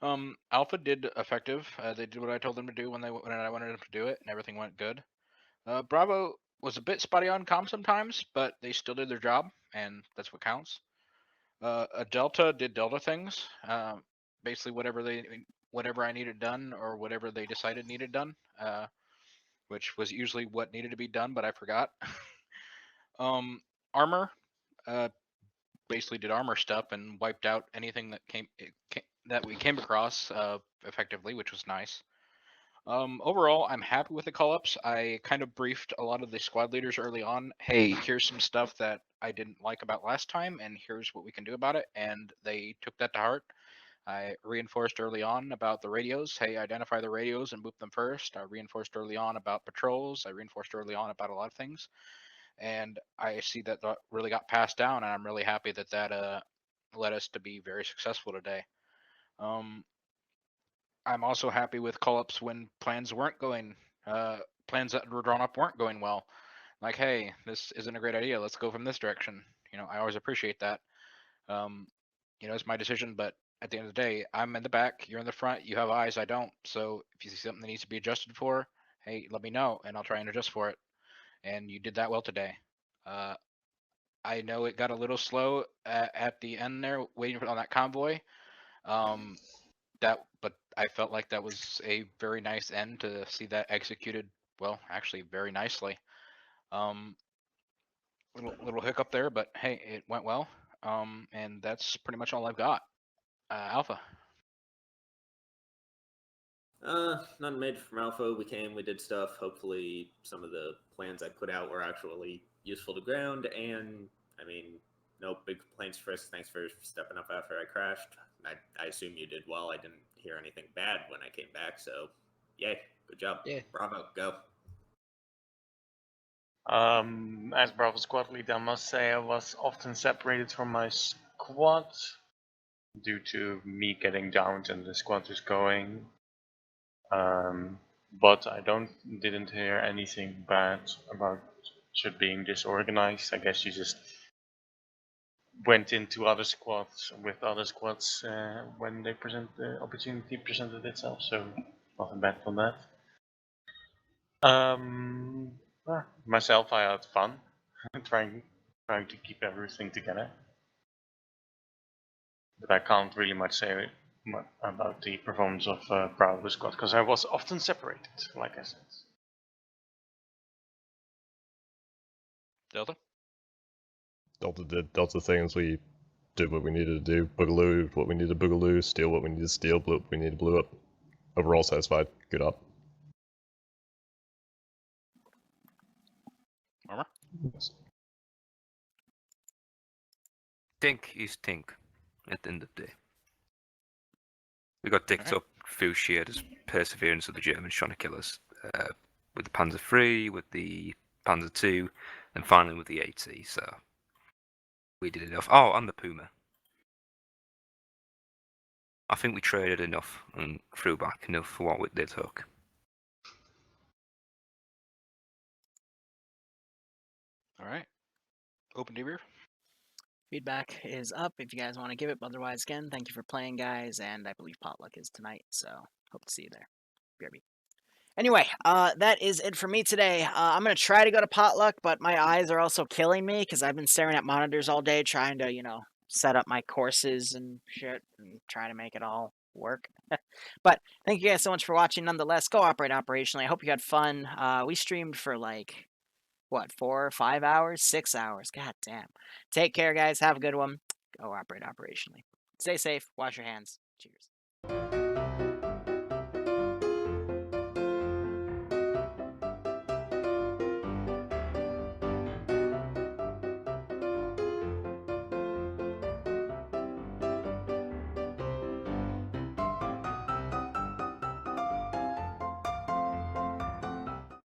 Alpha did effective. They did what I told them to do when I wanted them to do it, and everything went good. Bravo was a bit spotty on comm sometimes, but they still did their job, and that's what counts. A Delta did Delta things. Basically, whatever I needed done, or whatever they decided needed done. Which was usually what needed to be done, but I forgot. Armor, basically did armor stuff and wiped out anything that we came across effectively, which was nice. Overall, I'm happy with the call-ups. I kind of briefed a lot of the squad leaders early on. Hey, here's some stuff that I didn't like about last time, and here's what we can do about it. And they took that to heart. I reinforced early on about the radios. Hey, identify the radios and boop them first. I reinforced early on about patrols. I reinforced early on about a lot of things. And I see that really got passed down, and I'm really happy that that led us to be very successful today. I'm also happy with call-ups when plans weren't going, plans that were drawn up weren't going well. Like, hey, this isn't a great idea. Let's go from this direction. You know, I always appreciate that. You know, it's my decision, but at the end of the day, I'm in the back, you're in the front, you have eyes, I don't. So if you see something that needs to be adjusted for, hey, let me know, and I'll try and adjust for it. And you did that well today. I know it got a little slow at the end there, waiting on that convoy. But I felt like that was a very nice end to see that executed, well, actually very nicely. Little hiccup there, but hey, it went well. And that's pretty much all I've got. Alpha. Nothing major from Alpha. We came, we did stuff. Hopefully some of the plans I put out were actually useful to ground, and I mean, no big complaints, Frisk. Thanks for stepping up after I crashed. I assume you did well. I didn't hear anything bad when I came back, so yay, good job. Yeah. Bravo, go. As Bravo squad leader, I must say I was often separated from my squad due to me getting downed and the squad is going. But I didn't hear anything bad about shit being disorganized. I guess you just went into other squads with other squads when the opportunity presented itself. So nothing bad from that. Myself, I had fun trying to keep everything together. But I can't really much say about the performance of Bravo Squad because I was often separated, like I said. Delta? Delta did Delta things. We did what we needed to do. Boogaloo what we needed to boogaloo. Steal what we needed to steal. Blew up what we needed to blew up. Overall satisfied. Good up. Armor? Yes. Tink is Tink at the end of the day. We got dicked up through sheer perseverance of the Germans trying to kill us. With the Panzer III, with the Panzer II, and finally with the AT, so we did enough. Oh, and the Puma. I think we traded enough and threw back enough for what they took. Alright. Open debrief. Feedback is up if you guys want to give it. Otherwise, again, thank you for playing, guys. And I believe Potluck is tonight, so hope to see you there. BRB. Anyway, that is it for me today. I'm going to try to go to Potluck, but my eyes are also killing me because I've been staring at monitors all day trying to, set up my courses and shit and trying to make it all work. But thank you guys so much for watching. Nonetheless, go operate operationally. I hope you had fun. We streamed for 4 or 5 hours? 6 hours. God damn. Take care, guys. Have a good one. Go operate operationally. Stay safe. Wash your hands. Cheers.